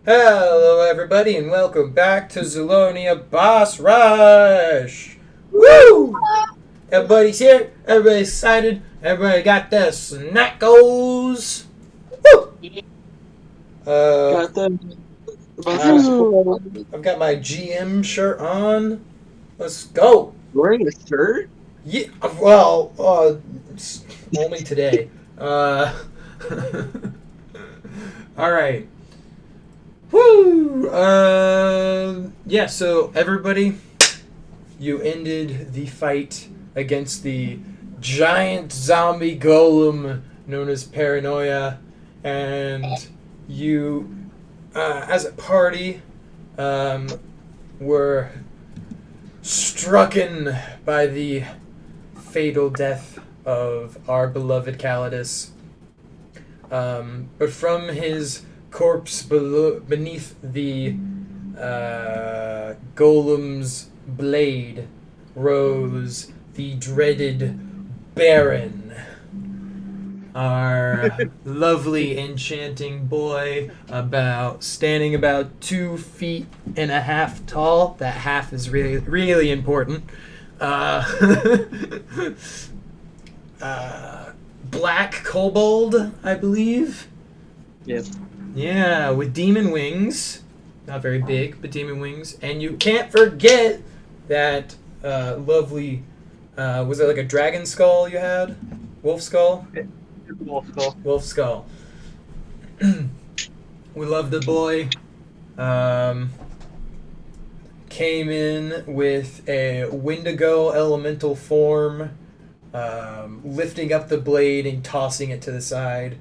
Hello, everybody, and welcome back to Zellonia Boss Rush! Woo! Everybody's here, everybody's excited, everybody got their snackos! Woo! Uh, Got them. I've got my GM shirt on. Let's go! Wearing a shirt? Yeah, well, it's only today. Alright. Woo! Yeah, so everybody, you ended the fight against the giant zombie golem known as Paranoia, and you, as a party, were strucken by the fatal death of our beloved Calidus. But from his corpse beneath the golem's blade rose the dreaded Baron, our lovely enchanting boy, standing about 2.5 feet tall. That half is really, really important. Black kobold, I believe. Yes. Yeah, with demon wings. Not very big, but demon wings. And you can't forget that lovely. Was it like a dragon skull you had? Wolf skull? Wolf skull. Wolf skull. We love the boy. Came in with a Wendigo elemental form, lifting up the blade and tossing it to the side.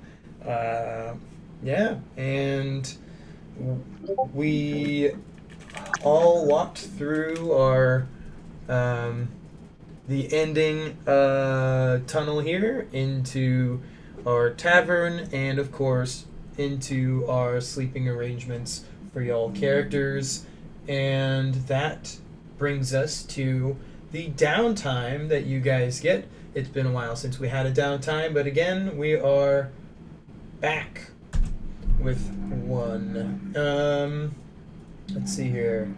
Yeah, and we all walked through our the ending tunnel here into our tavern, and of course into our sleeping arrangements for y'all characters. And that brings us to the downtime that you guys get. It's been a while since we had a downtime, but again, we are back with one. Let's see here.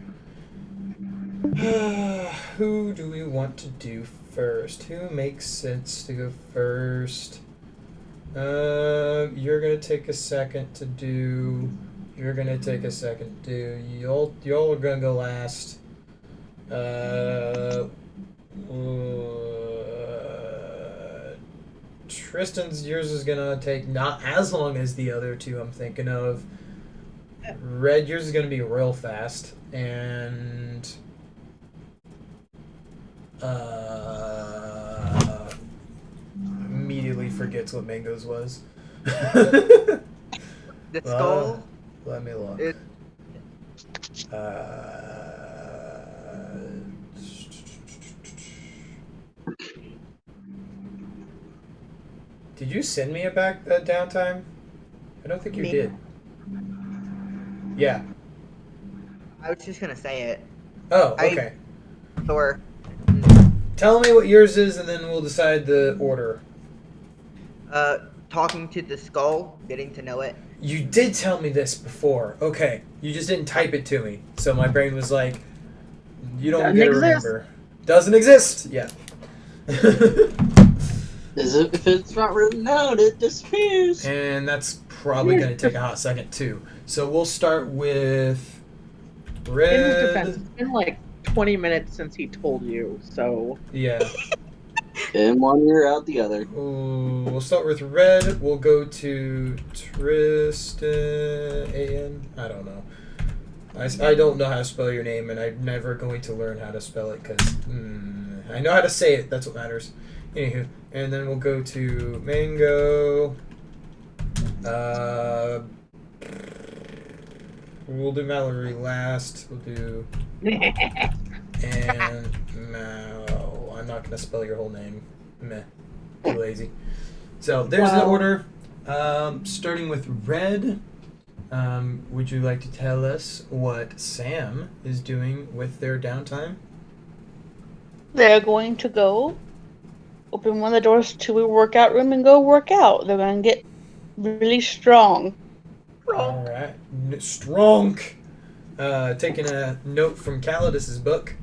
Who do we want to do first? Who makes sense to go first? You're gonna take a second to do. You're gonna take a second to do. Y'all are gonna go last. Tristan's, yours is gonna take not as long as the other two I'm thinking of. Red, yours is gonna be real fast, and immediately forgets what Mango's was. The skull. Let me look. Did you send me a downtime? I don't think you Me? did. Yeah. I was just gonna say it. Oh, okay. Thor. Tell me what yours is, and then we'll decide the order. Talking to the skull, getting to know it. You did tell me this before. Okay. You just didn't type it to me. So my brain was like, you don't Doesn't get to exist. remember. Doesn't exist. Yeah. If it's not written out, it disappears. And that's probably going to take a hot second, too. So we'll start with In his Red. defense, it's been like 20 minutes since he told you, so... Yeah. In one ear, out the other. Ooh, we'll start with Red. We'll go to Tristan. A-N? I don't know. I don't know how to spell your name, and I'm never going to learn how to spell it because I know how to say it. That's what matters. Anywho, and then we'll go to Mango. We'll do Mallory last. We'll do and no, I'm not gonna spell your whole name. Meh, too lazy. So there's the order. Starting with Red. Would you like to tell us what Sam is doing with their downtime? They're going to go open one of the doors to a workout room and go work out. They're going to get really strong. All right. strong. Taking a note from Calidus's book.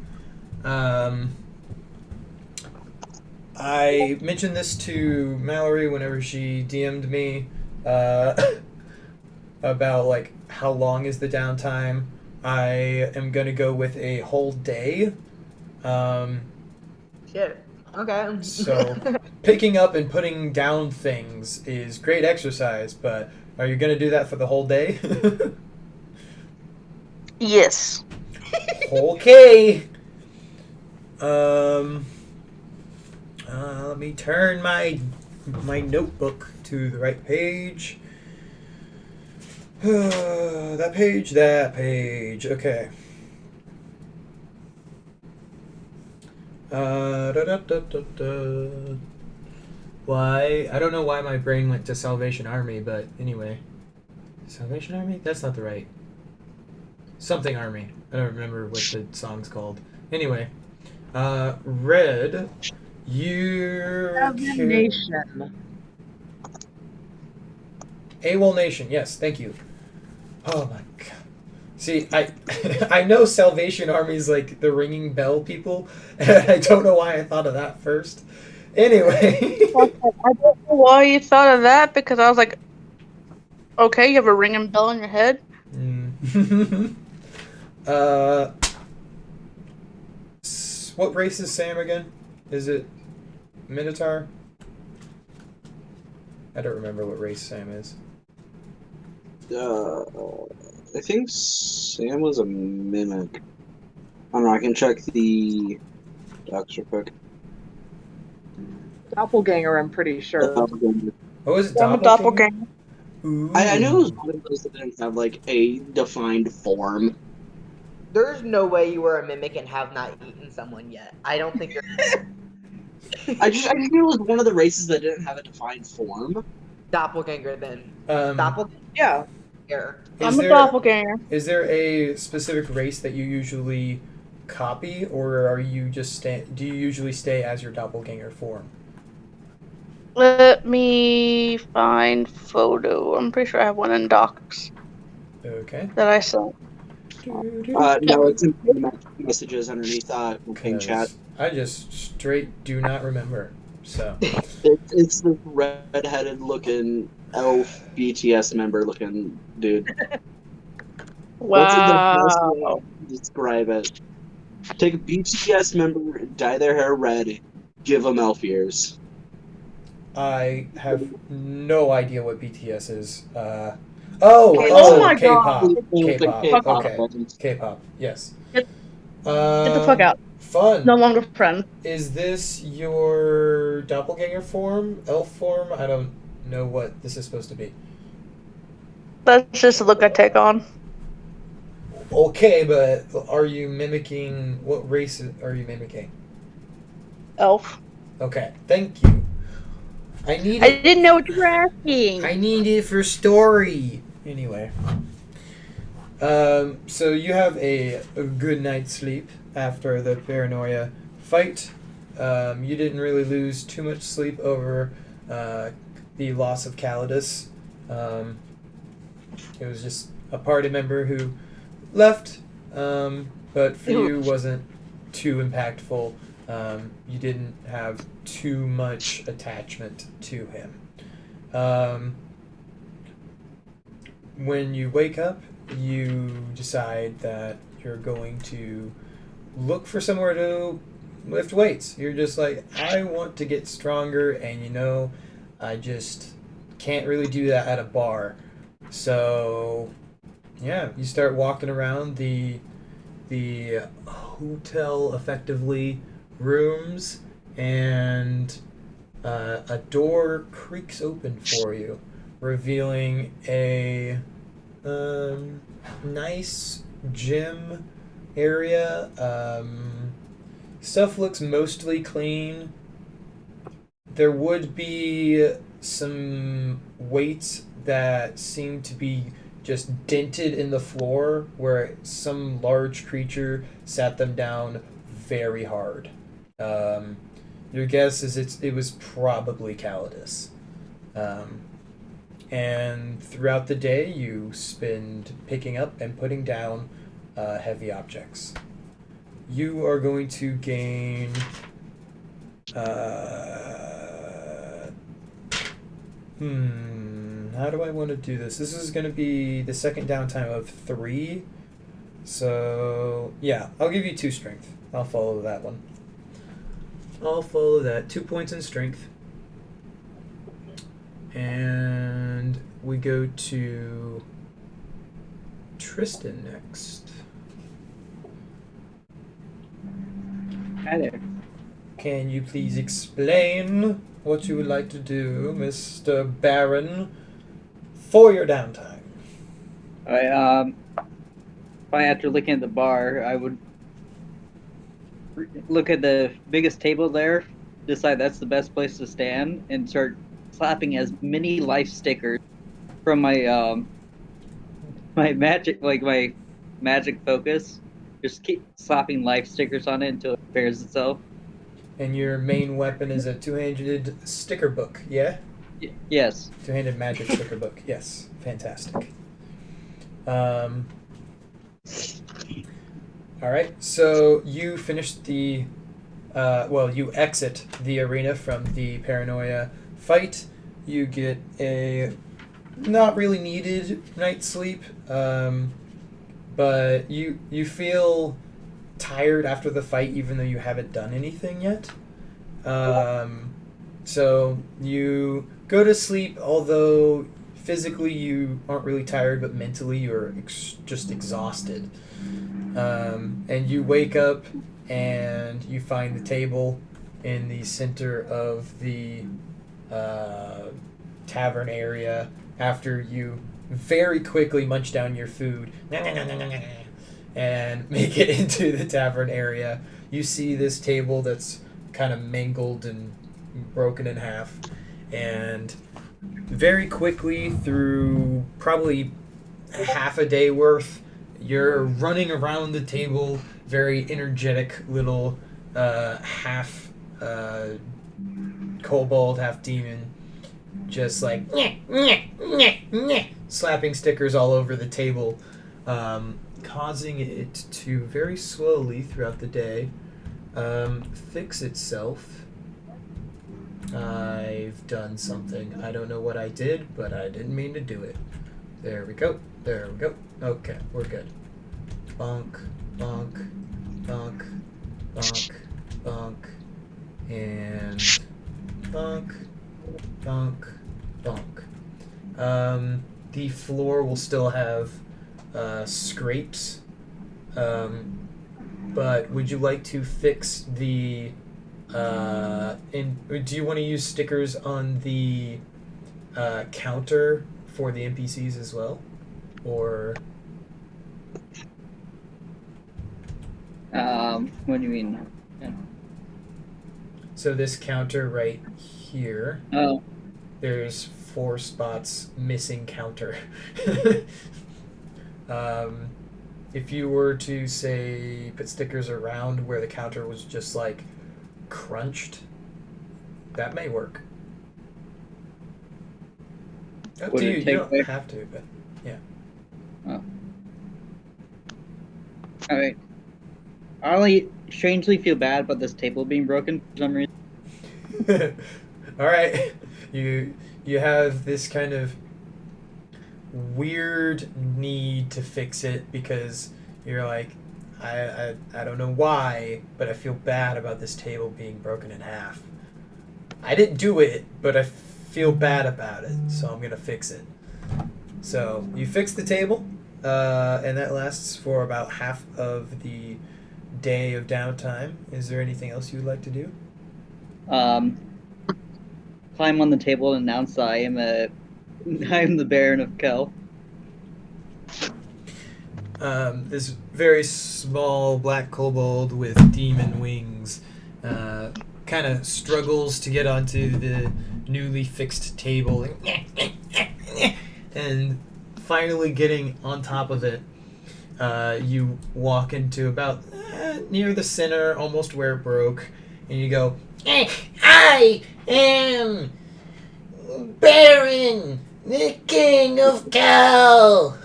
I mentioned this to Mallory whenever she DM'd me about like how long is the downtime. I am gonna go with a whole day. Shit. Okay. So picking up and putting down things is great exercise, but are you gonna do that for the whole day? Yes. Okay. Let me turn my notebook to the right page. That page. Okay. Why? I don't know why my brain went to Salvation Army, but anyway. Salvation Army? That's not the right. Something Army. I don't remember what the song's called. Anyway. Red, you're... Nation. AWOL Nation, yes, thank you. Oh my god. See, I know Salvation Army's like the ringing bell people, and I don't know why I thought of that first. Anyway. I don't know why you thought of that, because I was like, okay, you have a ringing bell in your head? What race is Sam again? Is it Minotaur? I don't remember what race Sam is. I think Sam was a mimic. I don't know. I can check the docs real quick. Doppelganger, I'm pretty sure. Oh, is it I'm a Doppelganger? doppelganger. I knew it was one of those that didn't have like a defined form. There's no way you were a mimic and have not eaten someone yet. I don't think you're. I just knew it was one of the races that didn't have a defined form. Doppelganger then. Um, Doppelganger. Yeah. I'm a doppelganger. Is there a specific race that you usually copy, or are you just do you usually stay as your doppelganger form? Let me find photo. I'm pretty sure I have one in docs Okay. that I sent. No, it's in the messages underneath campaign chat. I just straight do not remember. So It's this red-headed looking elf BTS member looking dude. That's the best way Wow. to describe it. Take a BTS member, dye their hair red, give them elf ears. I have no idea what BTS is. Oh my K-pop. God. K-pop. Okay. band. K-pop. Yes. Get the fuck out. Fun. No longer friends. Is this your doppelganger form? Elf form? I don't know what this is supposed to be. That's just the look I take on. Okay, but are you mimicking... What race are you mimicking? Elf. Okay, thank you. I need I it. didn't know what you were asking. I need it for story. Anyway. So you have a good night's sleep after the paranoia fight. You didn't really lose too much sleep over the loss of Calidus. It was just a party member who left, but for you wasn't too impactful. You didn't have too much attachment to him. When you wake up, you decide that you're going to look for somewhere to lift weights. You're just like, I want to get stronger, and I just can't really do that at a bar. So, yeah, you start walking around the hotel, effectively, rooms, and a door creaks open for you, revealing a nice gym area. Stuff looks mostly clean. There would be some weights that seem to be just dented in the floor where some large creature sat them down very hard. Your guess is it was probably Calidus. And throughout the day, you spend picking up and putting down heavy objects. You are going to gain. How do I want to do this? This is going to be the second downtime of 3. So, yeah, I'll give you 2 strength. I'll follow that one. I'll follow that. 2 points in strength. And we go to Tristan next. Hi there. Can you please explain what you would like to do, Mr. Baron, for your downtime? Alright, probably after looking at the bar, I would look at the biggest table there, decide that's the best place to stand, and start slapping as many life stickers from my my magic focus. Just keep slapping life stickers on it until it repairs itself. And your main weapon is a 2-handed sticker book, yeah? Yes. 2-handed magic sticker book, yes. Fantastic. Alright, so you finish the... you exit the arena from the paranoia fight. You get a not really needed night's sleep, but you feel tired after the fight even though you haven't done anything yet. So you go to sleep, although physically you aren't really tired, but mentally you're just exhausted. And you wake up and you find the table in the center of the tavern area after you very quickly munch down your food and make it into the tavern area. You see this table that's kind of mangled and broken in half, and very quickly, through probably half a day worth, you're running around the table, very energetic little half kobold, half demon, just like slapping stickers all over the table, causing it to very slowly throughout the day fix itself. I've done something. I don't know what I did, but I didn't mean to do it. There we go. There we go. Okay, we're good. Bonk, bonk, bonk, bonk, bonk, and bonk, bonk, bonk. The floor will still have scrapes, but would you like to fix the do you want to use stickers on the counter for the NPCs as well, or what do you mean? Yeah. So this counter right here, Oh, there's 4 spots missing counter. If you were to say put stickers around where the counter was just like crunched, that may work. Up Would to it you. You take don't away- have to, but yeah. oh. Alright. I only strangely feel bad about this table being broken for some reason. All right, you have this kind of weird need to fix it because you're like, I don't know why, but I feel bad about this table being broken in half. I didn't do it, but I feel bad about it, so I'm gonna fix it. So you fix the table, and that lasts for about half of the day of downtime. Is there anything else you'd like to do? Climb on the table and announce I am the Baron of Kel. This very small black kobold with demon wings kind of struggles to get onto the newly fixed table and finally getting on top of it. You walk into about near the center, almost where it broke, and you go, I am Baron The King of Kel!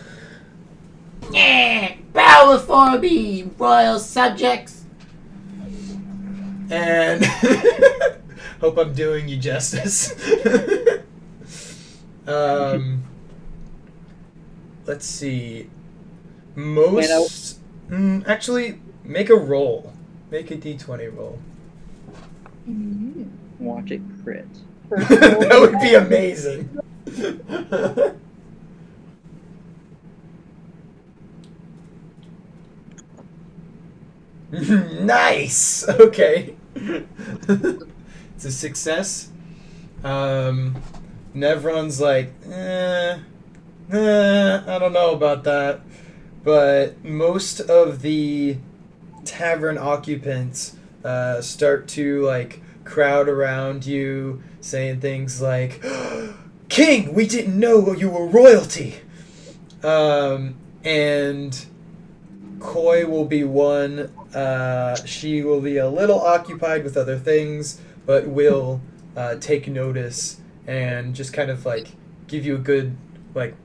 Bow before me, royal subjects! And hope I'm doing you justice. Let's see. Most... actually, make a roll. Make a d20 roll. Watch it crit. That would be amazing. Nice. Okay. It's a success. Nevron's like, I don't know about that. But most of the tavern occupants start to like crowd around you, saying things like, "King, we didn't know you were royalty." And Koi will be one. She will be a little occupied with other things, but will take notice and just kind of like give you a good like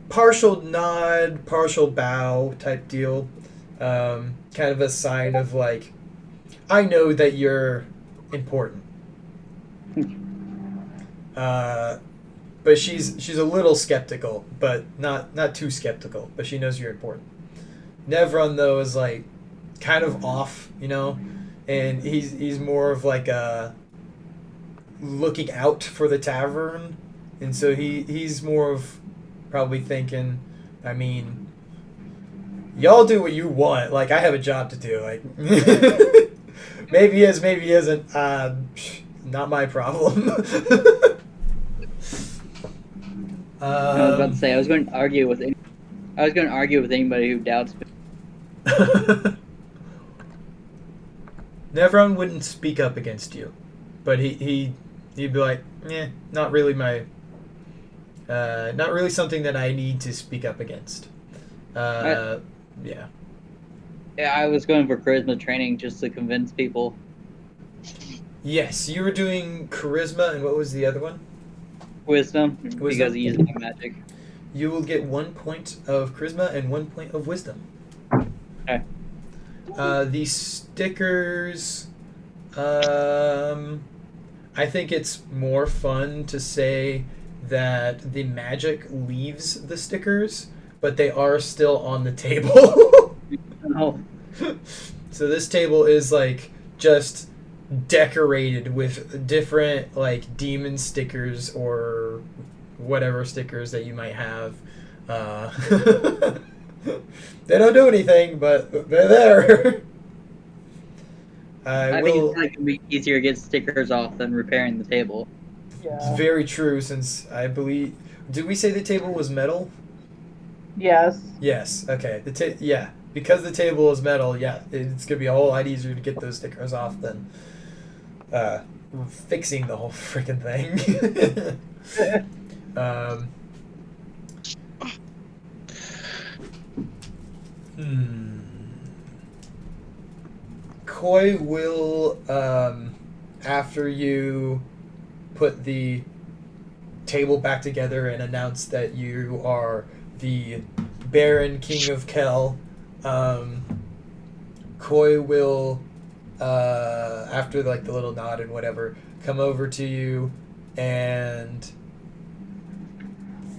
partial nod, partial bow type deal. Kind of a sign of like, I know that you're important. But she's a little skeptical, but not too skeptical. But she knows you're important. Nevron though is like kind of off, you know, and he's more of like a looking out for the tavern, and so he's more of probably thinking, I mean, y'all do what you want. Like, I have a job to do. Like, maybe he is, maybe he isn't. Not my problem. I was about to say I was going to argue with anybody who doubts me. Nevron wouldn't speak up against you, but he'd be like, not really not really something that I need to speak up against. Yeah. Yeah, I was going for charisma training just to convince people. Yes, you were doing charisma, and what was the other one? Wisdom, because he uses magic. You will get 1 point of charisma and 1 point of wisdom. Okay. The stickers, I think it's more fun to say that the magic leaves the stickers, but they are still on the table. Oh. So this table is like just decorated with different like demon stickers or whatever stickers that you might have. They don't do anything, but they're there. I think it's like gonna be easier to get stickers off than repairing the table. It's very true, since I believe. Did we say the table was metal? Yes. Yes. Okay. Yeah, because the table is metal. Yeah, it's gonna be a whole lot easier to get those stickers off than fixing the whole freaking thing. Koi will, after you put the table back together and announce that you are the Baron King of Kel, Koi will, after like the little nod and whatever, come over to you and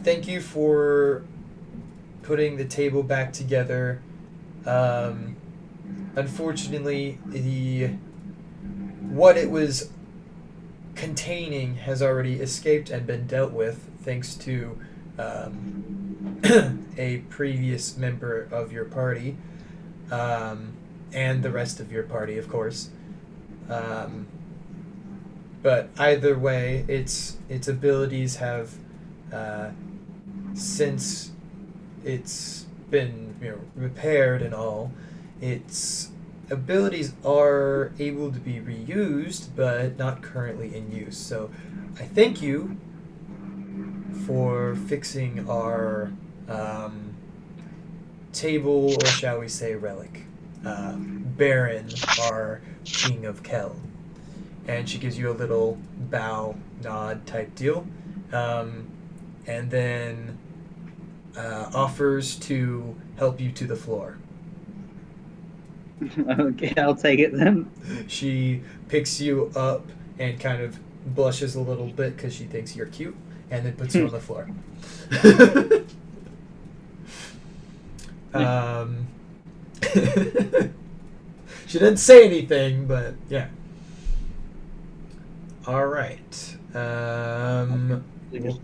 thank you for putting the table back together. Unfortunately, what it was containing has already escaped and been dealt with thanks to a previous member of your party, and the rest of your party, of course. But either way, its abilities have, since it's been repaired and all, its abilities are able to be reused, but not currently in use. So I thank you for fixing our table, or shall we say relic, Baron, our King of Kel. And she gives you a little bow, nod type deal. and then offers to help you to the floor. Okay, I'll take it then. She picks you up and kind of blushes a little bit because she thinks you're cute, and then puts you on the floor. She didn't say anything, but yeah. All right. We'll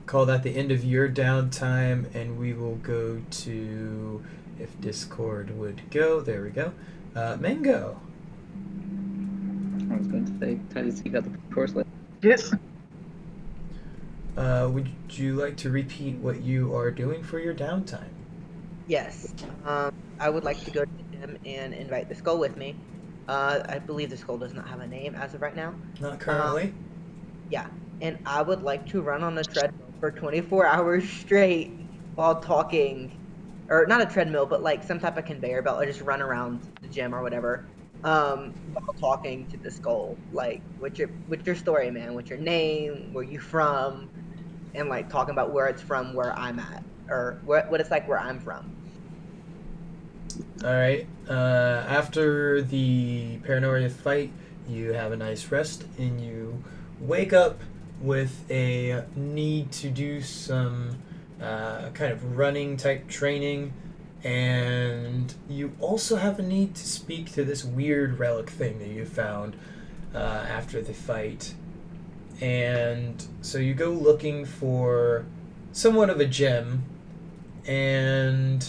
call that the end of your downtime, and we will go to, if Discord would go, there we go. Mango. I was going to say, Titus, you got the course list. Yes. Would you like to repeat what you are doing for your downtime? Yes. I would like to go to the gym and invite the skull with me. I believe the skull does not have a name as of right now. Not currently. Yeah. And I would like to run on a treadmill for 24 hours straight while talking. Or not a treadmill, but like some type of conveyor belt. Or just run around the gym or whatever. While talking to the skull. Like, what's your story, man? What's your name? Where you from? And like talking about where it's from, where I'm at. Or what it's like where I'm from. All right. After the paranoia fight, you have a nice rest, and you wake up with a need to do some kind of running type training, and you also have a need to speak to this weird relic thing that you found after the fight. And so you go looking for somewhat of a gem, and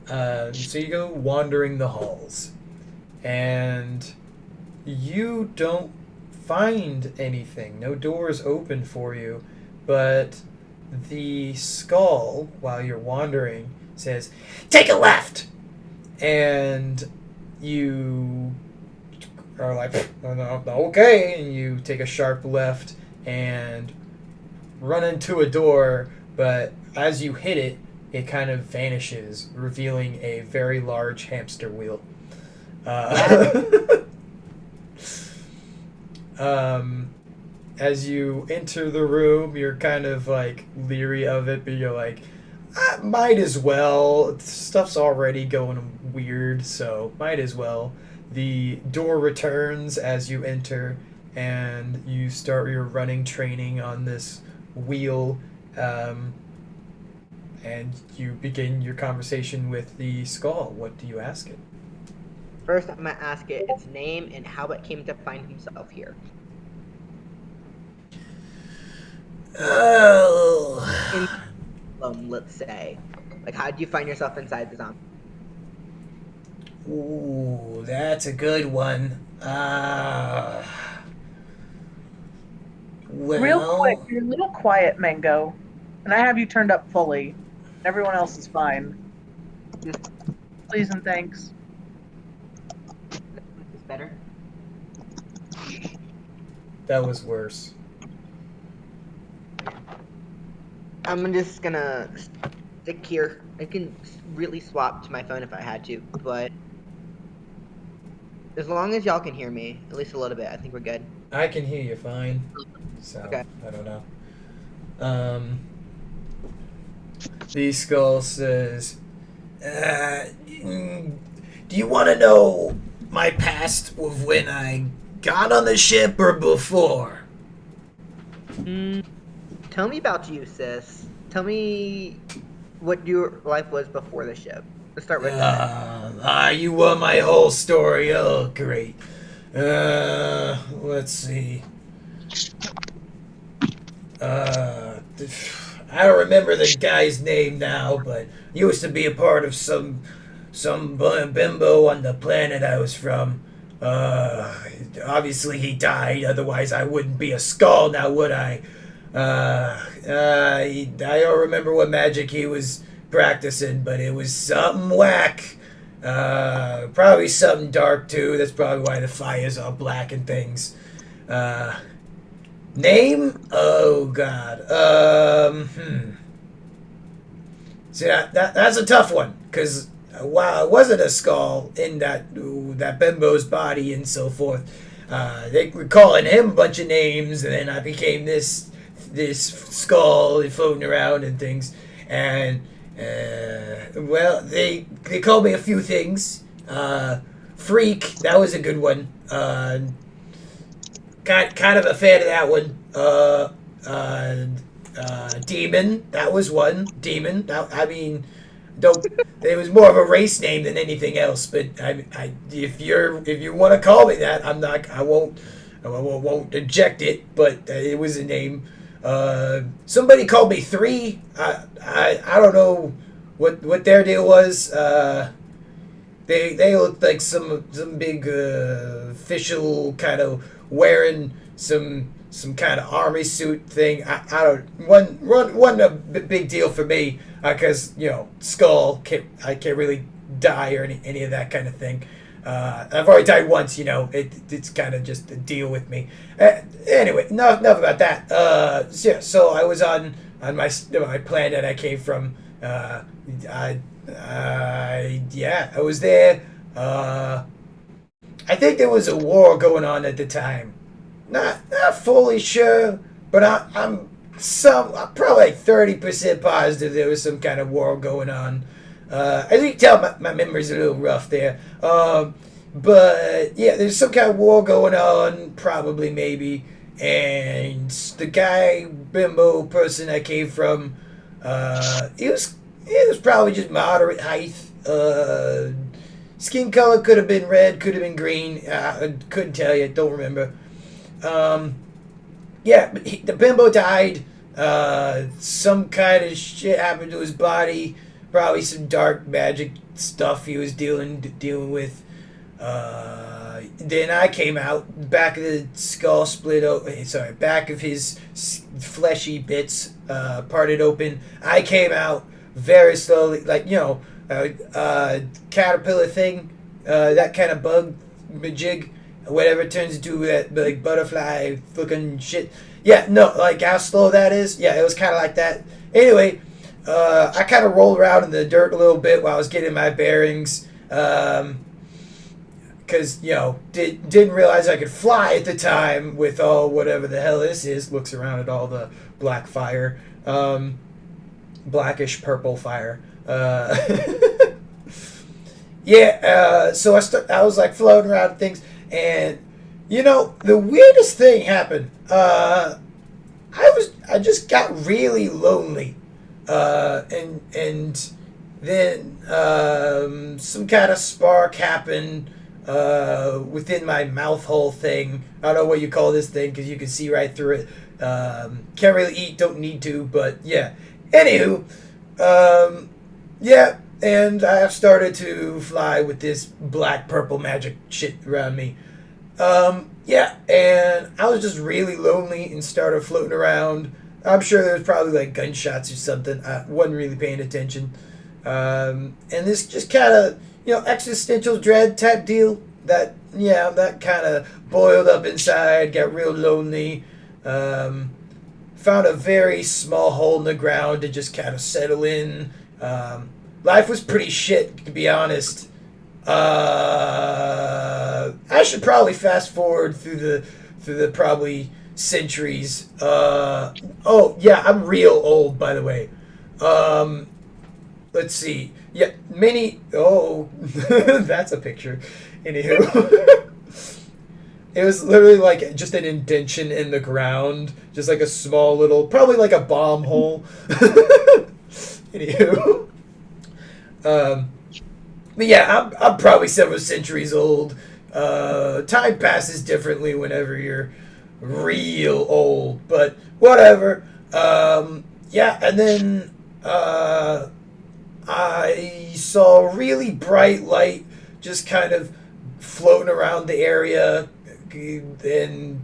so you go wandering the halls, and you don't find anything. No doors open for you, but the skull, while you're wandering, says, "Take a left!" And you are like, okay, and you take a sharp left and run into a door, but as you hit it, it kind of vanishes, revealing a very large hamster wheel. As you enter the room, you're kind of like leery of it, but you're like, might as well. Stuff's already going weird, so might as well. The door returns as you enter, and you start your running training on this wheel. And you begin your conversation with the skull. What do you ask it? First, I'm going to ask it its name and how it came to find himself here. Oh. Let's say. Like, how did you find yourself inside the zombie? Ooh, that's a good one. Well, Real quick, you're a little quiet, Mango. And I have you turned up fully. Everyone else is fine. Just please and thanks. Is better? that was worse. I'm just gonna stick here. I can really swap to my phone if I had to, but as long as y'all can hear me, at least a little bit, I think we're good. I can hear you fine. So, Okay. I don't know. The skull says, do you want to know my past of when I got on the ship or before? Tell me about you, sis. Tell me what your life was before the ship. Let's start with that. You want my whole story? Oh, great. Let's see. I don't remember the guy's name now, but he used to be a part of some bimbo on the planet I was from. Obviously he died, otherwise I wouldn't be a skull now, would I? I don't remember what magic he was practicing, but it was something whack. Probably something dark too. That's probably why the fire's all black and things. Name? Oh God. See, that's a tough one, because while I wasn't a skull in that bimbo's body and so forth, they were calling him a bunch of names, and then I became this this skull floating around and things, and well, they called me a few things. Freak, that was a good one. Kind of a fan of that one. Demon, that was one. Demon, I mean, don't. It was more of a race name than anything else. But if you want to call me that, I'm not. I won't eject it. But it was a name. Somebody called me Three. I don't know what their deal was. They looked like some big official kind of wearing some kind of army suit thing. I don't wasn't a big deal for me because skull I can't really die or any of that kind of thing. I've already died once. It's kind of just a deal with me. Anyway, enough about that. So I was on my planet I came from. I was there. I think there was a war going on at the time. Not fully sure, but I'm probably like 30% positive there was some kind of war going on. As you can tell, my memory's a little rough there. But yeah, there's some kind of war going on, probably, maybe. And the guy, bimbo person I came from, he was probably just moderate height. Skin color could have been red, could have been green. I couldn't tell you, don't remember. Yeah, but the bimbo died. Some kind of shit happened to his body. Probably some dark magic stuff he was dealing with. Then I came out. Back of the skull split open. Sorry, back of his fleshy bits parted open. I came out very slowly, like caterpillar thing, that kind of bug jig, whatever it turns into, that like butterfly looking shit. Yeah, no, like how slow that is. Yeah, it was kind of like that. Anyway, I kind of rolled around in the dirt a little bit while I was getting my bearings. Because, didn't realize I could fly at the time with all whatever the hell this is. Looks around at all the black fire. Blackish purple fire. So I was like floating around things. And, the weirdest thing happened. I just got really lonely. And then some kind of spark happened within my mouth hole thing. I don't know what you call this thing because you can see right through it. Can't really eat, don't need to, but yeah. Anywho, and I started to fly with this black purple magic shit around me. And I was just really lonely and started floating around. I'm sure there was probably like gunshots or something. I wasn't really paying attention. And this just kind of, existential dread type deal that kind of boiled up inside, got real lonely. Found a very small hole in the ground to just kind of settle in. Life was pretty shit, to be honest. I should probably fast forward through the probably centuries. I'm real old, by the way. Let's see. Yeah, that's a picture. Anywho. It was literally like just an indention in the ground. Just like a small little, probably like a bomb hole. Anywho. But yeah, I'm probably several centuries old. Time passes differently whenever you're real old. But whatever. And then I saw a really bright light just kind of floating around the area. And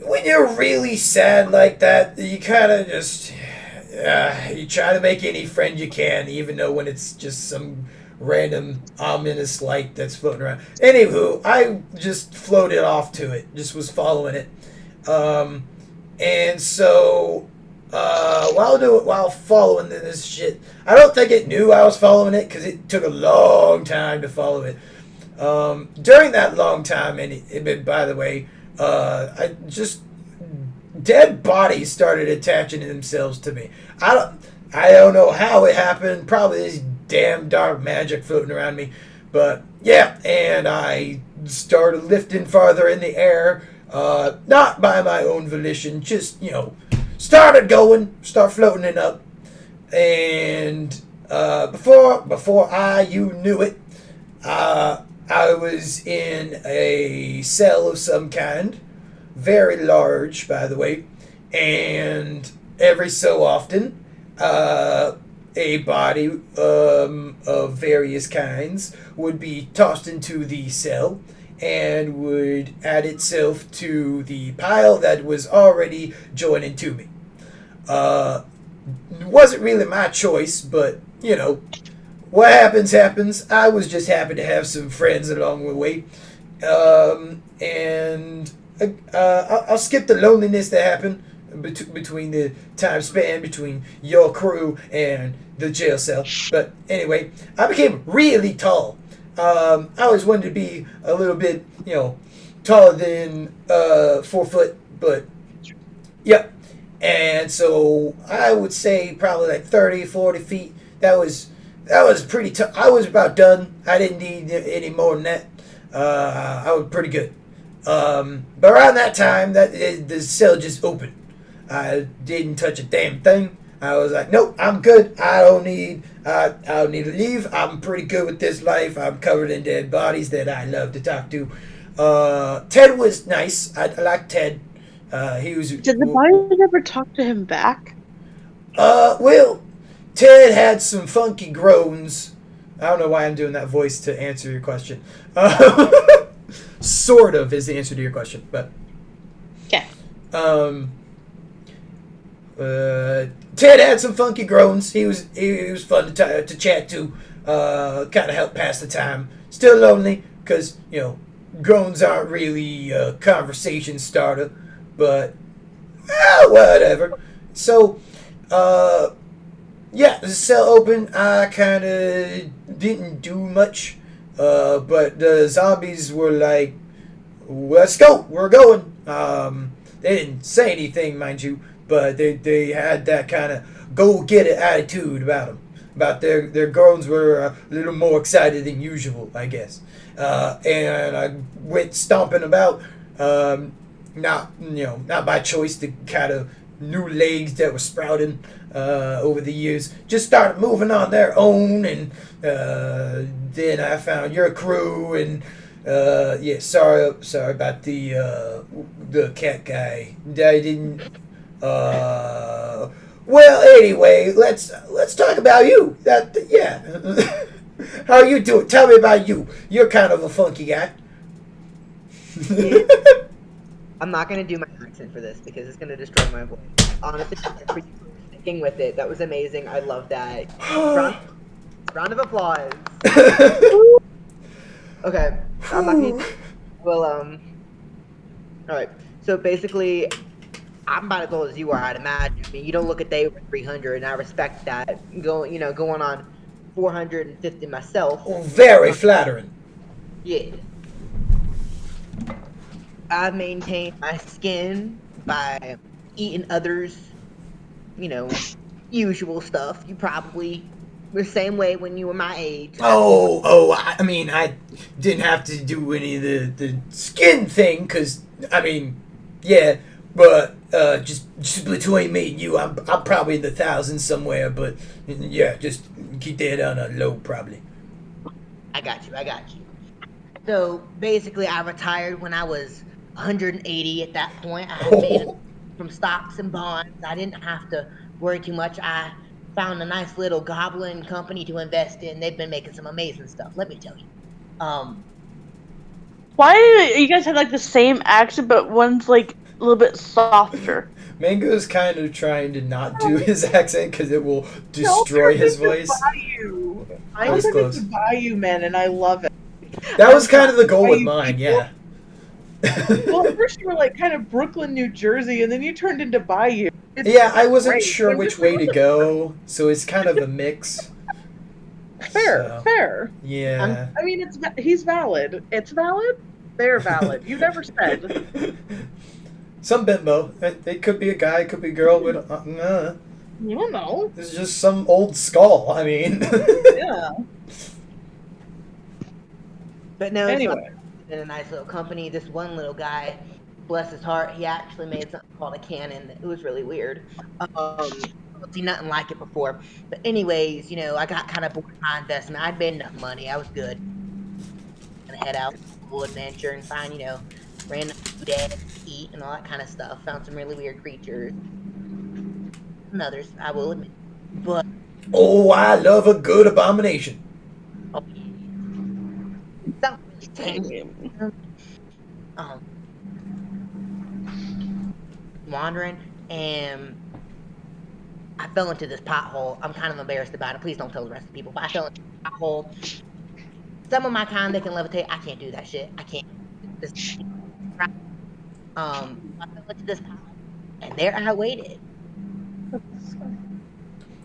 when you're really sad like that, you kind of just, you try to make any friend you can, even though when it's just some random ominous light that's floating around. Anywho, I just floated off to it, just was following it. And so, while following this shit, I don't think it knew I was following it because it took a long time to follow it. During that long time, and by the way, I just dead bodies started attaching themselves to me. I don't know how it happened. Probably this damn dark magic floating around me. But yeah, and I started lifting farther in the air. Not by my own volition, just, start floating it up. And before you knew it, I was in a cell of some kind, very large, by the way, and every so often, a body of various kinds would be tossed into the cell and would add itself to the pile that was already joining to me. It wasn't really my choice, but, what happens, happens. I was just happy to have some friends along the way. And I'll skip the loneliness that happened between the time span between your crew and the jail cell. But anyway, I became really tall. I always wanted to be a little bit, taller than 4 foot, but yeah. And so I would say probably like 30, 40 feet. That was pretty tough. I was about done. I didn't need any more than that. I was pretty good. But around that time, the cell just opened. I didn't touch a damn thing. I was like, nope, I'm good. I don't need to leave. I'm pretty good with this life. I'm covered in dead bodies that I love to talk to. Ted was nice. I liked Ted. He was. Did the body ever talk to him back? Well, Ted had some funky groans. I don't know why I'm doing that voice to answer your question. Sort of is the answer to your question, but. Okay. Ted had some funky groans. He was fun to chat to. Kind of helped pass the time. Still lonely because groans aren't really a conversation starter, but whatever. So, yeah, the cell opened. I kind of didn't do much, but the zombies were like, "Let's go, we're going." They didn't say anything, mind you. But they had that kind of go-get-it attitude about them. About their groans were a little more excited than usual, I guess. And I went stomping about, not by choice, the kind of new legs that were sprouting over the years. Just started moving on their own, and then I found your crew, and yeah, sorry about the cat guy. I didn't. Well, anyway, let's talk about you. Yeah. How are you doing? Tell me about you. You're kind of a funky guy. I'm not gonna do my accent for this because it's gonna destroy my voice. Honestly, for you sticking with it, that was amazing. I love that. Round of applause. Okay, I'm not gonna. Well, all right. So basically, I'm about as old as you are, I'd imagine. I mean, you don't look a day over 300, and I respect that. Going on 450 myself. Very flattering. Yeah. I maintain my skin by eating others, usual stuff. You probably were the same way when you were my age. I mean, I didn't have to do any of the skin thing, because, I mean, yeah, but just between me and you, I'm probably in the thousands somewhere, but yeah, just keep that on a low, probably. I got you. So basically, I retired when I was 180 at that point. I had made it from stocks and bonds. I didn't have to worry too much. I found a nice little goblin company to invest in. They've been making some amazing stuff, let me tell you. Why do you guys have like the same accent, but one's like a little bit softer? Mango's kind of trying to not do his accent because it will destroy his voice. I turned into Bayou Man, and I love it. That was kind of the goal with mine, yeah. Well, at first you were like kind of Brooklyn, New Jersey, and then you turned into Bayou. Yeah, I wasn't sure which way to go, so it's kind of a mix. Fair. Yeah. I mean, he's valid. It's valid. They're valid. You never said. Some bimbo. It could be a guy, it could be a girl. Nah. You don't know. It's just some old skull. I mean. Yeah. But no, Anyway. it's in a nice little company. This one little guy, bless his heart, he actually made something called a cannon. It was really weird. I've seen nothing like it before. But anyways, I got kind of bored with my investment. I'd made enough money. I was good. And head out, cool adventure, and find random food to eat and all that kind of stuff. Found some really weird creatures. And others, I will admit. But Oh, I love a good abomination. oh, something really tangy. Wandering, and I fell into this pothole. I'm kind of embarrassed about it. Please don't tell the rest of the people. But I fell into this pothole. Some of my kind, they can levitate. I can't do that shit. I can't. I fell into this pothole, and there I waited.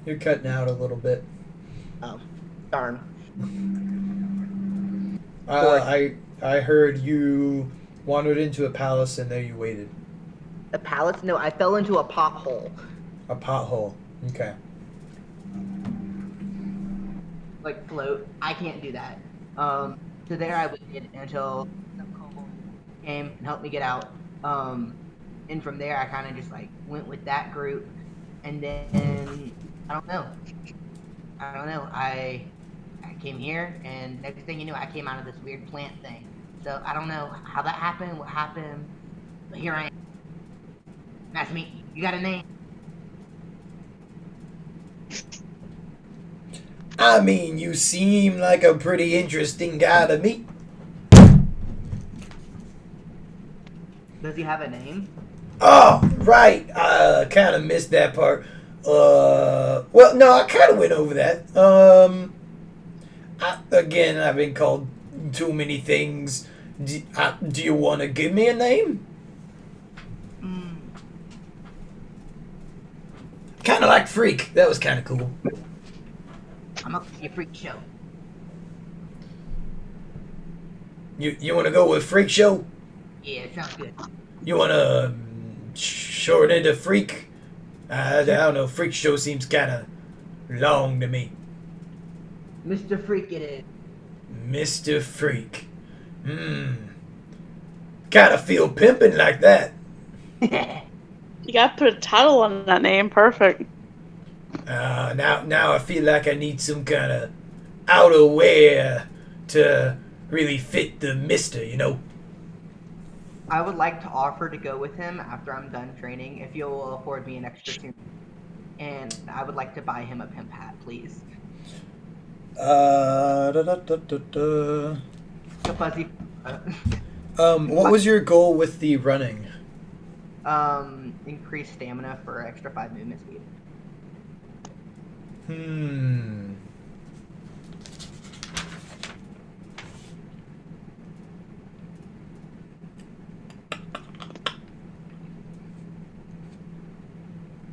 You're cutting out a little bit. Oh, darn. I heard you wandered into a palace and there you waited. A palace? No, I fell into a pothole. A pothole. Okay. Like float. I can't do that. So there I waited until some kobold came and helped me get out. And from there I kind of just went with that group, and then I don't know. I came here, and next thing you know, I came out of this weird plant thing. So I don't know how that happened, what happened, but here I am. Nice to meet you. You got a name? I mean, you seem like a pretty interesting guy to meet. Does he have a name? Oh, right. I kind of missed that part. Well, no, I kind of went over that. Again, I've been called too many things. Do you want to give me a name? Kind of like Freak. That was kind of cool. I'm up for your freak show. You want to go with Freak Show? Yeah, it sounds good. You want to shorten it to Freak? I don't know. Freak Show seems kind of long to me. Mr. Freak it is. Mr. Freak. Kind of feel pimping like that. You gotta put a title on that name. Perfect. Now I feel like I need some kind of outerwear to really fit the mister, you know? I would like to offer to go with him after I'm done training if you'll afford me an extra 2. And I would like to buy him a pimp hat, please. Da. A fuzzy. What was your goal with the running? Increase stamina for extra 5 movement speed.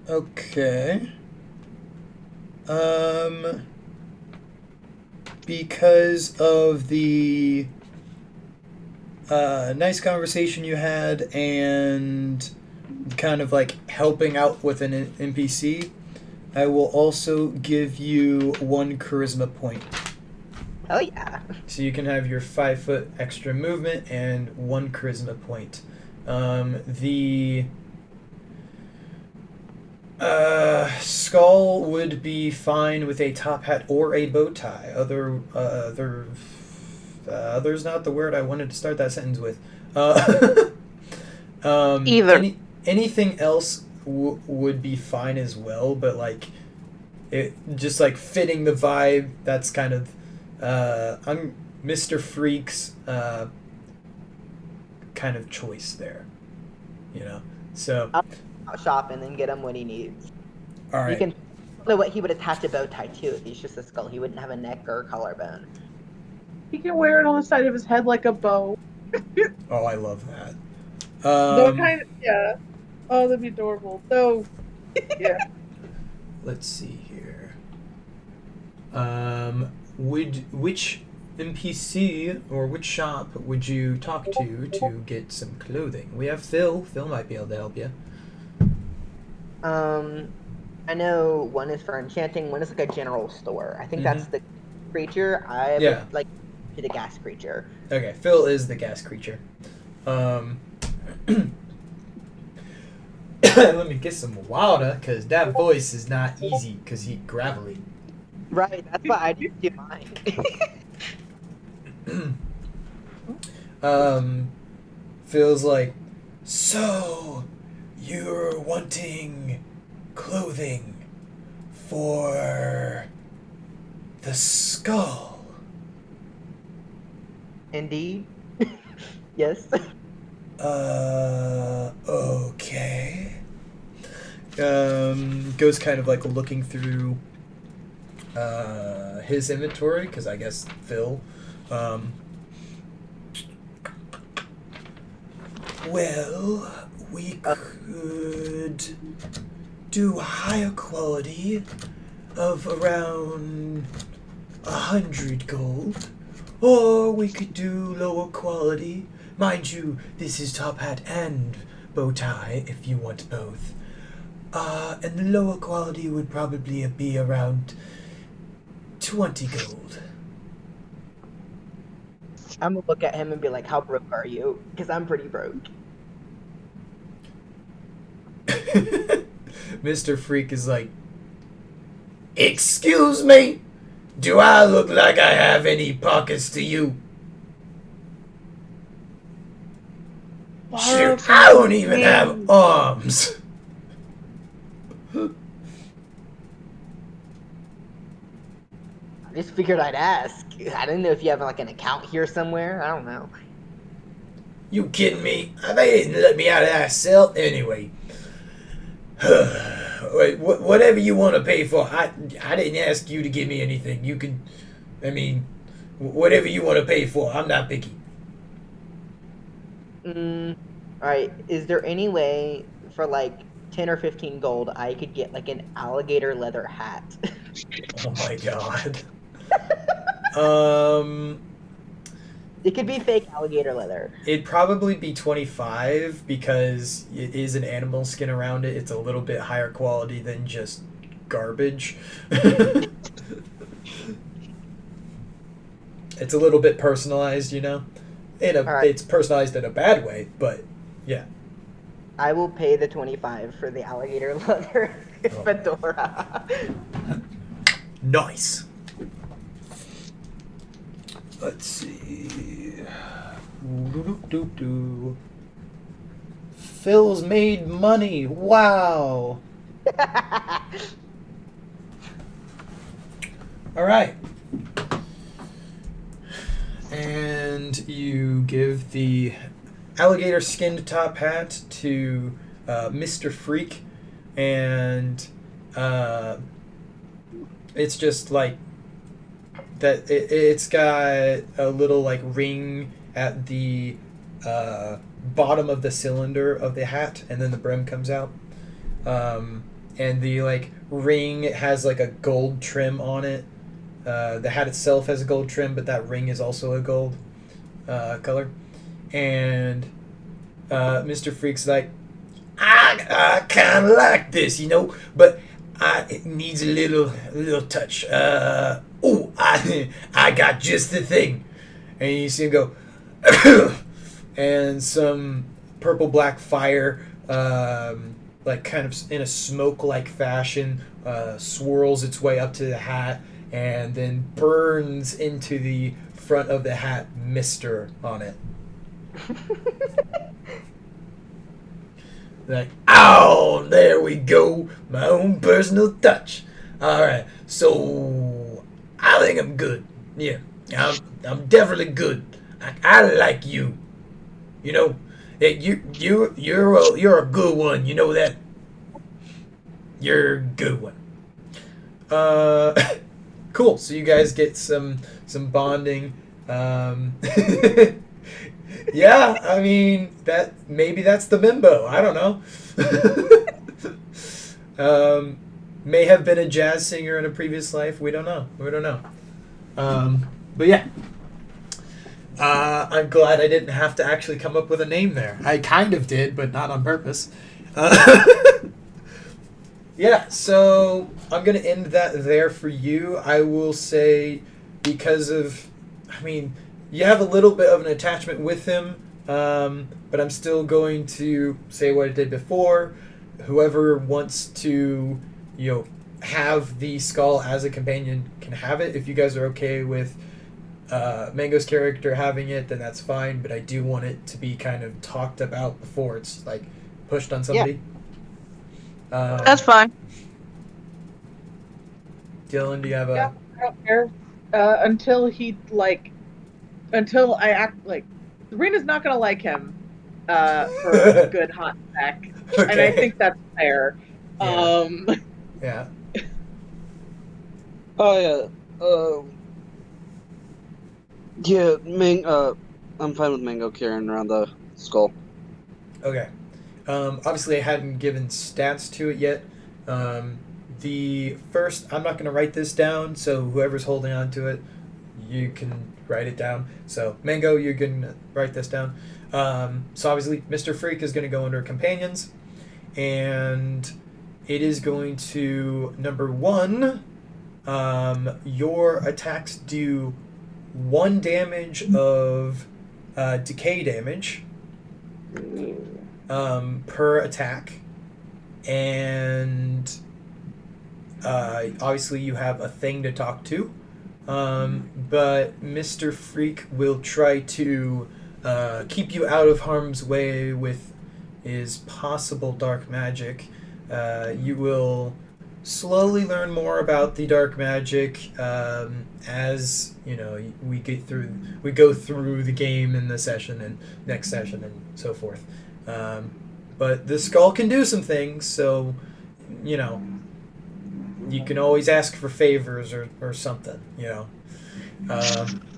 Okay. Because of the nice conversation you had and kind of helping out with an NPC, I will also give you 1 charisma point. Oh yeah. So you can have your 5 foot extra movement and 1 charisma point. The skull would be fine with a top hat or a bow tie. Other's not the word I wanted to start that sentence with. Either. Anything else would be fine as well, but it just fitting the vibe. That's kind of I'm Mr. Freak's kind of choice there, you know. So I'll shop and then get him what he needs. all right. You can know what he would attach a bow tie to if he's just a skull. He wouldn't have a neck or a collarbone. He can wear it on the side of his head like a bow. Oh, I love that. Yeah. Oh, that'd be adorable. So, yeah. Let's see here. Which NPC or which shop would you talk to get some clothing? We have Phil. Phil might be able to help you. I know one is for enchanting, one is like a general store. I think that's the creature. I Yeah. would like to the gas creature. Okay, Phil is the gas creature. Let me get some water, because that voice is not easy, because he gravelly. Right, that's why I didn't do mine. Phil's like, so, you're wanting clothing for the skull? Indeed. Yes. Okay. Goes kind of like looking through his inventory, because I guess Phil. Well, we could do a higher quality of around 100 gold, or we could do lower quality. Mind you, this is top hat and bow tie if you want both. And the lower quality would probably be around 20 gold. I'm gonna look at him and be like, how broke are you? Because I'm pretty broke. Mr. Freak is like, excuse me? Do I look like I have any pockets to you? Shoot, I don't even have arms. I just figured I'd ask. I didn't know if you have like an account here somewhere. I don't know. You kidding me? They didn't let me out of that cell anyway. Wait, whatever you want to pay for. I didn't ask you to give me anything. You can, I mean, whatever you want to pay for. I'm not picky. Alright, is there any way for like 10 or 15 gold I could get like an alligator leather hat? Oh my god. It could be fake alligator leather. It'd probably be 25 because it is an animal skin around it. It's a little bit higher quality than just garbage. It's a little bit personalized, you know? It's personalized in a bad way, but yeah. I will pay the 25 for the alligator leather fedora. Nice. Let's see. Phil's made money. Wow. All right. And you give the alligator skinned top hat to Mr. Freak, and it's just like that. It's got a little like ring at the bottom of the cylinder of the hat, and then the brim comes out. And the like ring has like a gold trim on it. The hat itself has a gold trim, but that ring is also a gold color. And Mr. Freak's like, I kind of like this, you know, but it needs a little touch. I got just the thing. And you see him go, and some purple black fire, like kind of in a smoke-like fashion, swirls its way up to the hat, and then burns into the front of the hat, Mister on it. Like, oh, there we go. My own personal touch. Alright, so I think I'm good. Yeah, I'm definitely good. I like you. You know, you're a good one. You know that? You're a good one. Cool. So you guys get some bonding. Yeah, I mean maybe that's the bimbo. I don't know. May have been a jazz singer in a previous life. We don't know. But yeah, I'm glad I didn't have to actually come up with a name there. I kind of did, but not on purpose. Uh, yeah, so I'm going to end that there for you. I will say, because of, I mean, you have a little bit of an attachment with him, but I'm still going to say what I did before. Whoever wants to, have the skull as a companion can have it. If you guys are okay with Mango's character having it, then that's fine. But I do want it to be kind of talked about before it's like pushed on somebody. That's fine. Dylan, do you have Yeah, I don't care. Until I act like Sabrina's not gonna like him for a good hot sec. Okay. And I think that's fair. Yeah. Yeah. Oh yeah. I'm fine with Mango carrying around the skull. Okay. Obviously, I hadn't given stats to it yet. The first, I'm not going to write this down, so whoever's holding on to it, you can write it down. So, Mango, you're going to write this down. So, obviously, Mr. Freak is going to go under Companions, and it is going to, number 1, your attacks do 1 damage of decay damage per attack, and obviously you have a thing to talk to, but Mr. Freak will try to keep you out of harm's way with his possible dark magic. You will slowly learn more about the dark magic as we go through the game in the session and next session and so forth. But the skull can do some things, so you can always ask for favors or something,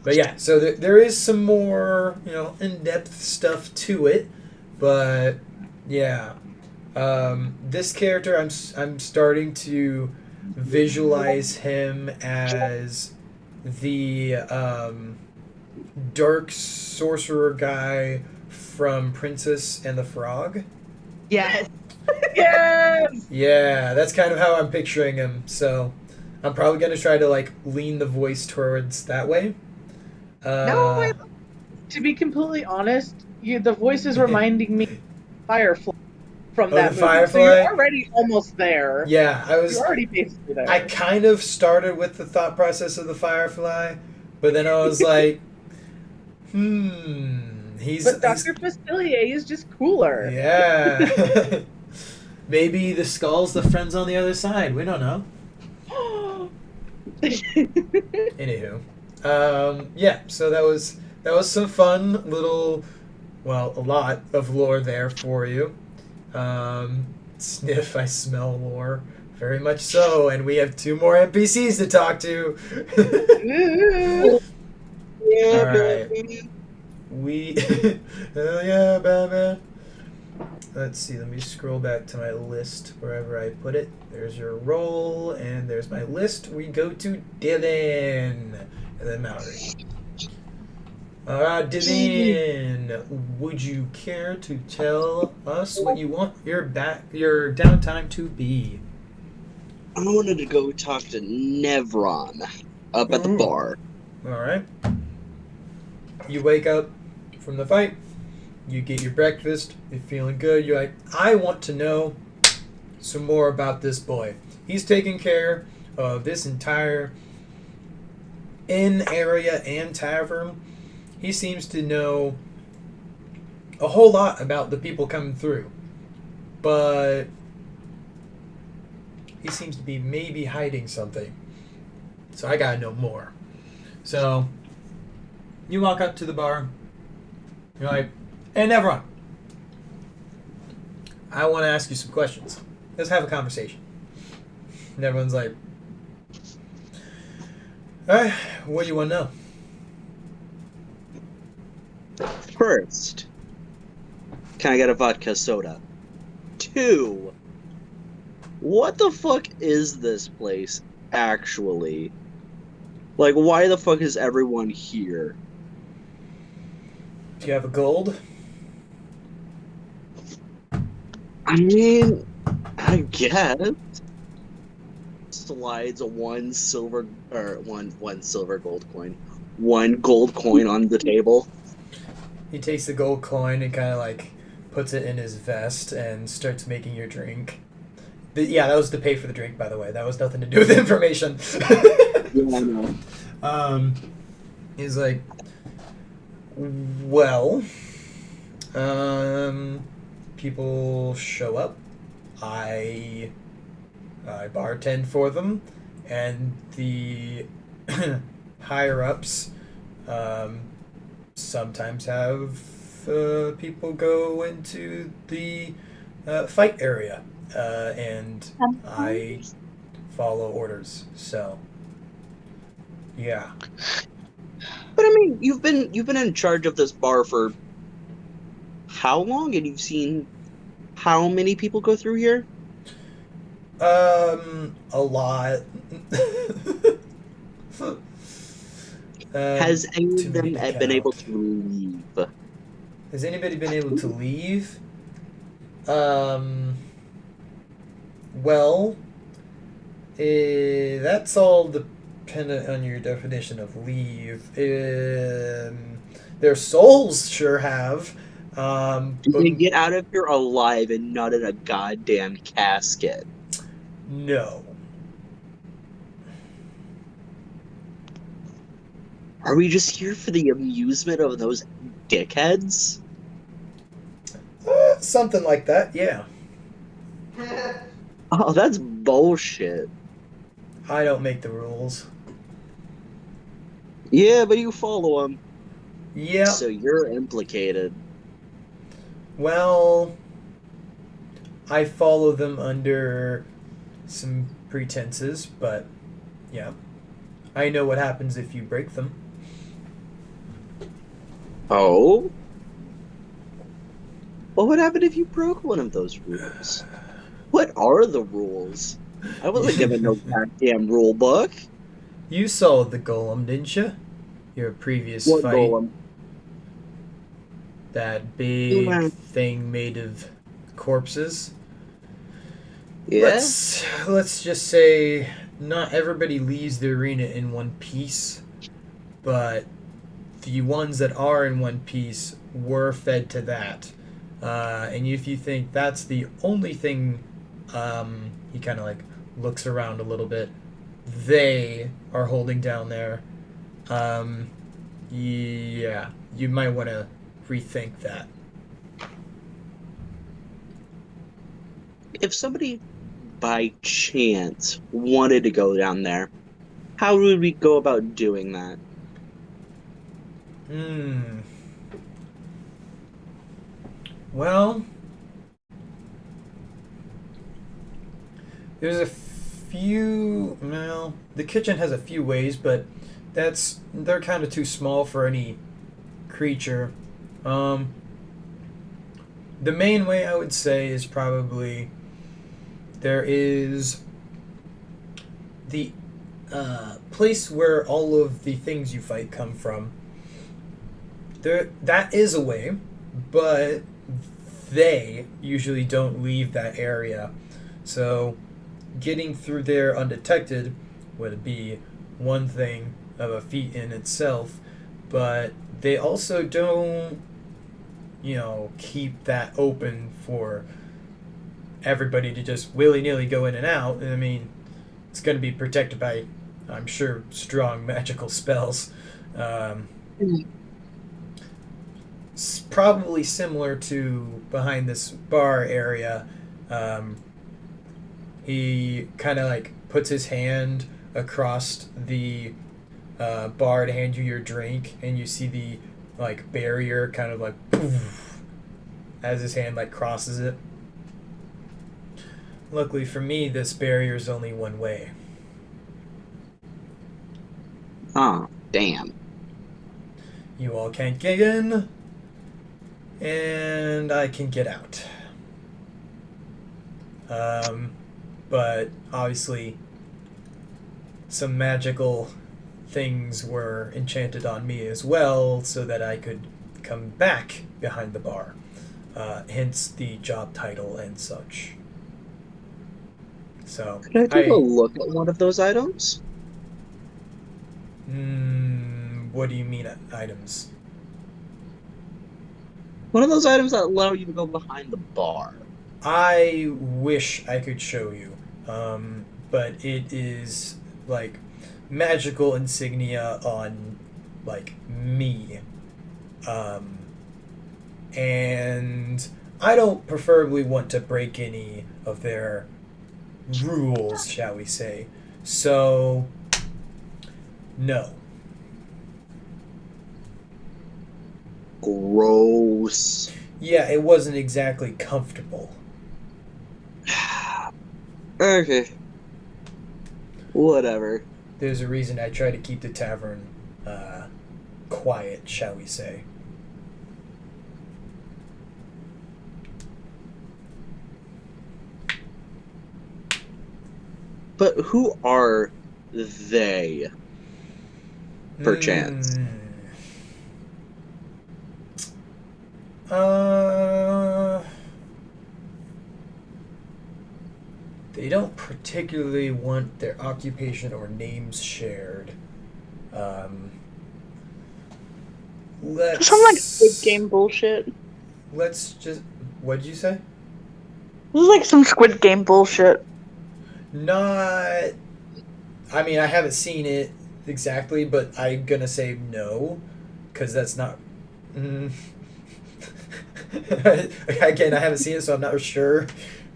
but yeah, so there is some more in-depth stuff to it, but yeah. This character, I'm starting to visualize him as the dark sorcerer guy from Princess and the Frog. Yes. Yes! Yeah, that's kind of how I'm picturing him. So I'm probably going to try to lean the voice towards that way. No, To be completely honest, the voice is reminding me of Firefly from that movie. Firefly? So you're already almost there. Yeah, You're already basically there. I kind of started with the thought process of the Firefly, but then I was like, But Dr. Facilier is just cooler. Yeah. Maybe the skull's the friends on the other side. We don't know. Anywho, yeah. So that was some fun little, a lot of lore there for you. Sniff, I smell lore. Very much so, and we have 2 more NPCs to talk to. Yeah, All right. baby. Hell yeah, Batman. Let's see, let me scroll back to my list wherever I put it. There's your roll, and there's my list. We go to Dylan, and then Mallory. Alright, Dylan, would you care to tell us what you want your downtime to be? I wanted to go talk to Nevron up at the bar. Alright. You wake up from the fight. You get your breakfast. You're feeling good. You're like, I want to know some more about this boy. He's taking care of this entire inn area and tavern. He seems to know a whole lot about the people coming through. But he seems to be maybe hiding something. So I gotta know more. So you walk up to the bar. You're like, hey, everyone. I want to ask you some questions. Let's have a conversation. And everyone's like, all right, what do you want to know? First, can I get a vodka soda? 2, what the fuck is this place, actually? Why the fuck is everyone here? Do you have a gold? I mean, I guess. Slides one silver or one silver gold coin, one gold coin on the table. He takes the gold coin and kind of like puts it in his vest and starts making your drink. But yeah, that was to pay for the drink, by the way. That was nothing to do with the information. Yeah, I know. He's like, well, people show up. I bartend for them, and the higher ups sometimes have people go into the fight area, and I follow orders. So, yeah. But I mean, you've been in charge of this bar for how long, and you've seen how many people go through here? A lot. Has any too of them many to been able count. to leave? Has anybody been able to leave? Well, that's all dependent on your definition of leave. Their souls sure have. Did But they get out of here alive and not in a goddamn casket? no. Are we just here for the amusement of those dickheads? Something like that, yeah. Oh, that's bullshit. I don't make the rules. Yeah, but you follow them. Yeah. So you're implicated. Well, I follow them under some pretenses, but yeah. I know what happens if you break them. Oh? What would happen if you broke one of those rules? What are the rules? I wasn't given no goddamn rule book. You saw the golem, didn't you? Your previous What fight. golem? That big Yeah. thing made of corpses. Yeah? Let's just say not everybody leaves the arena in one piece, but the ones that are in one piece were fed to that. And if you think that's the only thing, he kind of like looks around a little bit. They are holding down there. Yeah, you might want to rethink that. If somebody by chance wanted to go down there, how would we go about doing that? Well, there's a few. Well, the kitchen has a few ways, but they're kind of too small for any creature. The main way I would say is probably there is the place where all of the things you fight come from. That is a way, but they usually don't leave that area. So getting through there undetected would be one thing of a feat in itself, but they also don't, keep that open for everybody to just willy-nilly go in and out. I mean, it's going to be protected by, I'm sure, strong magical spells. It's probably similar to behind this bar area. He kind of like puts his hand across the bar to hand you your drink, and you see the like barrier kind of like poof, as his hand like crosses it. Luckily for me, this barrier is only one way. Oh, damn. You all can't get in, and I can get out. But obviously, some magical things were enchanted on me as well, so that I could come back behind the bar. Hence the job title and such. So Can I take a look at one of those items? What do you mean items? One of those items that allow you to go behind the bar. I wish I could show you, but it is like magical insignia on like me, and I don't preferably want to break any of their rules, shall we say. So, no. Gross. Yeah, it wasn't exactly comfortable. Okay. Whatever. There's a reason I try to keep the tavern quiet, shall we say. But who are they? Perchance. They don't particularly want their occupation or names shared. Let's. Some like Squid Game bullshit. Let's just. What'd you say? This is like some Squid Game bullshit. Not. I mean, I haven't seen it exactly, but I'm gonna say no, because that's not. Again, I haven't seen it, so I'm not sure,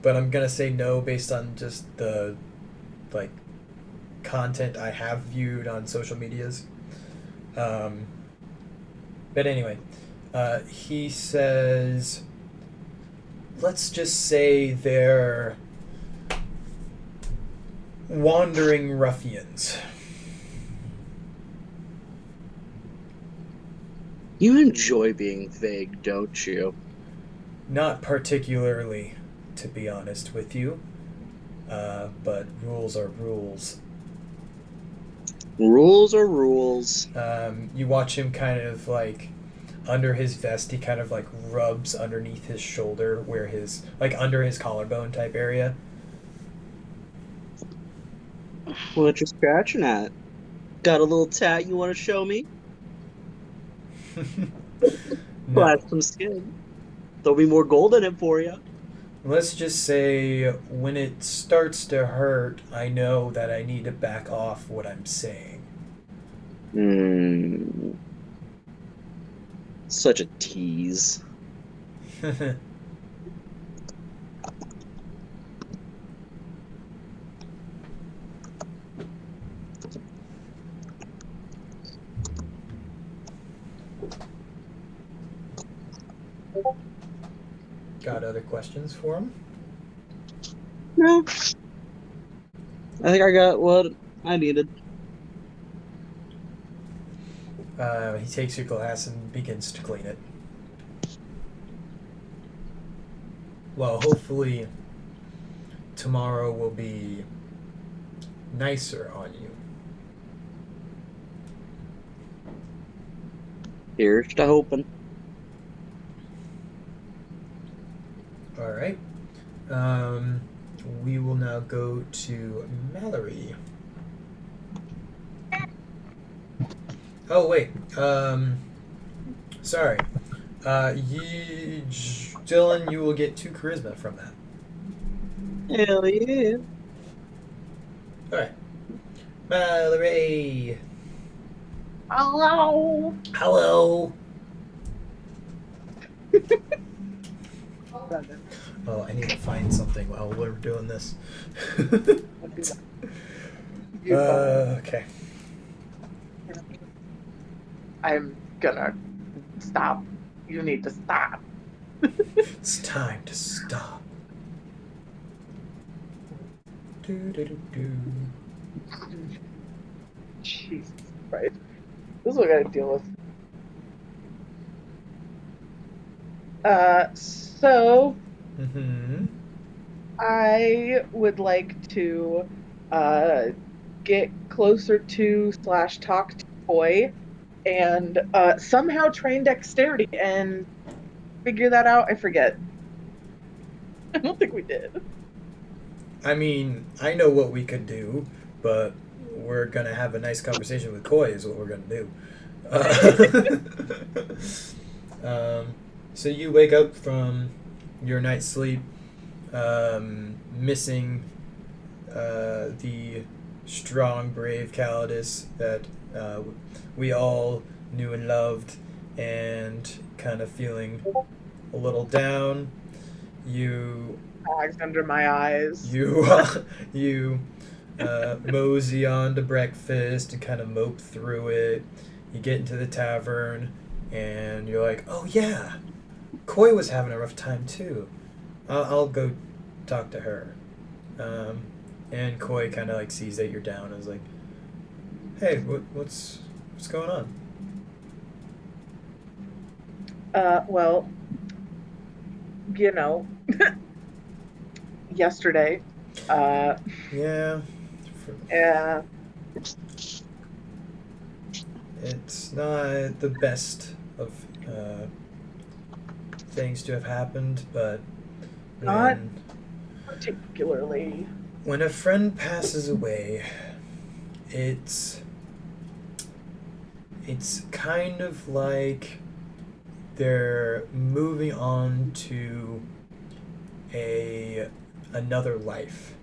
but I'm gonna say no based on just the like content I have viewed on social medias. But anyway, he says, let's just say they're wandering ruffians. You enjoy being vague, don't you? Not particularly, to be honest with you. But rules are rules. Rules are rules. You watch him kind of like under his vest, he kind of like rubs underneath his shoulder where his like under his collarbone type area. What you scratching at? Got a little tat you want to show me? Flash some skin. There'll be more gold in it for you. Let's just say when it starts to hurt, I know that I need to back off what I'm saying. Such a tease. Got other questions for him? No. I think I got what I needed. He takes your glass and begins to clean it. Well, hopefully tomorrow will be nicer on you. Here's to hoping. All right. We will now go to Mallory. Oh wait. Sorry. Dylan, you will get 2 charisma from that. Hell yeah. All right. Mallory. Hello. Hello. Oh, I need to find something while we're doing this. Okay. I'm gonna stop. You need to stop. It's time to stop. Do. Jesus Christ. This is what I gotta deal with. So I would like to get closer to / talk to Toy and somehow train dexterity and figure that out. I forget. I don't think we did. I mean, I know what we could do, but we're gonna have a nice conversation with Koi. Is what we're gonna do. So you wake up from your night's sleep, missing the strong, brave Calidus that we all knew and loved, and kind of feeling a little down. You Bags under my eyes. you mosey on to breakfast and kind of mope through it. You get into the tavern, and you're like, "Oh yeah, Koi was having a rough time too. I'll go talk to her." And Koi kind of like sees that you're down and is like, "Hey, what's going on?" Well, you know, yesterday, Yeah. yeah, It's not the best of things to have happened, but Not- when, particularly. when a friend passes away, it's kind of like they're moving on to another life,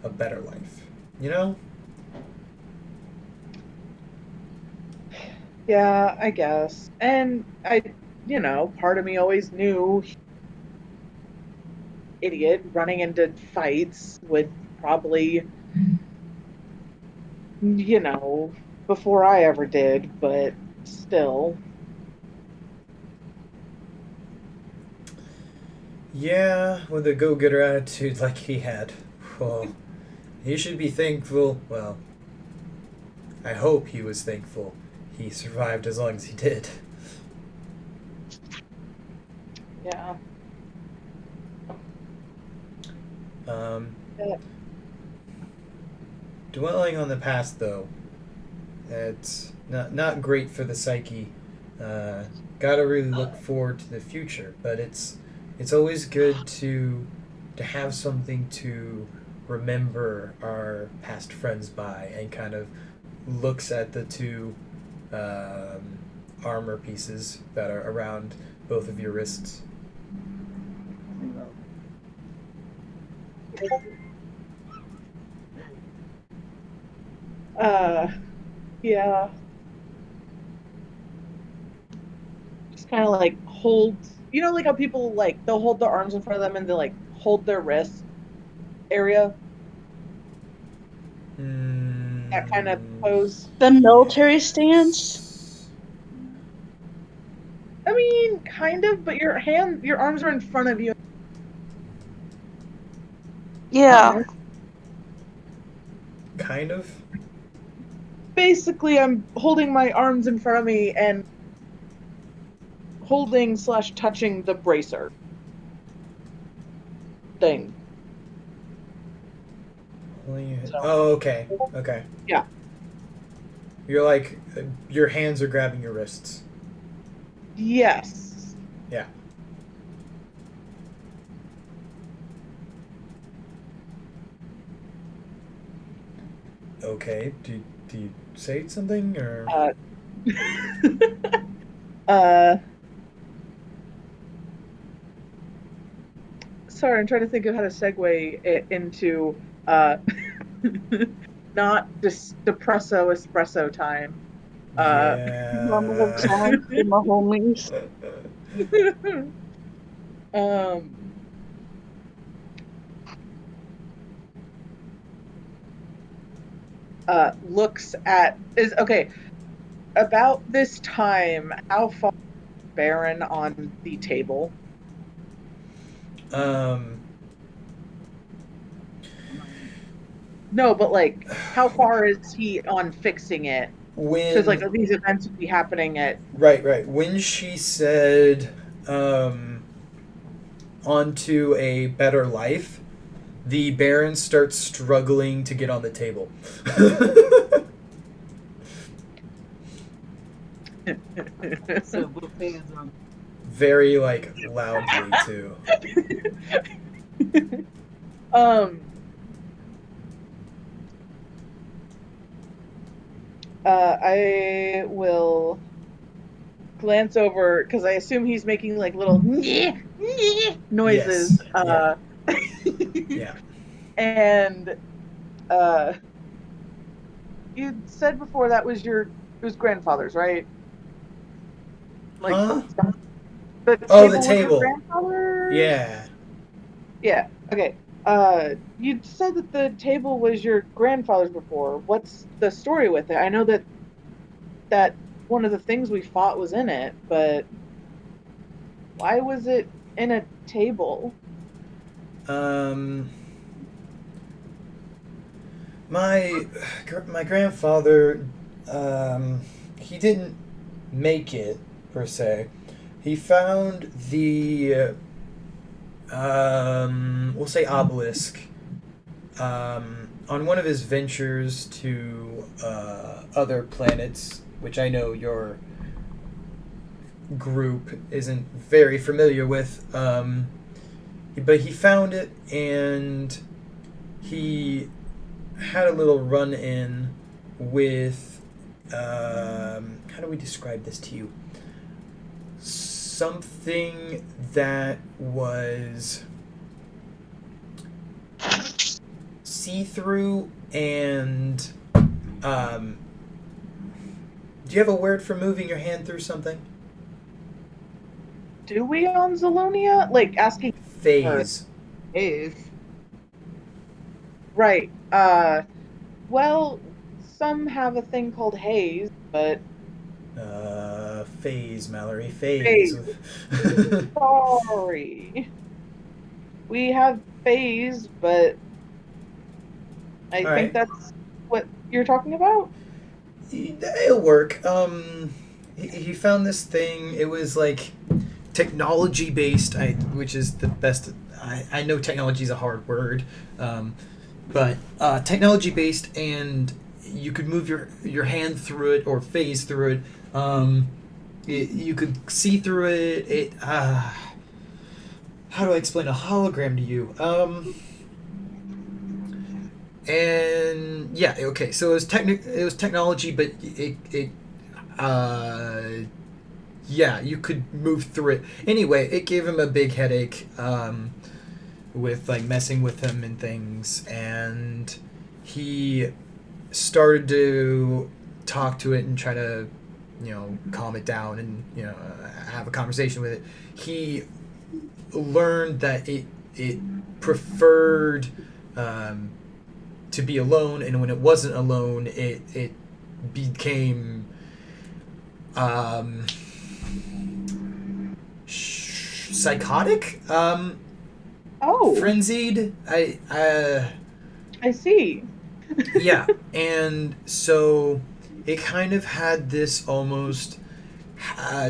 a better life. You know? Yeah, I guess. And part of me always knew idiot running into fights would probably, before I ever did, but still. Yeah, with a go-getter attitude like he had. Well, he should be thankful. Well, I hope he was thankful he survived as long as he did. Yeah. Um, Yeah. Dwelling on the past, though, it's not great for the psyche. Gotta really look forward to the future, but it's always good to have something to remember our past friends by, and kind of looks at the two armor pieces that are around both of your wrists. Yeah. Just kind of like hold, like how people like they'll hold their arms in front of them and they like hold their wrist area. That kind of pose. The military stance? I mean, kind of, but your arms are in front of you. Yeah. Kind of. Basically, I'm holding my arms in front of me and holding/touching the bracer thing. Oh, okay. Okay. Yeah. You're like, your hands are grabbing your wrists. Yes. Yeah. Okay. Do you say something or? Sorry, I'm trying to think of how to segue it into not just depresso espresso time. Normal time for my homies. Looks at is okay. About this time, how far is Baron on the table? No, but like, how far is he on fixing it? Because like these events would be happening at right. When she said, onto a better life, the Baron starts struggling to get on the table. So buffetism. Very like loudly too. um. I will glance over because I assume he's making like little noises. Yes. Yeah. Yeah. And uh, you said before that was it was grandfather's, right? Like Huh? the Oh, the table was your table. grandfather's? Yeah. Yeah. Okay. You said that the table was your grandfather's before. What's the story with it? I know that one of the things we fought was in it, but why was it in a table? Um. My my grandfather, he didn't make it per se. He found the we'll say obelisk on one of his ventures to other planets, which I know your group isn't very familiar with. But he found it, and he had a little run in with how do we describe this to you? Something that was see-through and do you have a word for moving your hand through something? Do we on Zellonia? Like asking her. Phase. Is Right. Well, some have a thing called haze, but Phase, Mallory. Phase. haze. Sorry. We have phase, but I All think right. that's what you're talking about. It'll work. He found this thing. It was like technology based, which is the best. I know technology is a hard word, but technology based, and you could move your hand through it or phase through it. You could see through it. How do I explain a hologram to you? And yeah, okay. So it was technology, but uh, yeah, you could move through it. Anyway, it gave him a big headache with like messing with him and things, and he started to talk to it and try to, calm it down and have a conversation with it. He learned that it preferred to be alone, and when it wasn't alone, it became um, psychotic, Oh, frenzied. I see. Yeah, and so it kind of had this almost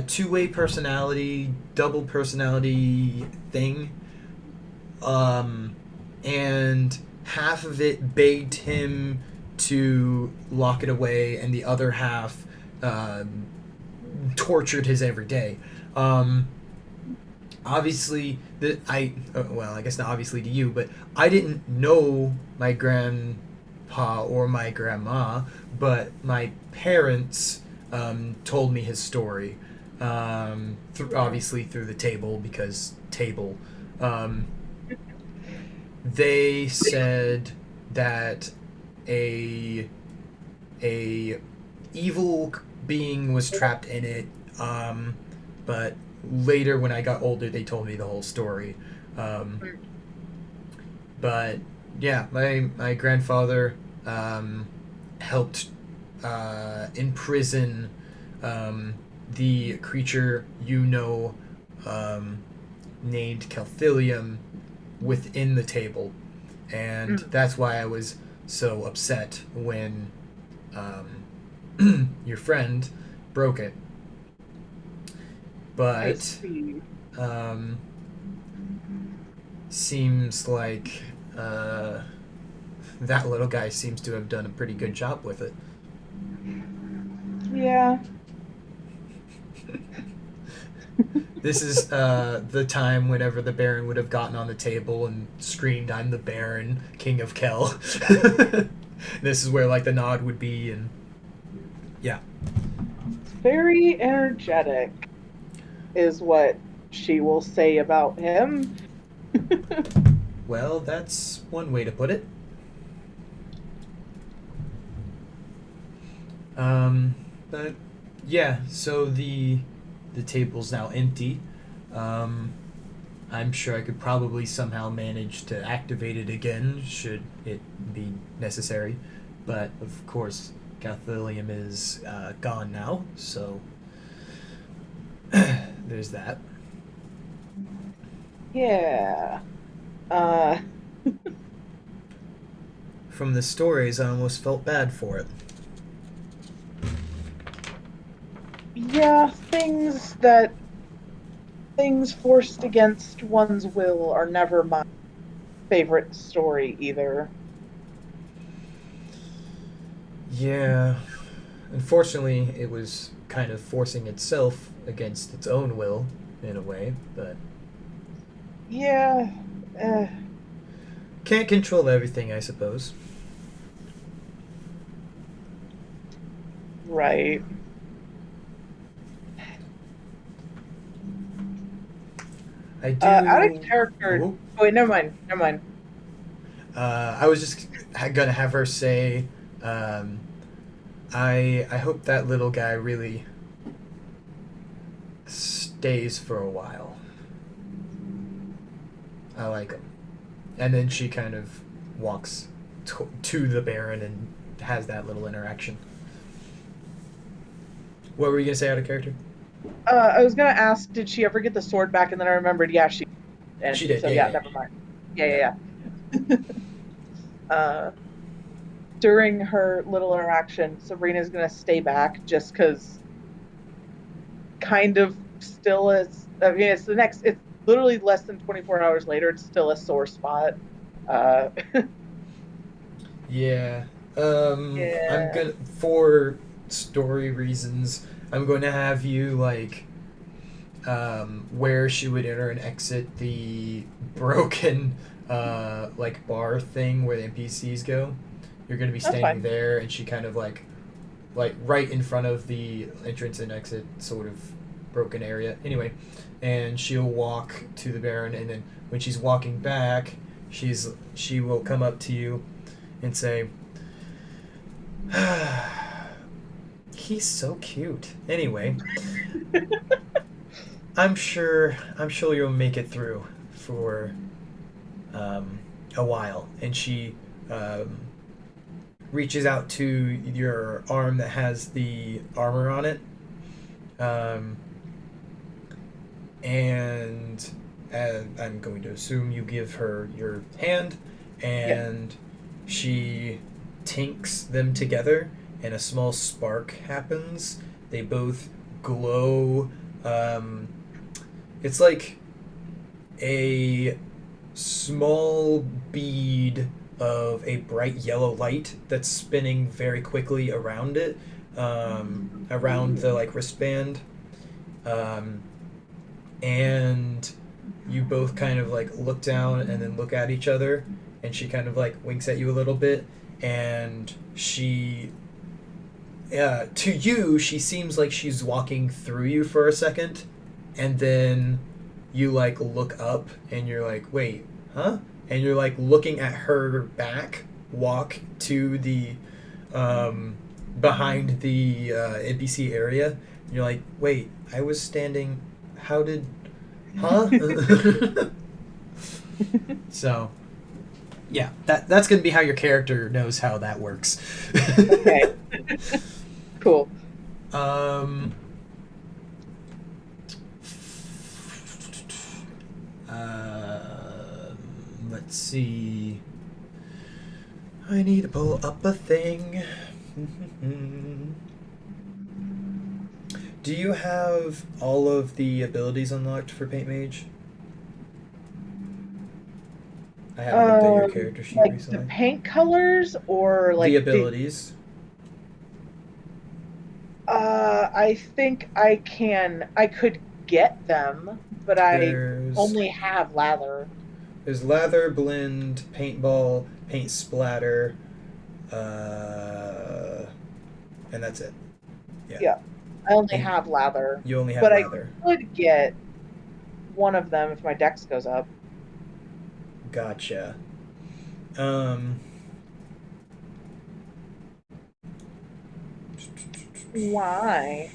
two-way personality, double personality thing, and half of it begged him to lock it away, and the other half tortured his every day. Obviously, I guess not obviously to you, but I didn't know my grandpa or my grandma, but my parents told me his story. Obviously through the table, because table. They said that a evil being was trapped in it, but later when I got older they told me the whole story. But yeah, my grandfather helped imprison the creature named Calthilium within the table, and that's why I was so upset when your friend broke it. I But see. seems like that little guy seems to have done a pretty good job with it. Yeah. This is the time whenever the Baron would have gotten on the table and screamed, "I'm the Baron, King of Kel." This is where like the nod would be, and yeah. It's very energetic, is what she will say about him. Well, that's one way to put it. But yeah, so the table's now empty. I'm sure I could probably somehow manage to activate it again should it be necessary. But of course, Gathilium is gone now, so there's that. Yeah. From the stories, I almost felt bad for it. Yeah, things forced against one's will are never my favorite story either. Yeah. Unfortunately, it was kind of forcing itself against its own will, in a way, but Yeah. can't control everything, I suppose. Right. I do. Out of character. Oh. Oh, wait, never mind. Never mind. I was just gonna have her say, I hope that little guy really stays for a while. I like him. And then she kind of walks to the Baron and has that little interaction. What were you gonna say out of character? I was gonna ask, did she ever get the sword back? And then I remembered, yeah, she. And She did, So yeah. never mind. Yeah. During her little interaction, Sabrina's gonna stay back just because. Kind of still is. I mean, it's literally less than 24 hours later. It's still a sore spot. Yeah. Yeah. I'm gonna, for story reasons, I'm going to have you like where she would enter and exit the broken like bar thing where the NPCs go. You're going to be That's standing fine. there, and she kind of like right in front of the entrance and exit sort of broken area. Anyway, and she'll walk to the Baron, and then when she's walking back, she will come up to you and say, "He's so cute." Anyway, I'm sure you'll make it through for a while. And she reaches out to your arm that has the armor on it, and I'm going to assume you give her your hand, and she tinks them together, and a small spark happens. They both glow. It's like a small bead of a bright yellow light that's spinning very quickly around it, around the like wristband, and you both kind of like look down and then look at each other, and she kind of like winks at you a little bit, and she to you she seems like she's walking through you for a second, and then you like look up and you're like, wait, huh? And you're like looking at her back walk to the behind the NPC area, and you're like, wait, I was standing, how did, huh? So yeah, that's gonna be how your character knows how that works. Okay. Cool. Let's see. I need to pull up a thing. Do you have all of the abilities unlocked for Paint Mage? I haven't looked at your character sheet like recently. the paint colors or like the abilities. I think I could get them, but I only have lather. There's lather, blend, paintball, paint splatter, and that's it. Yeah. I only And have lather. you only have But lather. I could get one of them if my dex goes up. Gotcha. Why?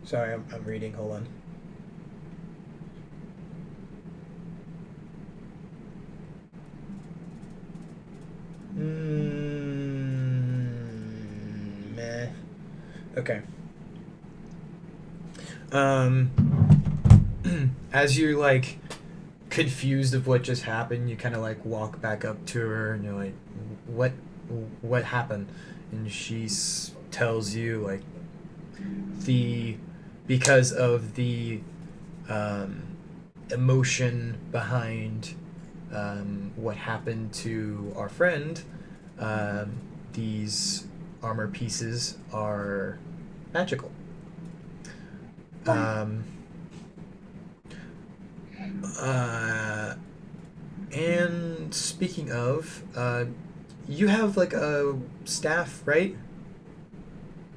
Sorry, I'm reading. Hold on. Meh. Okay. As you're like confused of what just happened, you kind of like walk back up to her and you're like, what happened? And she tells you like because of the emotion behind what happened to our friend, these armor pieces are magical. And speaking of, you have like a staff, right?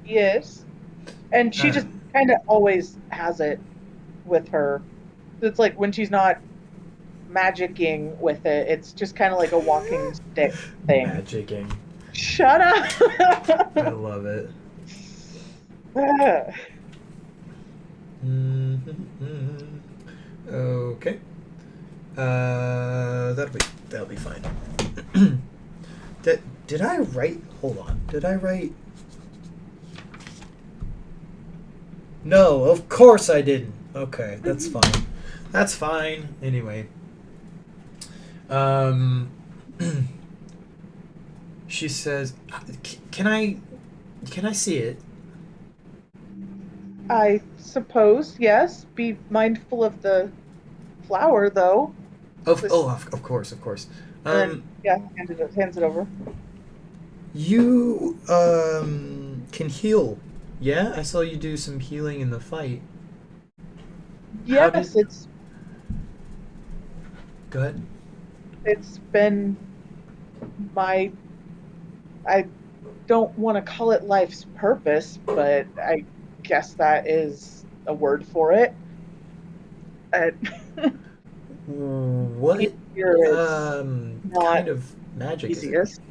Yes. And she just kind of always has it with her. It's like when she's not magicking with it, it's just kind of like a walking stick thing. Magicking. Shut up! I love it. Okay. That'll be fine. Did I write? Hold on. Did I write? No, of course I didn't. Okay, that's fine. That's fine. Anyway. She says, "Can I see it?" I suppose, yes. Be mindful of the flower, though. Of course. And then, hands it over. You can heal. Yeah, I saw you do some healing in the fight. Yes, it's. Go ahead. It's been my. I don't want to call it life's purpose, but I guess that is a word for it. What kind of magic easiest. is it?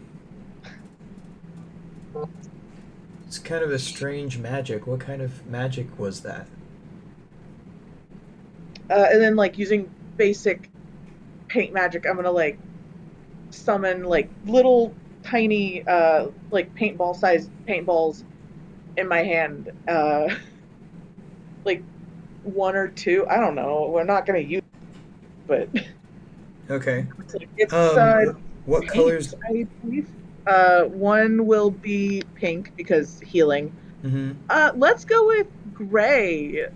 It's kind of a strange magic. What kind of magic was that? And then, like, using basic paint magic, I'm gonna, like, summon, like, little tiny, like, paintball-sized paintballs in my hand. Like, one or two. I don't know. We're not gonna use it, but... Okay. It's, what paint, colors? I believe. One will be pink because healing. Mm-hmm. Let's go with gray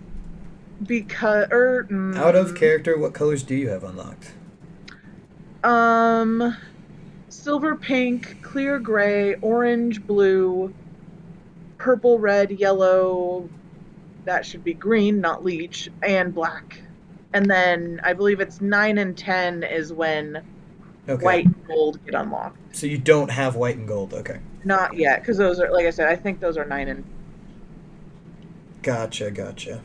because out of character, what colors do you have unlocked? Silver, pink, clear gray, orange, blue, purple, red, yellow. That should be green, not leech, and black. And then I believe it's 9 and 10 is when white and gold get unlocked. So you don't have white and gold, okay. Not yet, because those are, like I said, I think those are 9 and... Gotcha.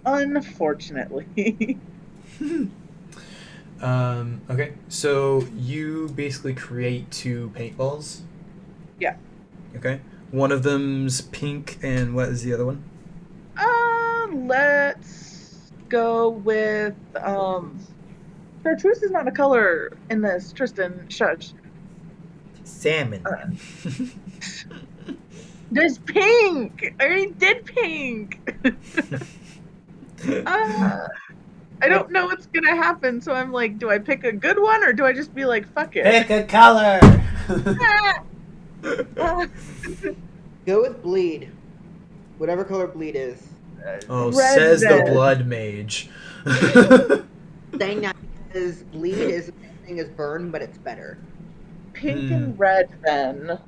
Unfortunately. Okay, so you basically create 2 paintballs? Yeah. Okay. One of them's pink, and what is the other one? Let's go with, Chartreuse is not a color in this, Tristan. Shush. Salmon. There's pink! I already did pink! I don't know what's gonna happen, so I'm like, do I pick a good one, or do I just be like, fuck it? Pick a color! Go with bleed. Whatever color bleed is. Oh, Red says then. the blood mage. Saying that because bleed is the same thing as burn, but it's better. pink and red then.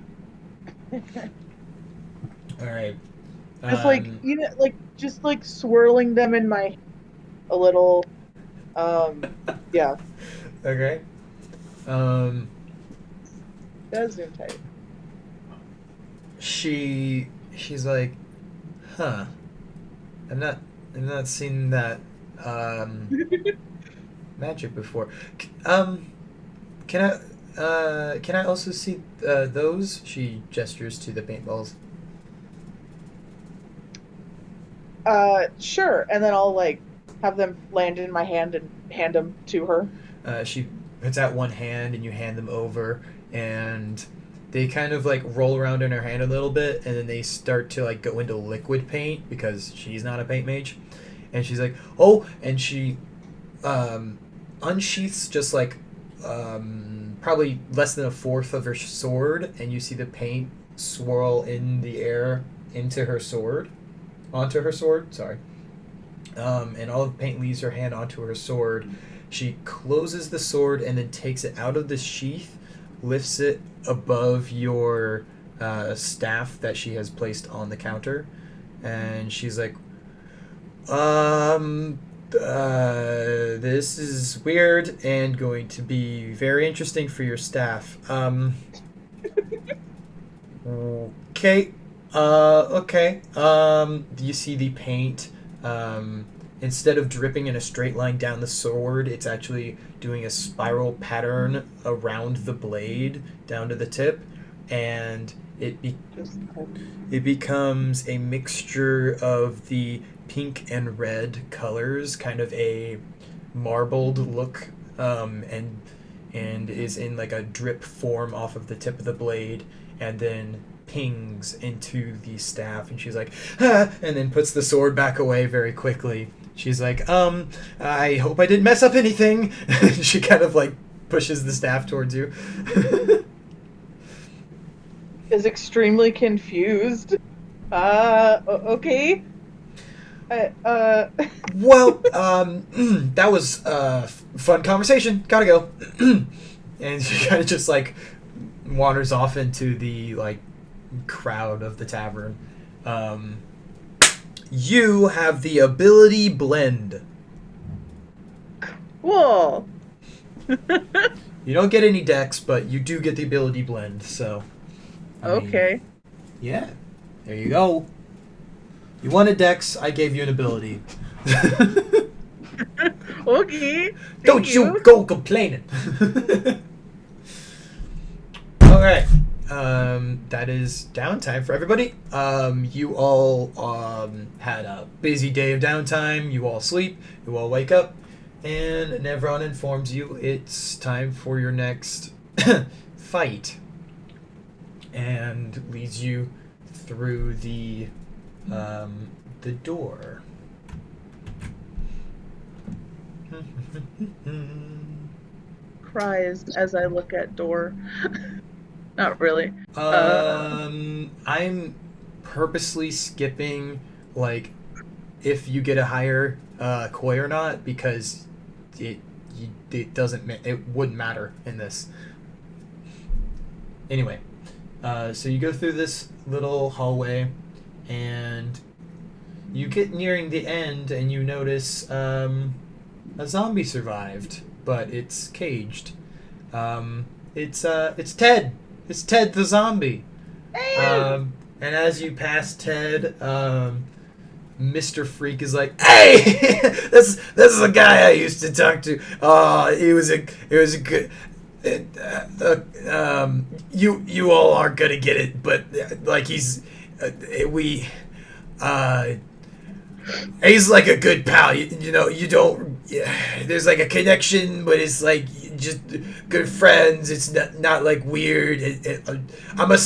All right. Just like just like swirling them in my a little. Yeah, Okay. Um, that's zoom tight. she's like, huh. I've not seen that magic before. Can I also see those? She gestures to the paintballs. Sure. And then I'll like have them land in my hand and hand them to her. She puts out one hand and you hand them over, and they kind of like roll around in her hand a little bit, and then they start to like go into liquid paint because she's not a paint mage. And she's like, oh, and she unsheaths just like probably less than a fourth of her sword, and you see the paint swirl in the air onto her sword. Sorry. And all the paint leaves her hand onto her sword. She closes the sword and then takes it out of the sheath, lifts it above your staff that she has placed on the counter, and she's like, this is weird and going to be very interesting for your staff. Okay. Okay. You see the paint, instead of dripping in a straight line down the sword, it's actually doing a spiral pattern around the blade down to the tip, and it becomes a mixture of the pink and red colors, kind of a marbled look, and is in like a drip form off of the tip of the blade, and then pings into the staff. And she's like, ah, and then puts the sword back away very quickly. She's like, I hope I didn't mess up anything. She kind of like pushes the staff towards you. Is extremely confused. Okay. Well, that was a fun conversation. Gotta go. And she kind of just like wanders off into the like crowd of the tavern. You have the ability blend. Cool. You don't get any dex, but you do get the ability blend. So, I mean, Okay. yeah, there you go. You wanted dex, I gave you an ability. Okay. Don't you go complaining. All right. That is downtime for everybody. You all had a busy day of downtime. You all sleep. You all wake up, and Nevron informs you it's time for your next fight, and leads you through the door. Cries as I look at door. Not really. I'm purposely skipping like if you get a higher koi or not, because it wouldn't matter in this. Anyway, so you go through this little hallway, and you get nearing the end, and you notice a zombie survived, but it's caged. It's Ted. It's Ted the zombie. Hey! And as you pass Ted, Mr. Freak is like, "Hey, this is a guy I used to talk to. He was a good. You all aren't gonna get it, but like he's like a good pal. You know, you don't. There's like a connection, but it's like just good friends. It's not like weird. I'm a.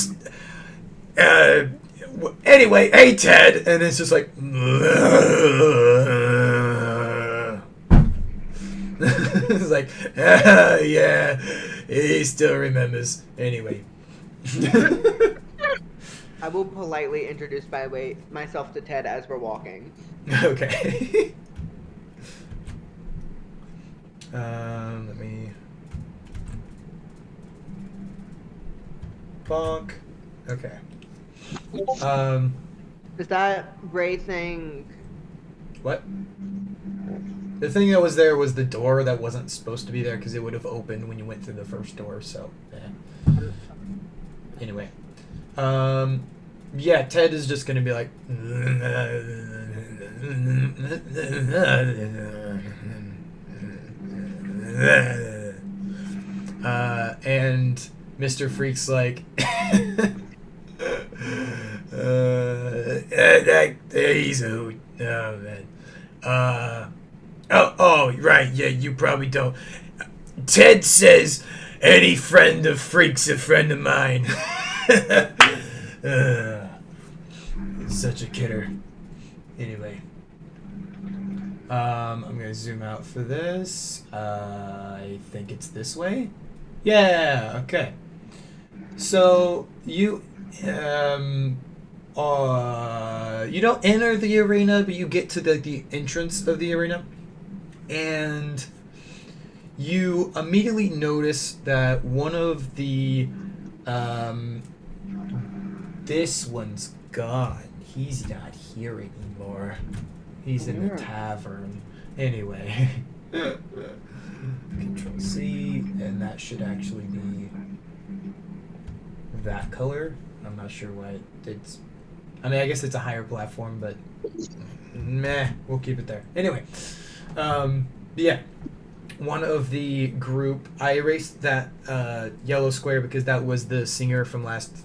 Anyway, hey Ted, and it's just like. It's like, yeah, he still remembers. Anyway. I will politely introduce myself to Ted as we're walking. Okay. Let me. bonk. Okay. Is that gray thing? What? The thing that was there was the door that wasn't supposed to be there because it would have opened when you went through the first door. So, anyway, yeah, Ted is just gonna be like, and Mr. Freak's like, he's a hoot. Oh man. Oh, right, yeah, you probably don't. Ted says any friend of Freak's a friend of mine. Such a kidder. Anyway. I'm gonna zoom out for this. I think it's this way. Yeah, okay. So, you don't enter the arena, but you get to the entrance of the arena. And you immediately notice that one of the this one's gone. He's not here anymore. He's in the tavern. Anyway. Control C, and that should actually be that color. I'm not sure why it's... I mean, I guess it's a higher platform, but meh, we'll keep it there. Anyway, yeah, one of the group, I erased that yellow square because that was the singer from last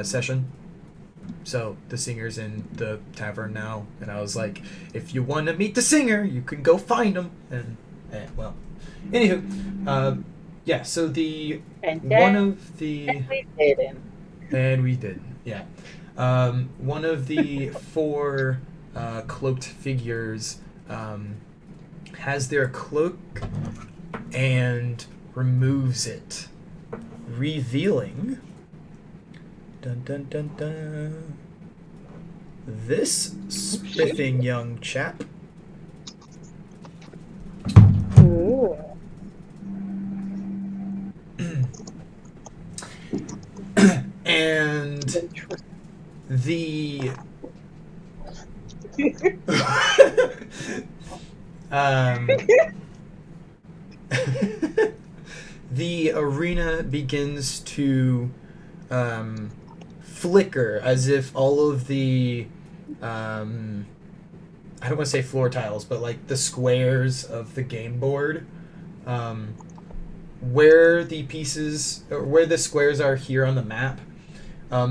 session. So the singer's in the tavern now, and I was like, if you want to meet the singer, you can go find him. And well, anywho, yeah. So the one of the and we did, yeah. One of the four cloaked figures has their cloak and removes it, revealing dun dun dun dun this spiffing young chap. And the the arena begins to flicker as if all of the I don't want to say floor tiles, but like the squares of the game board, where the pieces or where the squares are here on the map,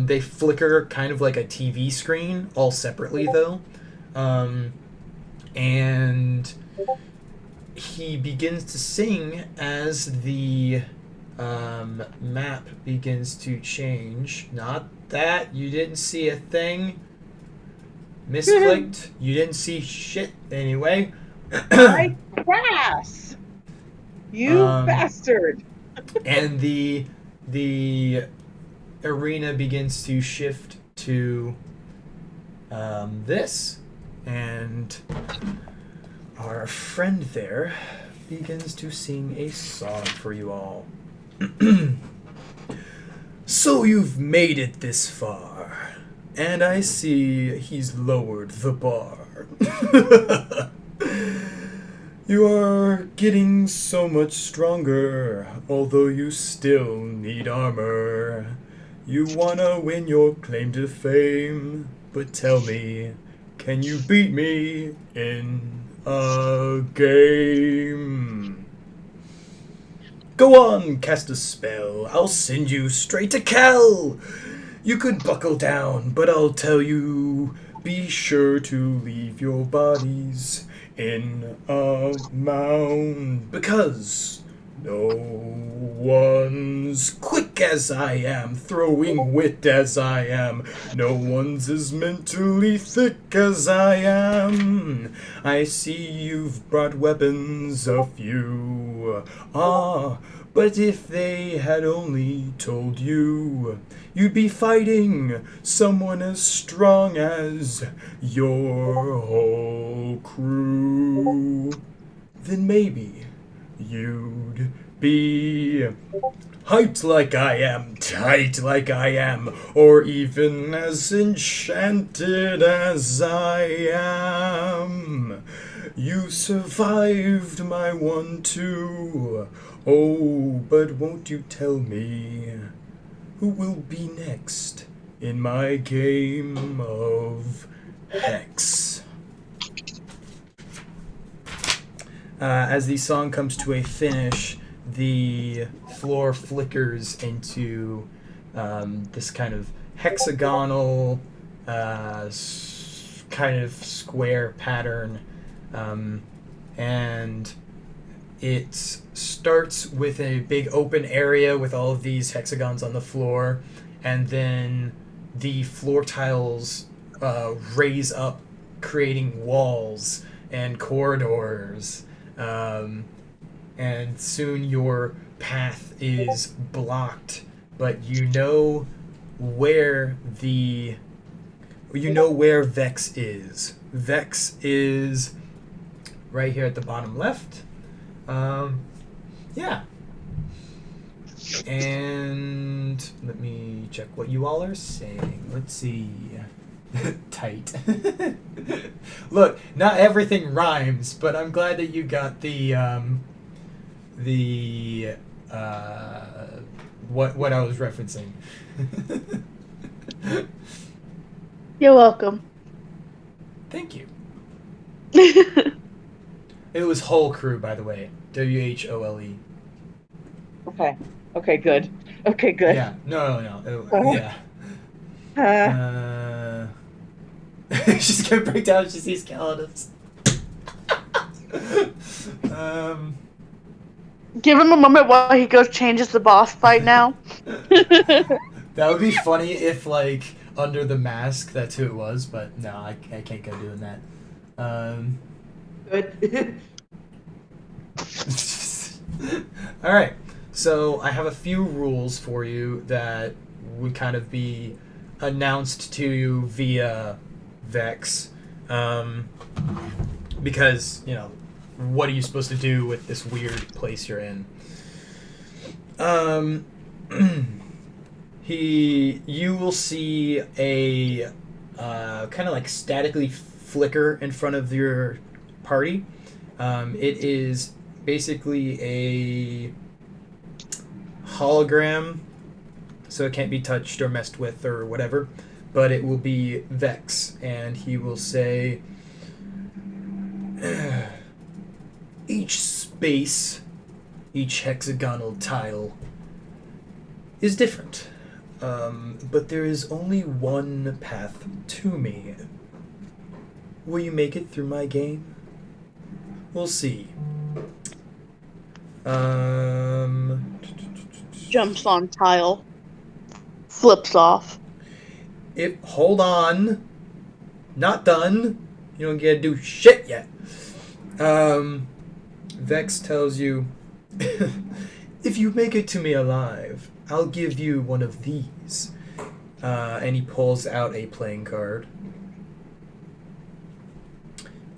they flicker kind of like a TV screen, all separately though. And he begins to sing as the map begins to change. Not that you didn't see a thing. Misclicked. You didn't see shit anyway. My ass! You bastard! And the arena begins to shift to this, and our friend there begins to sing a song for you all. So you've made it this far, and I see he's lowered the bar. You are getting so much stronger, although you still need armor. You wanna win your claim to fame, but tell me, can you beat me in a game? Go on, cast a spell. I'll send you straight to Cal. You could buckle down, but I'll tell you, be sure to leave your bodies in a mound, because no one's quick as I am, throwing wit as I am. No one's as mentally thick as I am. I see you've brought weapons, a few. But if they had only told you, you'd be fighting someone as strong as your whole crew, then maybe you'd be hyped like I am, tight like I am, or even as enchanted as I am. You survived my 1-2. Oh, but won't you tell me who will be next in my game of Hex? As the song comes to a finish, the floor flickers into this kind of hexagonal, kind of square pattern, and it starts with a big open area with all of these hexagons on the floor, and then the floor tiles raise up, creating walls and corridors. And soon your path is blocked, but you know where Vex is. Vex is right here at the bottom left. Yeah. And let me check what you all are saying. Let's see. Tight. Look, not everything rhymes, but I'm glad that you got the what I was referencing. You're welcome. Thank you. It was Whole Crew, by the way. WHOLE. Okay. Okay, good. Okay, good. Yeah. No. Yeah. She's gonna break down if she sees skeletons. Give him a moment while he goes changes the boss fight now. That would be funny if, like, under the mask, that's who it was, but no, I can't go doing that. Good. Alright, so I have a few rules for you that would kind of be announced to you via Vex. Because, you know, what are you supposed to do with this weird place you're in? You will see a kind of like statically flicker in front of your party. It is basically a hologram, so it can't be touched or messed with or whatever, but it will be Vex, and he will say, each space, each hexagonal tile is different, but there is only one path to me. Will you make it through my game? We'll see. Jumps on tile. Flips off. Hold on. Not done. You don't get to do shit yet. Vex tells you, if you make it to me alive, I'll give you one of these. And he pulls out a playing card.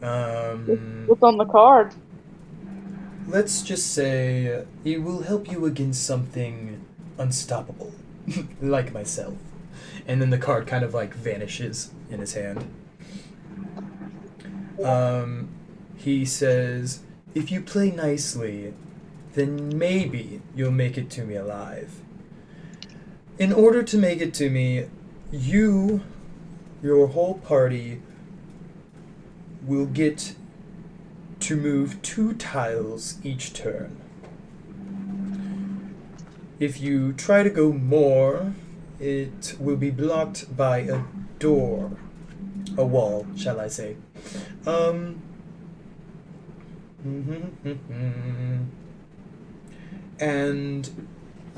What's on the card? Let's just say it will help you against something unstoppable, like myself. And then the card kind of like vanishes in his hand. He says, if you play nicely, then maybe you'll make it to me alive. In order to make it to me, your whole party will get to move 2 tiles each turn. If you try to go more, it will be blocked by a door. A wall, shall I say. And,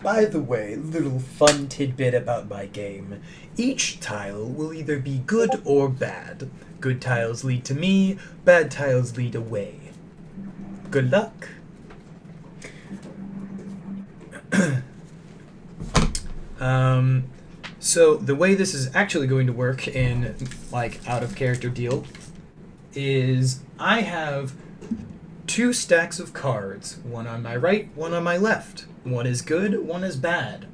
by the way, little fun tidbit about my game. Each tile will either be good or bad. Good tiles lead to me, bad tiles lead away. Good luck. So the way this is actually going to work in, like, out of character deal is I have two stacks of cards, one on my right, one on my left. One is good, one is bad.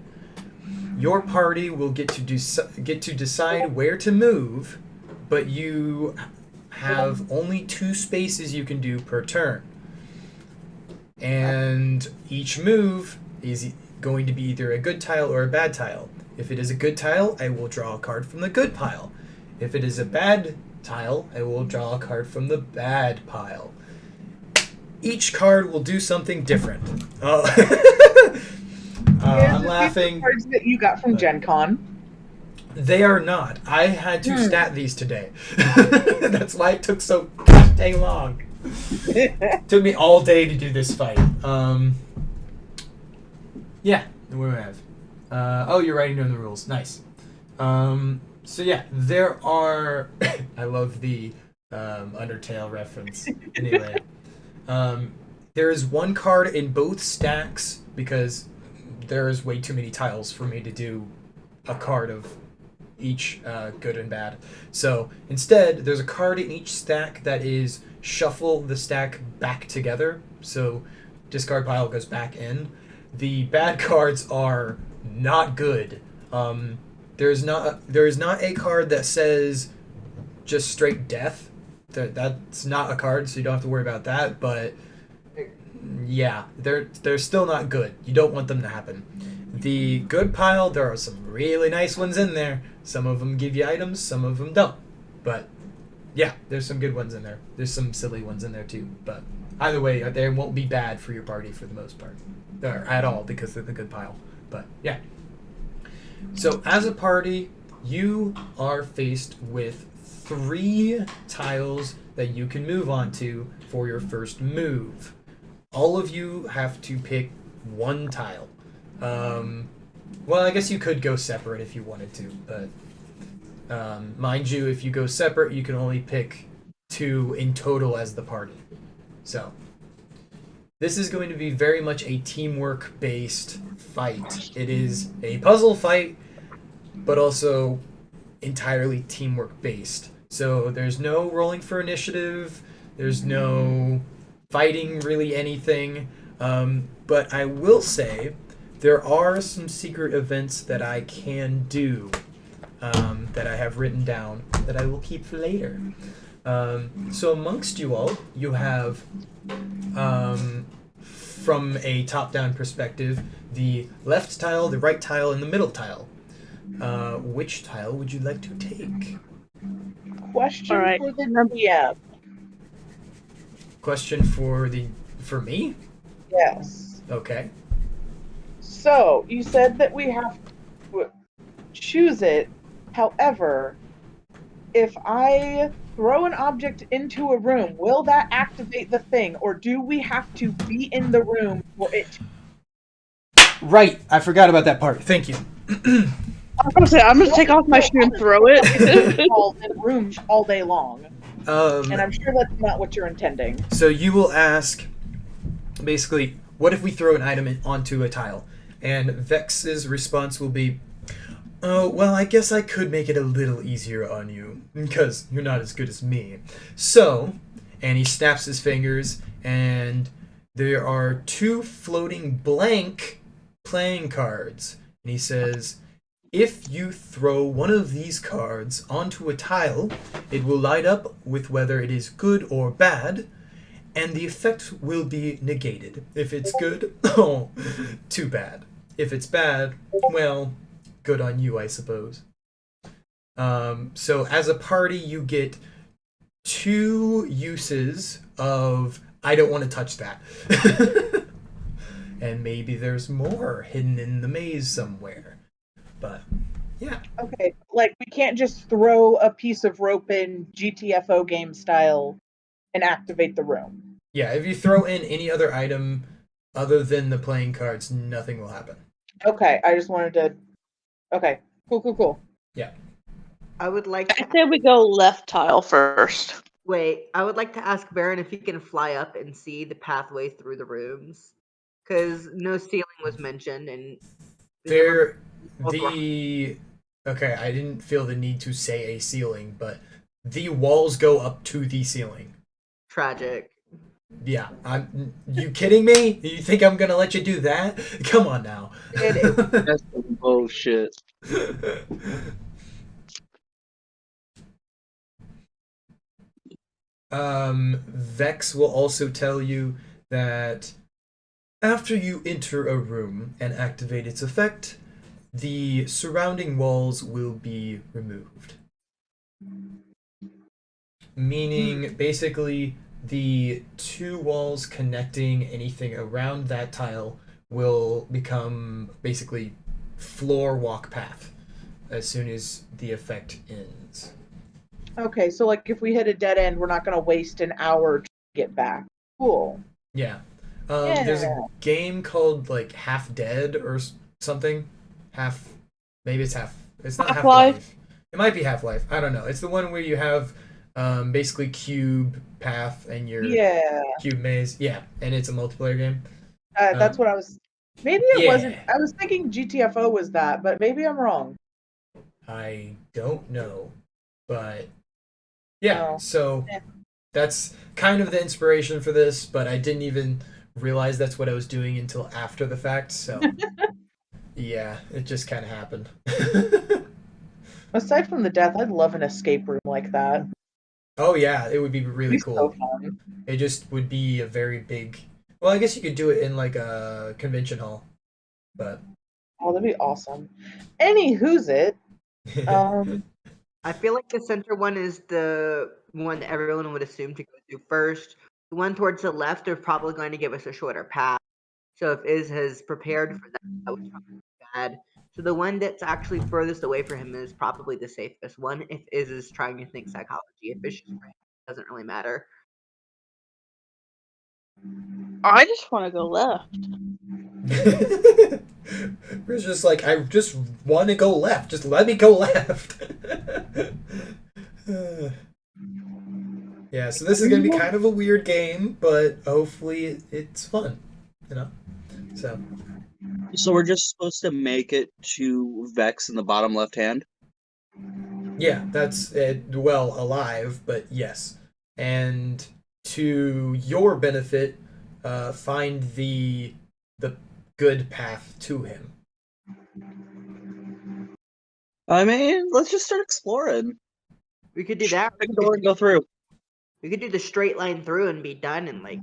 Your party will get to decide where to move, but you have only 2 spaces you can do per turn. And each move is going to be either a good tile or a bad tile. If it is a good tile, I will draw a card from the good pile. If it is a bad tile, I will draw a card from the bad pile. Each card will do something different. I'm laughing. Cards that you got from Gen Con. They are not. I had to stat these today. That's why it took so gosh dang long. Took me all day to do this fight. Yeah, what do we have? Oh, you're writing down the rules. Nice. So yeah, there are... I love the Undertale reference. Anyway. There is one card in both stacks because there is way too many tiles for me to do a card of each good and bad. So instead, there's a card in each stack that is shuffle the stack back together. So discard pile goes back in. The bad cards are not good. There is not a card that says just straight death. That's not a card, so you don't have to worry about that. But yeah, they're still not good. You don't want them to happen. The good pile, there are some really nice ones in there. Some of them give you items, some of them don't. But yeah, there's some good ones in there. There's some silly ones in there too. But either way, they won't be bad for your party for the most part, or at all, because they're the good pile. But yeah. So as a party, you are faced with 3 tiles that you can move onto for your first move. All of you have to pick 1 tile. Well, I guess you could go separate if you wanted to, but mind you, if you go separate, you can only pick 2 in total as the party. So this is going to be very much a teamwork-based fight. It is a puzzle fight, but also entirely teamwork-based. So there's no rolling for initiative, there's no fighting really anything, but I will say there are some secret events that I can do that I have written down that I will keep for later. So amongst you all, you have, from a top-down perspective, the left tile, the right tile, and the middle tile. Which tile would you like to take? Question Alright. for the DM. Question for me? Yes. Okay. So, you said that we have to choose it. However, if I throw an object into a room, will that activate the thing? Or do we have to be in the room for it to... Right, I forgot about that part. Thank you. I'm gonna say, I'm gonna take off my shoe and throw it. all in rooms all day long. And I'm sure that's not what you're intending. So you will ask, basically, what if we throw an item onto a tile? And Vex's response will be, oh, well, I guess I could make it a little easier on you, because you're not as good as me. So, and he snaps his fingers, and there are 2 floating blank playing cards. And he says, if you throw one of these cards onto a tile, it will light up with whether it is good or bad, and the effect will be negated. If it's good, oh, too bad. If it's bad, well, good on you, I suppose. So as a party, you get 2 uses of, I don't want to touch that. And maybe there's more hidden in the maze somewhere. But, yeah. Okay, like, we can't just throw a piece of rope in GTFO game style and activate the room. Yeah, if you throw in any other item other than the playing cards, nothing will happen. Okay, I just wanted to... Okay, cool. Yeah. I would like I to say we go left tile first. wait. I would like to ask Baron if he can fly up and see the pathway through the rooms, because no ceiling was mentioned, and Okay, I didn't feel the need to say a ceiling, but the walls go up to the ceiling. tragic. Yeah, you kidding me? You think I'm gonna let you do that? Come on now. That's some bullshit. Vex will also tell you that after you enter a room and activate its effect, the surrounding walls will be removed. Meaning, basically, the two walls connecting anything around that tile will become basically floor walk path as soon as the effect ends. Okay, so like if we hit a dead end, we're not gonna waste an hour to get back. Cool. Yeah. Yeah. There's a game called like Half Dead or something. Half, maybe it's half. It's not Half Half-Life? Life. It might be Half Life. I don't know. It's the one where you have basically cube path and your Yeah. cube maze. Yeah, and it's a multiplayer game. That's what I was. Maybe it yeah. wasn't. I was thinking GTFO was that, but maybe I'm wrong. I don't know, but yeah. Oh. So Yeah. that's kind of the inspiration for this, but I didn't even realize that's what I was doing until after the fact. So yeah, it just kind of happened. Aside from the death, I'd love an escape room like that. Oh yeah, it would be really It'd be so cool. fun. It just would be a very big. Well, I guess you could do it in like a convention hall, but Oh, that'd be awesome. Who's it? I feel like the center one is the one that everyone would assume to go through first. The one towards the left are probably going to give us a shorter path. So if Iz has prepared for that, that would probably be bad. So the one that's actually furthest away from him is probably the safest one. If Iz is trying to think psychology, if it's just random, it doesn't really matter. I just want to go left. It's just like I just want to go left. Just let me go left. Yeah, so this is gonna be kind of a weird game, but hopefully it's fun. You know, so So we're just supposed to make it to Vex in the bottom left hand. yeah, that's well alive, but yes, and to your benefit, find the good path to him. I mean, let's just start exploring. We could do that. Pick a door and go through. We could do the straight line through and be done in like.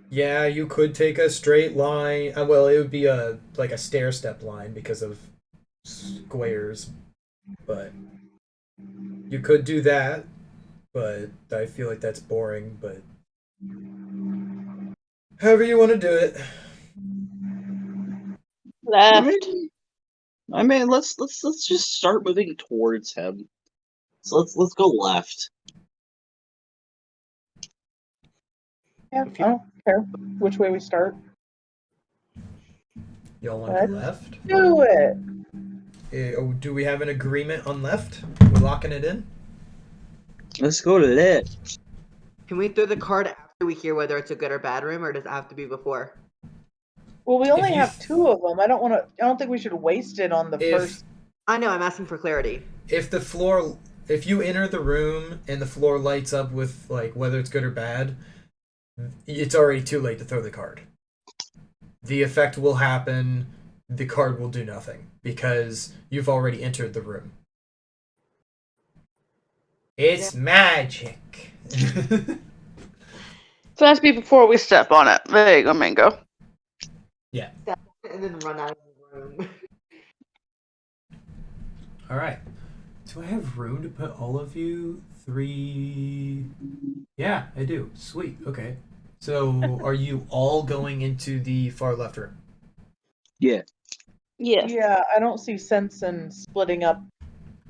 Yeah, you could take a straight line. Well, it would be a like a stair step line because of squares, but you could do that. But I feel like that's boring. But however you want to do it. Left. I mean, let's just start moving towards him. So let's go left. Yeah, I don't care which way we start. Y'all want to go left? Do it. Do we have an agreement on left? We're locking it in. Let's go left. Can we throw the card after we hear whether it's a good or bad room, or does it have to be before? Well, we only you have two of them. I don't think we should waste it on the first. I know. I'm asking for clarity. If you enter the room and the floor lights up with like whether it's good or bad, it's already too late to throw the card. The effect will happen. The card will do nothing because you've already entered the room. It's magic. So that's be before we step on it. There you go, Mango. Yeah. And then run out of the room. All right. Do I have room to put all of you? 3. Yeah, I do. Sweet. Okay. So, are you all going into the far left room? Yeah. Yes. Yeah, I don't see sense in splitting up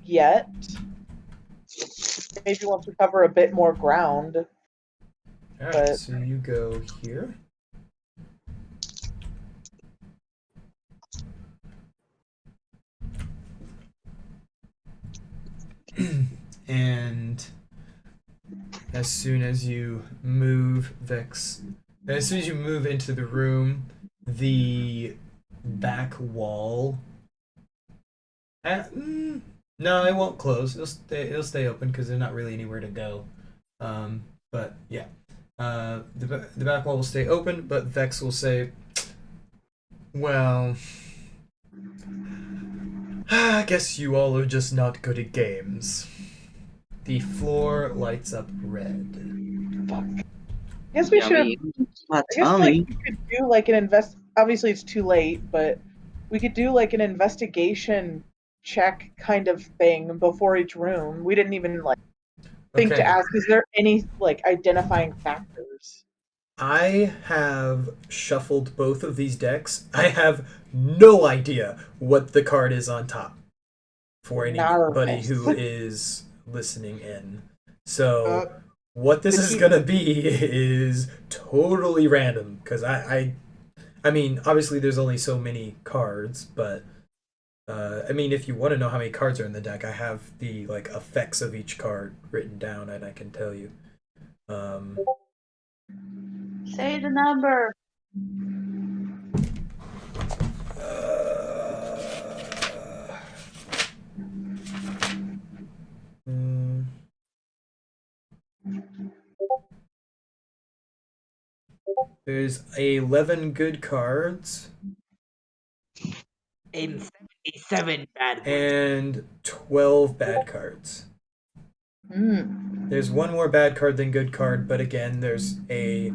yet. Maybe once we cover a bit more ground. All right. But- So you go here. And as soon as you move as soon as you move into the room, the back wall. No, it won't close. It'll stay open because there's not really anywhere to go. But yeah, the back wall will stay open, but Vex will say, "Well, I guess you all are just not good at games." The floor lights up red. I guess we should. Yummy. I guess like we could do like an Obviously, it's too late, but we could do like an investigation check kind of thing before each room. We didn't even like think to Okay. ask, is there any like identifying factors? I have shuffled both of these decks. I have no idea what the card is on top for anybody who is listening in. So what this is gonna be is totally random because I mean obviously there's only so many cards, but I mean if you want to know how many cards are in the deck, I have the like effects of each card written down and I can tell you. Say the number. There's 11 good cards. And 77 bad ones. And 12 bad cards. There's one more bad card than good card, but again, there's a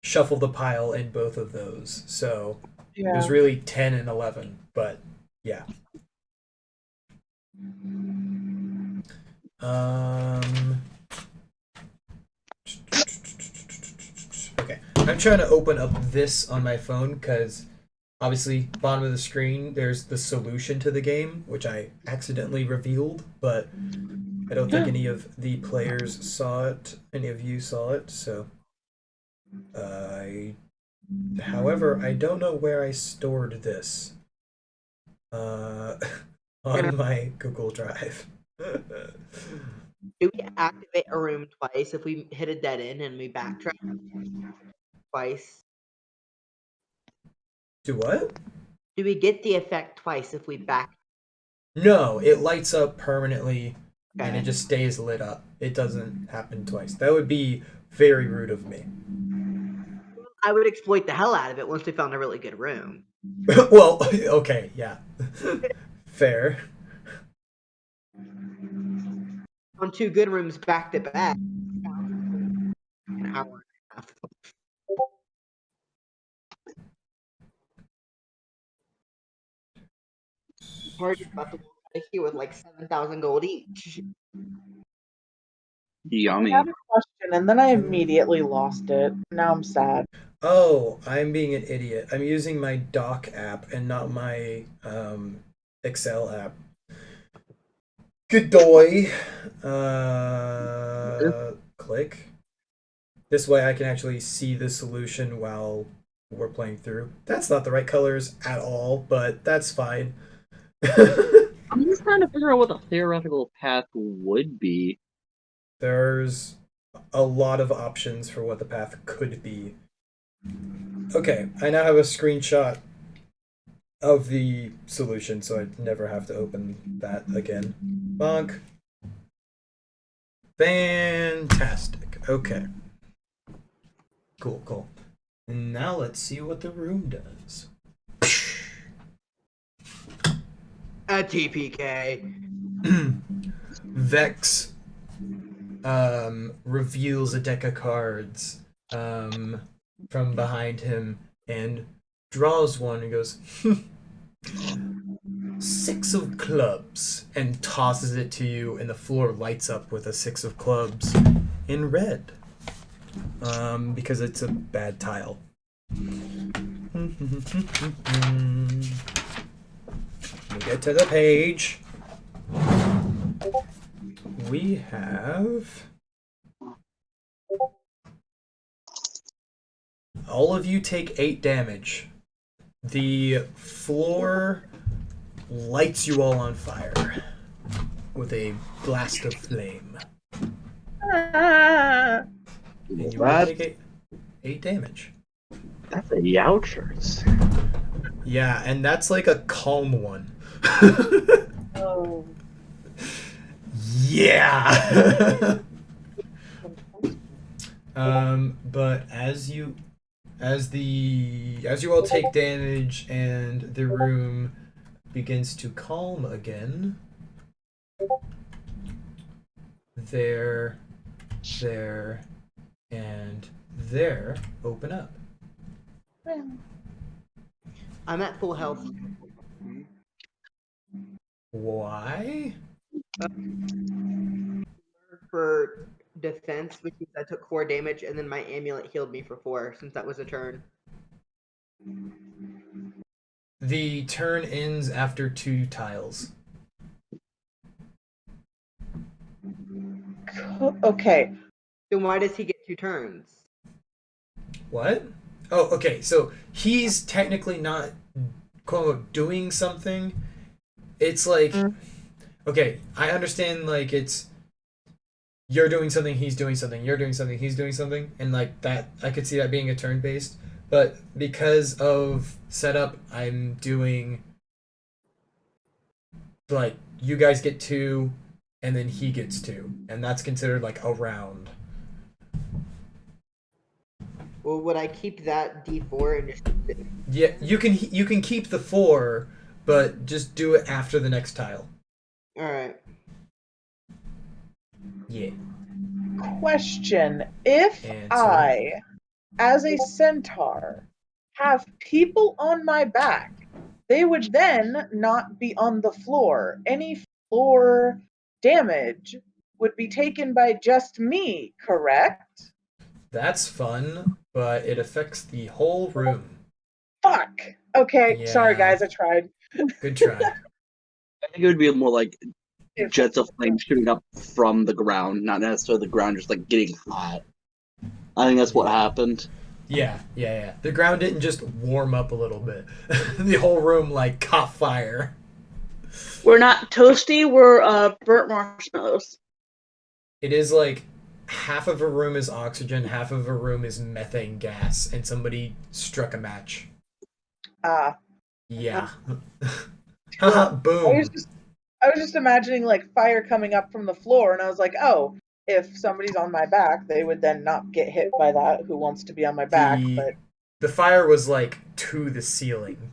shuffle the pile in both of those. So there's really 10 and 11, but yeah. Okay, I'm trying to open up this on my phone because obviously bottom of the screen there's the solution to the game, which I accidentally revealed, but I don't think any of the players saw it. Any of you saw it, so however, I don't know where I stored this on my Google Drive. Do we activate a room twice if we hit a dead end and we backtrack twice? Do what? Do we get the effect twice if we back? No, it lights up permanently and it just stays lit up. It doesn't happen twice. That would be very rude of me. I would exploit the hell out of it once we found a really good room. Well, okay, yeah. Fair. On 2 good rooms back to back. An hour and a half. Party's about to walk out of here with like 7,000 gold each. Yummy. I had a question and then I immediately lost it. Now I'm sad. Oh, I'm being an idiot. I'm using my Doc app and not my Excel app. Good boy. Click. This way I can actually see the solution while we're playing through. That's not the right colors at all, but that's fine. I'm just trying to figure out what the theoretical path would be. There's a lot of options for what the path could be. Okay, I now have a screenshot of the solution, so I never have to open that again. Bonk. Fantastic. Okay. Cool, cool. And now let's see what the room does. A TPK. Vex reveals a deck of cards from behind him and draws one and goes, 6 of clubs, and tosses it to you, and the floor lights up with a 6 of clubs in red. Because it's a bad tile. We get to the page. We have all of you take 8 damage. The floor lights you all on fire with a blast of flame. And you will take 8 damage. That's a youchers. Yeah, and that's like a calm one. Oh. Yeah. But as you all take damage and the room begins to calm again, there, and there open up. I'm at full health. Why? For defense, which means I took 4 damage, and then my amulet healed me for 4, since that was a turn. The turn ends after 2 tiles. Okay. Then why does he get 2 turns? What? Oh, okay. So he's technically not quote unquote doing something. It's like, okay, I understand. Like it's you're doing something, he's doing something, you're doing something, he's doing something, and like that, I could see that being a turn based. But because of setup, I'm doing like you guys get 2, and then he gets 2, and that's considered like a round. Well, would I keep that D4 and just... Yeah, you can keep the 4, but just do it after the next tile. Alright. Yeah. Question. If Answer. I, as a centaur, have people on my back, they would then not be on the floor. Any floor damage would be taken by just me, correct? That's fun, but it affects the whole room. Fuck. Okay, Yeah. sorry guys, I tried. Good try. I think it would be more like If- jets of flame shooting up from the ground, not necessarily the ground just like getting hot. I think that's what happened. Yeah. The ground didn't just warm up a little bit. The whole room like caught fire. We're not toasty, we're burnt marshmallows. It is like half of a room is oxygen, half of a room is methane gas, and somebody struck a match. Yeah. Boom. I was just imagining like fire coming up from the floor, and I was like, oh, if somebody's on my back, they would then not get hit by that who wants to be on my back, but The fire was like to the ceiling.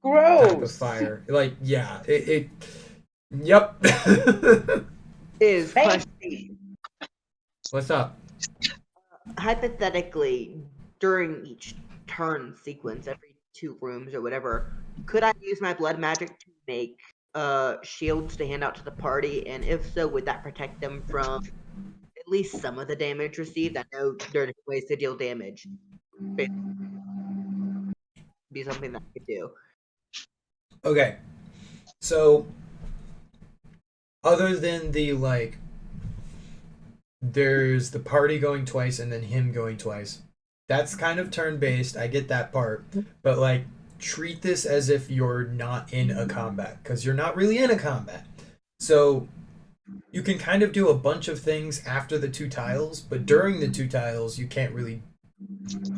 gross. Type of fire. Like, yeah. Yep. Is Hey. question. What's up? Hypothetically, during each turn sequence, every 2 rooms or whatever, could I use my blood magic to make shields to hand out to the party? And if so, would that protect them from at least some of the damage received? I know there are different ways to deal damage. Be something that I could do. Okay. So, other than the, like, there's the party going twice and then him going twice. That's kind of turn-based. I get that part. But, like, treat this as if you're not in a combat, because you're not really in a combat. So, you can kind of do a bunch of things after the 2 tiles, but during the 2 tiles, you can't really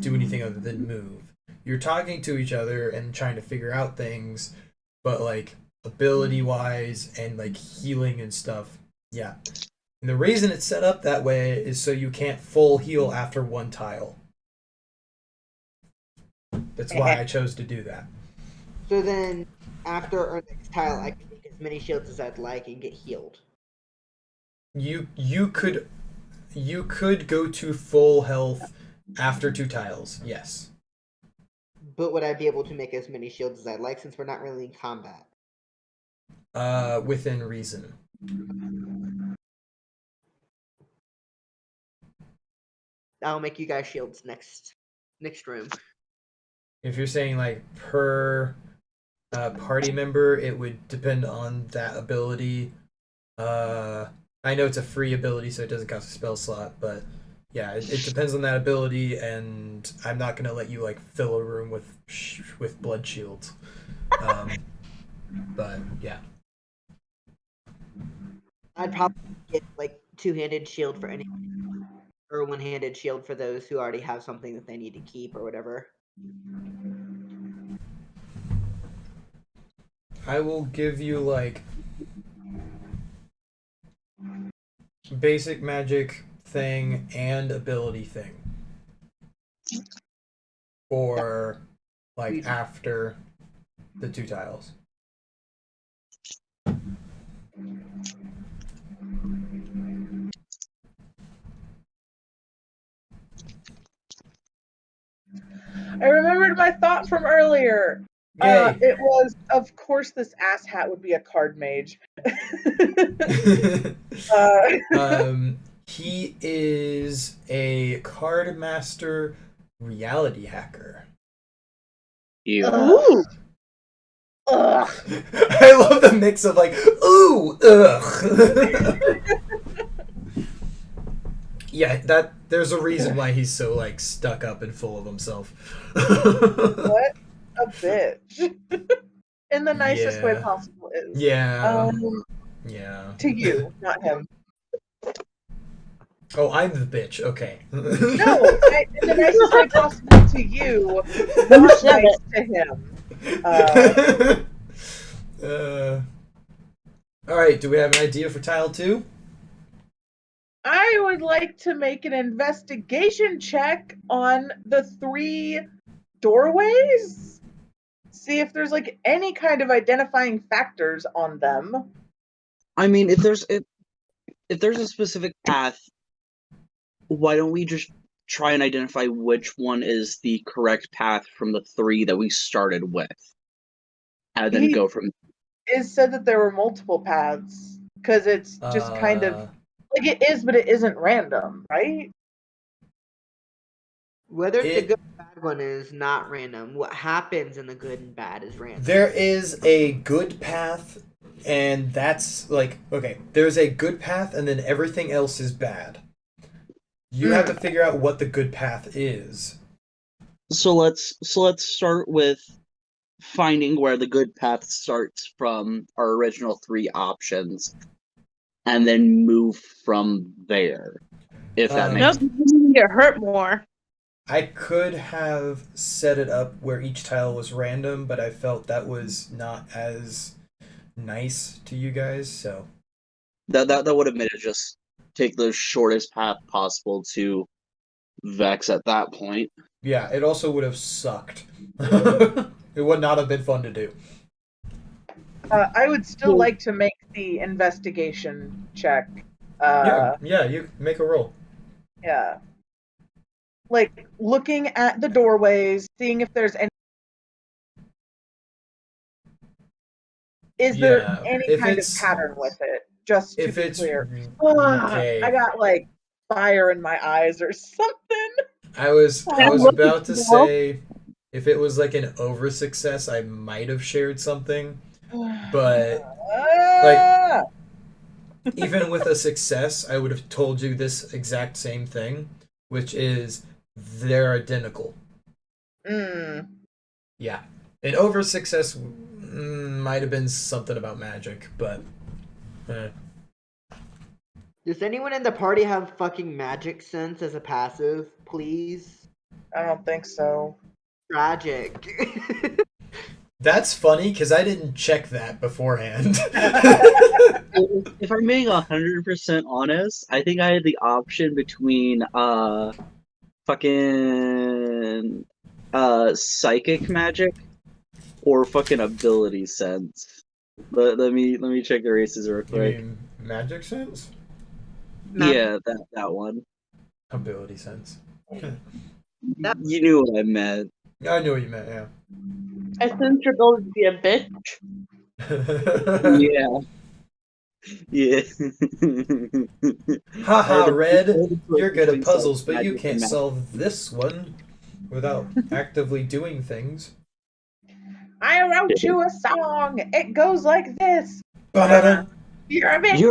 do anything other than move. You're talking to each other and trying to figure out things, but, like, ability-wise and, like, healing and stuff, yeah. And the reason it's set up that way is so you can't full heal after 1 tile. That's why I chose to do that. So then, after our next tile, I can make as many shields as I'd like and get healed. You could go to full health after 2 tiles, yes. But would I be able to make as many shields as I'd like, since we're not really in combat? Within reason. I'll make you guys shields next room. If you're saying like per party member, it would depend on that ability. I know it's a free ability, so it doesn't cost a spell slot, but yeah, it depends on that ability, and I'm not gonna let you like fill a room with blood shields. But yeah, I'd probably get like 2-handed shield for anyone, or a 1-handed shield for those who already have something that they need to keep or whatever. I will give you like basic magic thing and ability thing. Or like after the 2 tiles. I remembered my thought from earlier. Yay! It was, of course, this asshat would be a card mage. He is a card master reality hacker. You. Ooh. Ugh. I love the mix of like, ooh, ugh. Yeah, there's a reason why he's so like stuck up and full of himself. What a bitch. In the nicest way Yeah. possible is. Yeah. To Yeah. you, not him. Oh, I'm the bitch. Okay. No, in the nicest way possible to you, not nice to him. All right. Do we have an idea for tile 2? I would like to make an investigation check on the 3 doorways. See if there's like any kind of identifying factors on them. I mean, if there's a specific path, why don't we just try and identify which one is the correct path from the 3 that we started with, and then go from. It said that there were multiple paths because it's just kind of like it is, but it isn't random, right? Whether it's a good or bad one is not random. What happens in the good and bad is random. There is a good path, and that's like, okay, there's a good path, and then everything else is bad. You have to figure out what the good path is. So let's start with finding where the good path starts from our original 3 options, and then move from there. If that makes Nope, you can get hurt more. I could have set it up where each tile was random, but I felt that was not as nice to you guys, so that would have made it just take the shortest path possible to Vex at that point. yeah, it also would have sucked. It would not have been fun to do. I would still like to make the investigation check. Yeah, you make a roll. Yeah. Like looking at the doorways, seeing if there's any. Is there any kind of pattern with it? Just to be clear. Okay. I got like fire in my eyes or something. I was about to say if it was like an over success, I might have shared something. But like even with a success, I would have told you this exact same thing, which is they're identical. Yeah. An over success might have been something about magic, but Does anyone in the party have fucking magic sense as a passive, please? I don't think so. Tragic. that's funny because I didn't check that beforehand. If I'm being 100% honest, I think I had the option between fucking psychic magic or fucking ability sense. Let me check the races real quick. You mean magic sense? Yeah, that one. Ability sense. You knew what I meant. I knew what you meant, yeah. I sense your ability to be a bitch. Yeah. Yeah. Haha, Red, you're good at puzzles, but you can't solve this one without actively doing things. I wrote you a song. It goes like this. Ba-da-da. You're a bitch.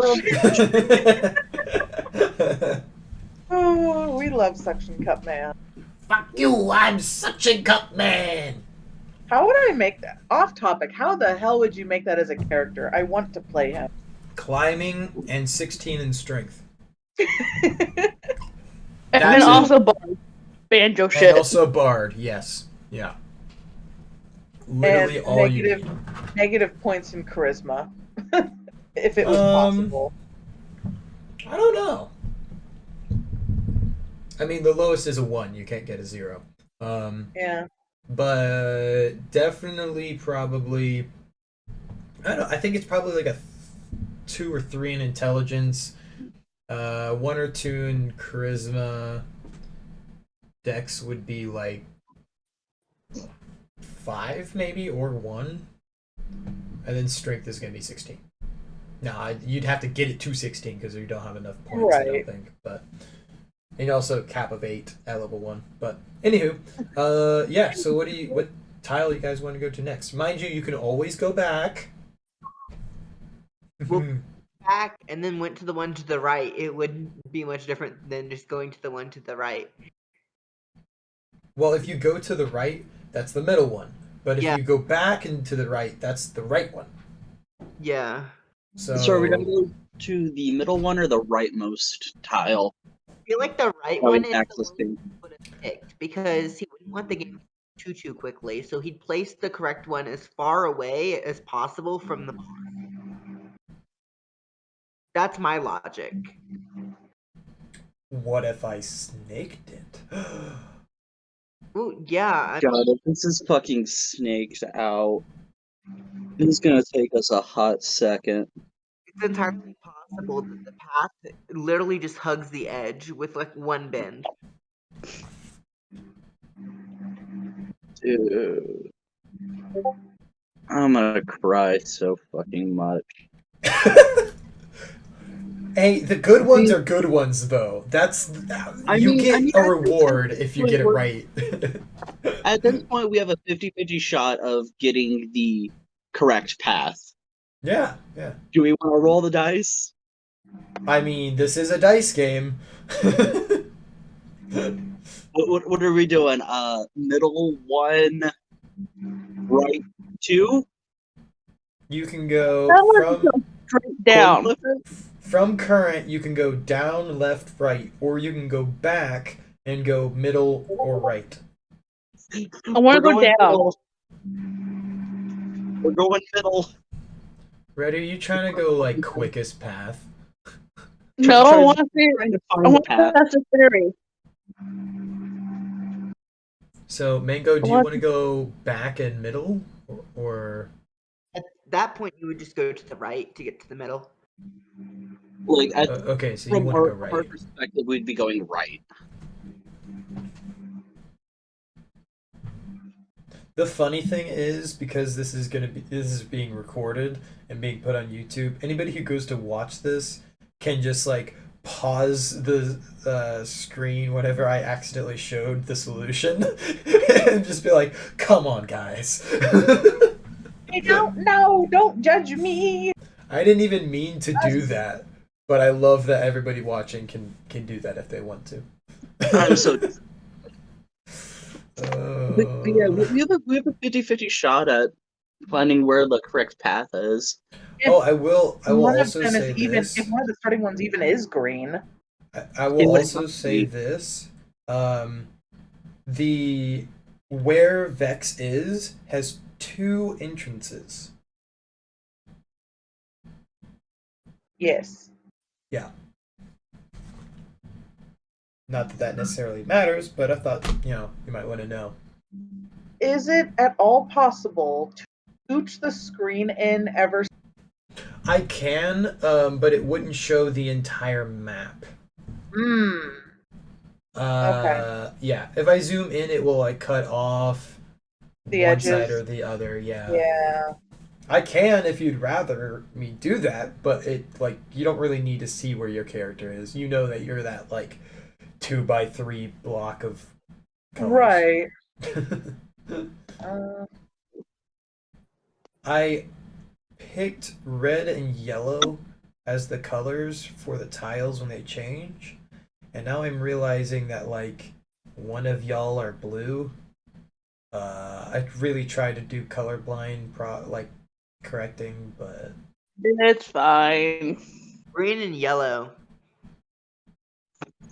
Oh, we love Suction Cup Man. Fuck you, I'm Suction Cup Man. How would I make that? Off topic, how the hell would you make that as a character? I want to play him. Climbing and 16 in strength. And then also banjo shit. And also bard, yes. Yeah. Literally and all you need. Negative points in charisma. If it was possible. I don't know. I mean, the lowest is a 1. You can't get a 0. Yeah. But definitely, probably, I don't know. I think it's probably like a 2 or 3 in intelligence, 1 or 2 in charisma. Dex would be like 5 maybe, or 1, and then strength is gonna be 16. Nah, you'd have to get it to 16 because you don't have enough points. I don't Right. think, but. And you also cap of 8 at level 1. But anywho, yeah. So what tile you guys want to go to next? Mind you, you can always go back. Well, back and then went to the one to the right, it wouldn't be much different than just going to the one to the right. Well, if you go to the right, that's the middle one. But if Yeah. you go back and to the right, that's the right one. Yeah. So, So are we gonna go to the middle one or the rightmost tile? I feel like the right Oh, one is the access one to. he would have picked because he wouldn't want the game too quickly, so he'd place the correct one as far away as possible from the boss. That's my logic. what if I snaked it? Ooh, yeah, God, if this is fucking snaked out, it's gonna take us a hot second. it's entirely possible that the path literally just hugs the edge with like one bend. Dude. I'm gonna cry so fucking much. Hey, the good ones are good ones, though. That's you get a reward if you get it right. At this point, we have a 50-50 shot of getting the correct path. Yeah. Do we want to roll the dice? I mean, this is a dice game. What are we doing? Middle 1, right 2? You can go That one from goes straight down. from current. You can go down, left, right, or you can go back and go middle or right. I want to go down. Middle. We're going middle. Red, are you trying to go like quickest path? No, I want to see. Trying to I find the want to path. test the theory. So, Mango, do you want to go back and middle, or At that point, you would just go to the right to get to the middle. Like, okay? So you from want to go our right. perspective, we'd be going right. The funny thing is, because this is being recorded and being put on YouTube, anybody who goes to watch this can just like pause the screen whenever I accidentally showed the solution and just be like, "Come on, guys." I don't know. Don't judge me. I didn't even mean to do that, but I love that everybody watching can do that if they want to. I'm so. But yeah, we have a 50-50 shot at finding where the correct path is. Oh, I will One of also them say is even. this. If one of the starting ones even is green. I will also say this. The where Vex is has 2 entrances. Yes. Yeah. Not that that necessarily matters, but I thought, you might want to know. Is it at all possible to scooch the screen in ever? I can, but it wouldn't show the entire map. Okay. Yeah. If I zoom in, it will like cut off The one edges. side or the other. Yeah. Yeah. I can if you'd rather me do that, but you don't really need to see where your character is. You know that you're that 2x3 block of colors. Right. I picked red and yellow as the colors for the tiles when they change, and now I'm realizing that one of y'all are blue. I really tried to do colorblind correcting, but it's fine. Green and yellow.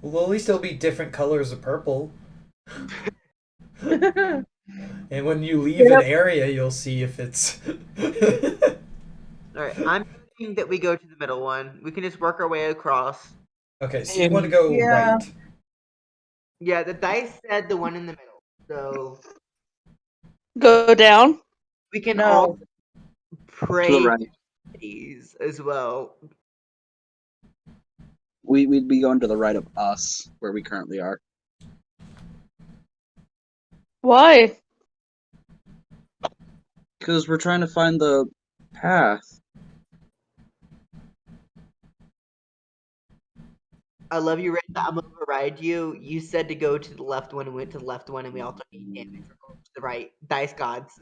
well, at least there'll be different colors of purple. And when you leave an area, you'll see if it's. Alright, I'm thinking that we go to the middle one. We can just work our way across. Okay, so you want to go right. Yeah, the dice said the one in the middle. So Go down. we can No. all To the pray right. these as well. We'd be going to the right of us, where we currently are. Why? Because we're trying to find the path. I love you, Red. I'm gonna override you. You said to go to the left one and went to the left one, and we all took 8 damage for going to the right. Dice gods.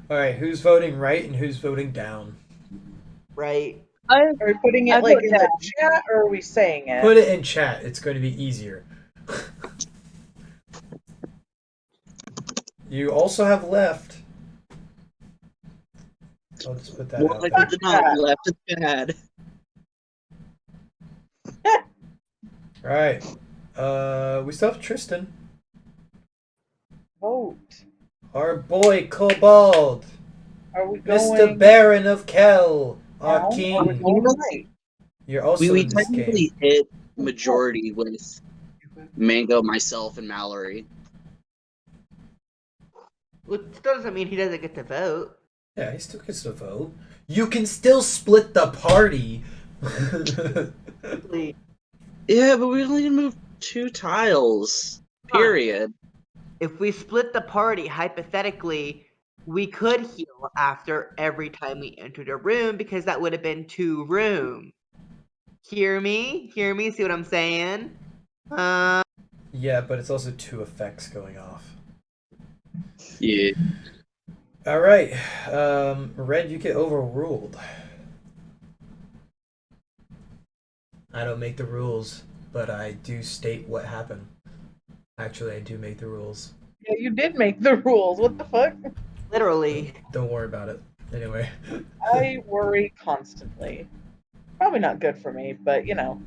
All right, who's voting right and who's voting down? right? Are we putting I it like vote in down. the chat, or are we saying it? Put it in chat. It's going to be easier. You also have left. I'll just put that More out likely there. than not, left is bad. All right. We still have Tristan. Vote. Our boy Kobold. Are we going Mr. Baron of Kel. Our down, or are we king. going right? You're also We in this game. technically hit majority with Mango, myself, and Mallory. Well, it still doesn't mean he doesn't get to vote. Yeah, he still gets to vote. You can still split the party. Please. Yeah, but we only can move 2 tiles. Period. If we split the party, hypothetically, we could heal after every time we entered a room because that would have been 2 rooms. Hear me? Hear me? See what I'm saying? Yeah, but it's also 2 effects going off. Yeah. All right, Red, you get overruled. I don't make the rules, but I do state what happened. Actually, I do make the rules. Yeah, you did make the rules. What the fuck? Literally. Don't worry about it. Anyway. I worry constantly. Probably not good for me, but you know.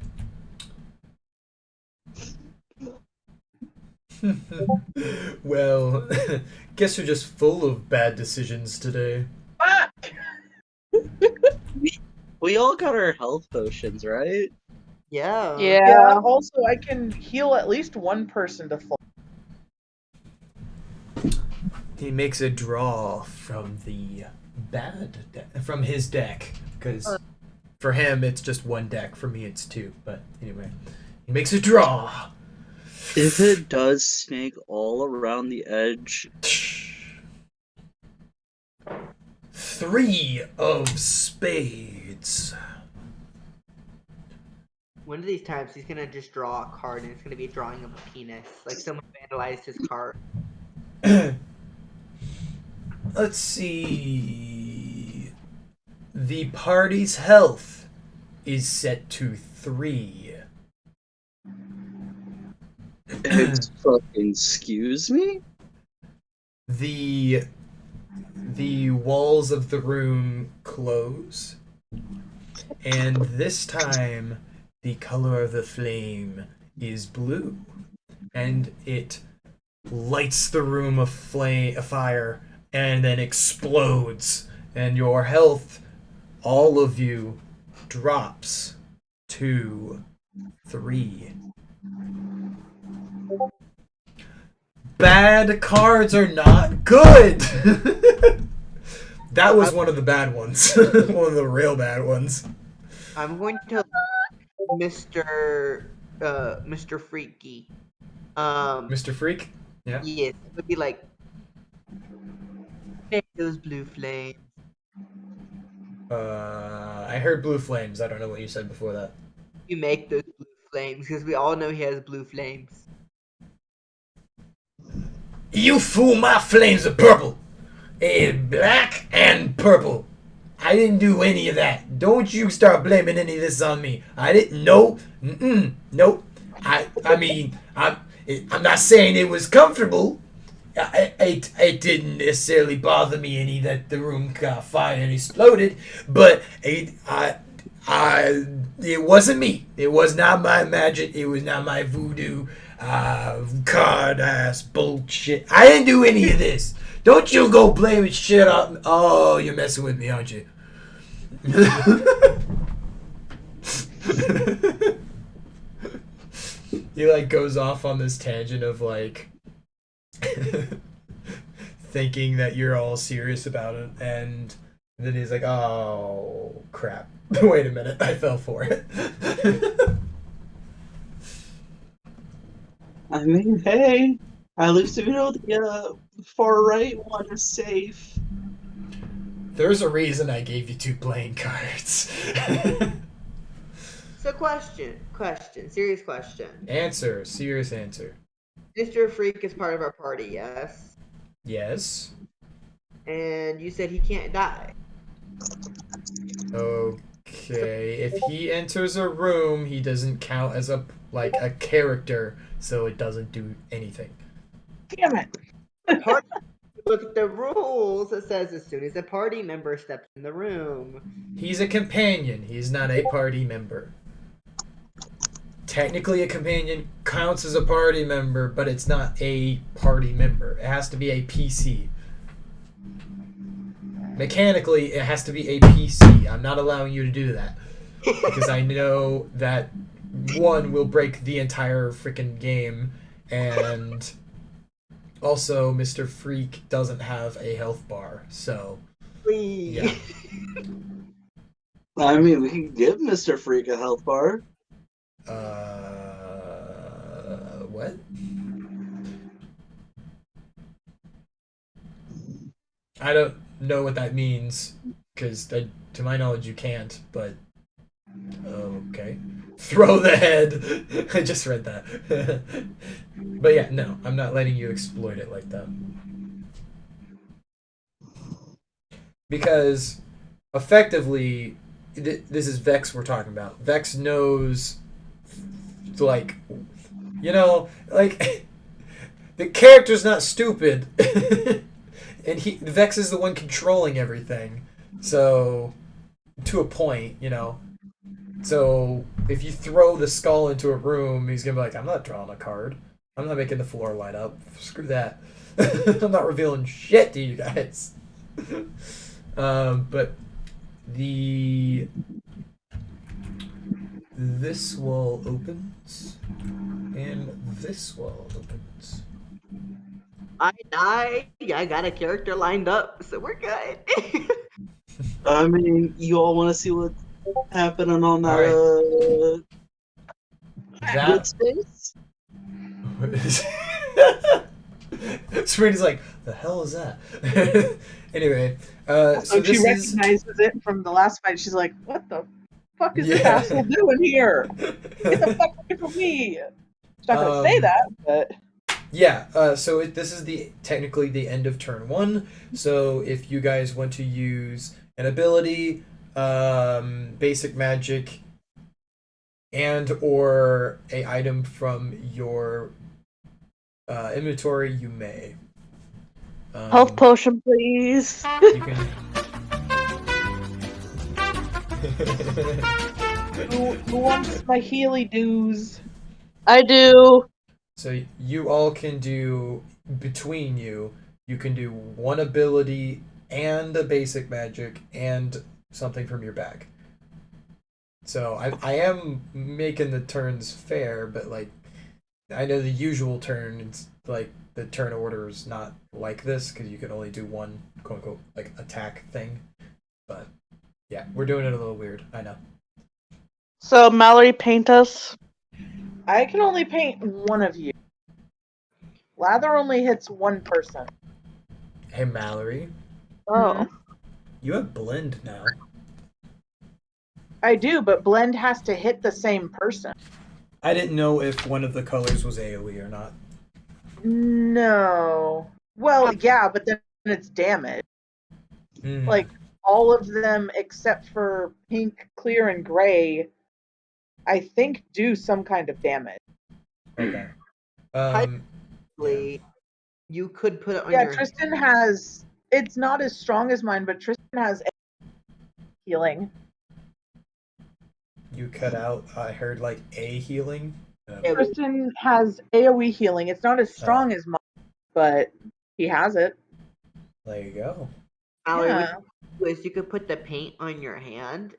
Well, guess you're just full of bad decisions today. Fuck! We all got our health potions, right? Yeah. Yeah, also I can heal at least one person to full. He makes a draw from the from his deck, because for him it's just 1 deck. For me it's 2. But anyway, he makes a draw. If it does snake all around the edge. 3 of spades. One of these times he's gonna just draw a card and it's gonna be a drawing of a penis. Like someone vandalized his card. Let's see. The party's health is set to 3. Excuse me? The walls of the room close, and this time the color of the flame is blue, and it lights the room afire and then explodes, and your health, all of you, drops to 3. Bad cards are not good. That was one of the bad ones. One of the real bad ones. I'm going to Mr. Freaky. Mr. Freak? Yeah. Yes, it would be like make those blue flames. I heard blue flames. I don't know what you said before that. You make those blue flames because we all know he has blue flames. You fool, my flames are purple. Black and purple. I didn't do any of that. Don't you start blaming any of this on me. I didn't know. Nope. I mean, I'm not saying it was comfortable. It didn't necessarily bother me any that the room got fired and exploded, but it wasn't me. It was not my magic. It was not my voodoo card ass bullshit. I didn't do any of this. Don't you go blaming shit on. Oh, you're messing with me, aren't you? he like goes off on this tangent of like thinking that you're all serious about it, and then he's like, "Oh crap! Wait a minute, I fell for it." I mean, hey, at least we know the far right one is safe. There's a reason I gave you 2 playing cards. So question, serious question. Answer, serious answer. Mr. Freak is part of our party, yes? Yes. And you said he can't die. Okay. If he enters a room, he doesn't count as a character, so it doesn't do anything. Damn it. Party, look at the rules. It says as soon as a party member steps in the room. He's a companion. He's not a party member. Technically, a companion counts as a party member, but it's not a party member. It has to be a PC. Mechanically, it has to be a PC. I'm not allowing you to do that. Because I know that one will break the entire freaking game, and also Mr. Freak doesn't have a health bar, so Please. yeah. I mean, we can give Mr. Freak a health bar. What? I don't know what that means, because to my knowledge you can't, but okay. Throw the head! I just read that. But yeah, no, I'm not letting you exploit it like that. Because, effectively, this is Vex we're talking about. Vex knows, like, you know, like, the character's not stupid. And Vex is the one controlling everything. So, to a point, you know. So, if you throw the skull into a room, he's gonna be like, I'm not drawing a card. I'm not making the floor light up. Screw that. I'm not revealing shit to you guys. But this wall opens, and this wall opens. I got a character lined up, so we're good. I mean, you all want to see what's happening on that good space? Serena's like, the hell is that? Anyway, so she this is... recognizes it from the last fight. She's like, what the fuck is this asshole doing here? Get the fuck away from me! She's not going to say that, but... Yeah, so this is technically the end of turn 1. So if you guys want to use an ability, basic magic, and or a item from your inventory, you may. Health potion, please. You can. Who wants my Healy dues? I do. So you all can do, between you can do one ability and a basic magic and something from your bag. So I am making the turns fair, but like I know the usual turn, it's like the turn order is not like this because you can only do one quote unquote like attack thing. But yeah, we're doing it a little weird. I know. So Mallory, paint us. I can only paint one of you. Lather only hits one person. Hey Mallory, Oh. you have blend now. I do, but blend has to hit the same person. I didn't know if one of the colors was AoE or not. No. Well, yeah, but then it's damage. Like, all of them except for pink, clear, and gray, I think do some kind of damage. Okay. You could put it on your... Tristan has... It's not as strong as mine, but Tristan has healing. You cut out, I heard like a healing. Tristan has AoE healing. It's not as strong as mine, but he has it. There you go. Mallory, what you do is you could put the paint on your hand,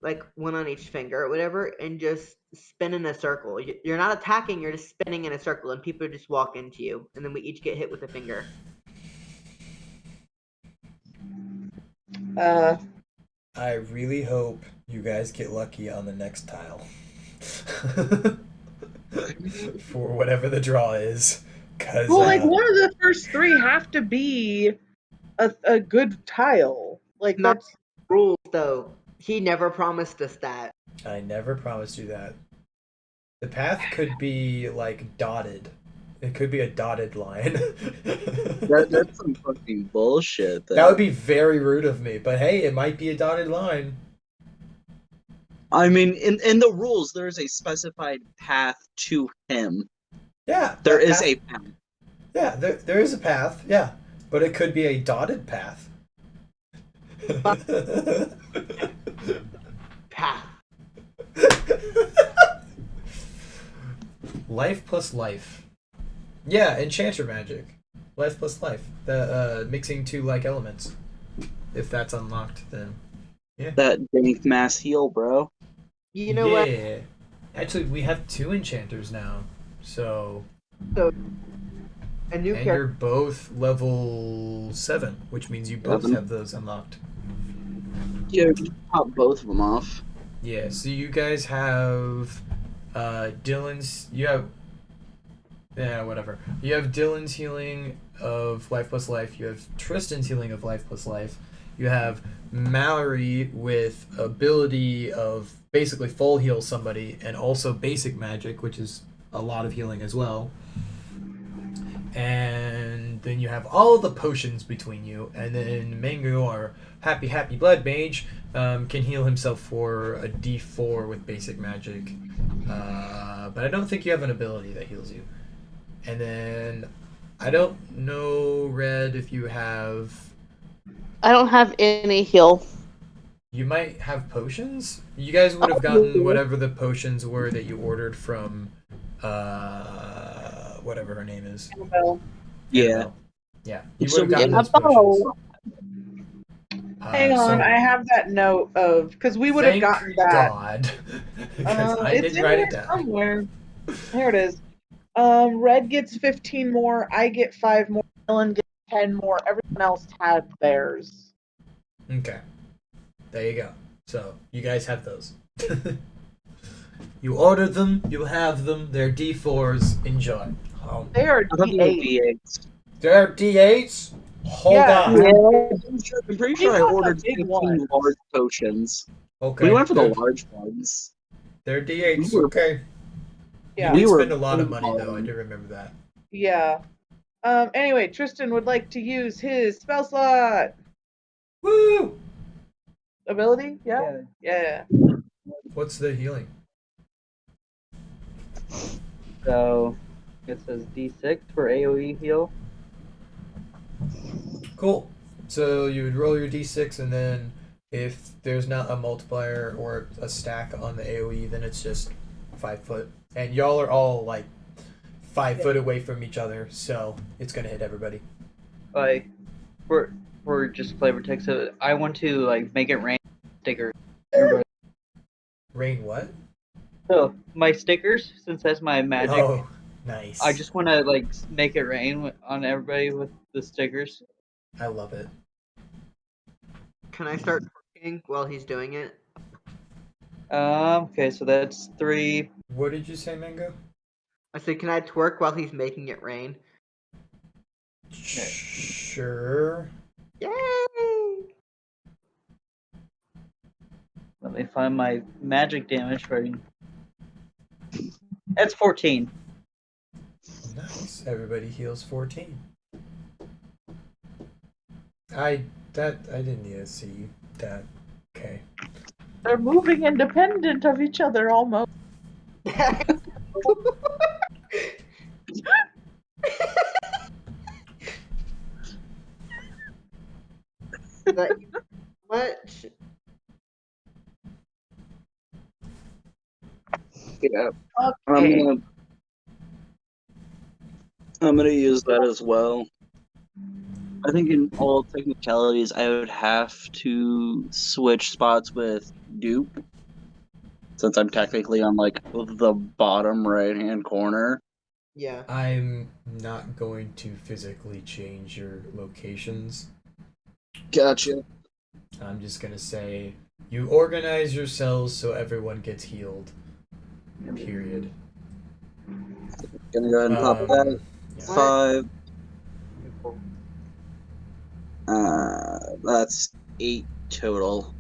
like one on each finger or whatever, and just spin in a circle. You're not attacking, you're just spinning in a circle, and people just walk into you, and then we each get hit with a finger. I really hope you guys get lucky on the next tile. For whatever the draw is. Cause, Well, like one of the first three have to be a good tile. Like Not that's rules, though. He never promised us that. I never promised you that. The path could be like dotted. It could be a dotted line. That's some fucking bullshit. That would be very rude of me, but hey, it might be a dotted line. I mean, in the rules, there is a specified path to him. Yeah. There that is path- a path. Yeah, there is a path, yeah. But it could be a dotted path. Path. Life plus life. Yeah, enchanter magic. Life plus life. The mixing two like elements. If that's unlocked, then That dank mass heal, bro. You know what? yeah. Actually, we have two enchanters now, so A new and character. you're both level 7, which means you both 7. have those unlocked. Yeah, just pop both of them off. Yeah, so you guys have Dylan's. You have. Yeah, whatever. You have Dylan's healing of life plus life. You have Tristan's healing of life plus life. You have Mallory with ability of basically full heal somebody and also basic magic, which is a lot of healing as well. And then you have all the potions between you. And then Mango, our happy blood mage, can heal himself for a D4 with basic magic. But I don't think you have an ability that heals you. And then I don't know, Red, if you have. I don't have any heal. You might have potions. You guys would have gotten whatever the potions were that you ordered from, whatever her name is. Annabelle. Yeah. Annabelle. Yeah. You So would have gotten we- those potions. Hang on, so I have that note of because we would have thank gotten that. God. Because I It's didn't in write here it down. somewhere. Here it is. Red gets 15 more. I get 5 more. Dylan gets 10 more. Everyone else had theirs. Okay. There you go. So, you guys have those. You ordered them, you have them, they're D4s, enjoy. Oh. They are I thought they were D8. D8s. They're D8s? Hold Yeah. on. I'm pretty sure I want the ordered big 15 ones. large potions. Okay. We went for the they're, large ones. they're D8s, We were- okay. Yeah. You did We were spend a lot of money, though, I balling. do remember that. Yeah. Anyway, Tristan would like to use his spell slot Woo! ability. Yeah. Yeah. What's the healing? So it says D6 for AoE heal. Cool. So you would roll your d6, and then if there's not a multiplier or a stack on the AoE, then it's just 5 foot. And y'all are all like 5 foot away from each other, so it's gonna hit everybody. Like for just flavor text, so I want to like make it rain stickers. Everybody. Rain what? So my stickers, since that's my magic, Oh, nice. I just want to like make it rain on everybody with the stickers. I love it. Can I start twerking while he's doing it? Okay, so that's 3. What did you say, Mango? I said, can I twerk while he's making it rain? Sure. Yay! Let me find my magic damage rating. That's 14. Nice. Everybody heals 14. I didn't need to see that. Okay. They're moving independent of each other almost. That much. Yeah. Okay. I'm gonna use that as well. I think in all technicalities, I would have to switch spots with Dupe Since I'm technically on like the bottom right-hand corner. Yeah. I'm not going to physically change your locations. Gotcha. I'm just gonna say you organize yourselves so everyone gets healed. Period. Gonna go ahead and pop that. Yeah. 5. That's 8 total.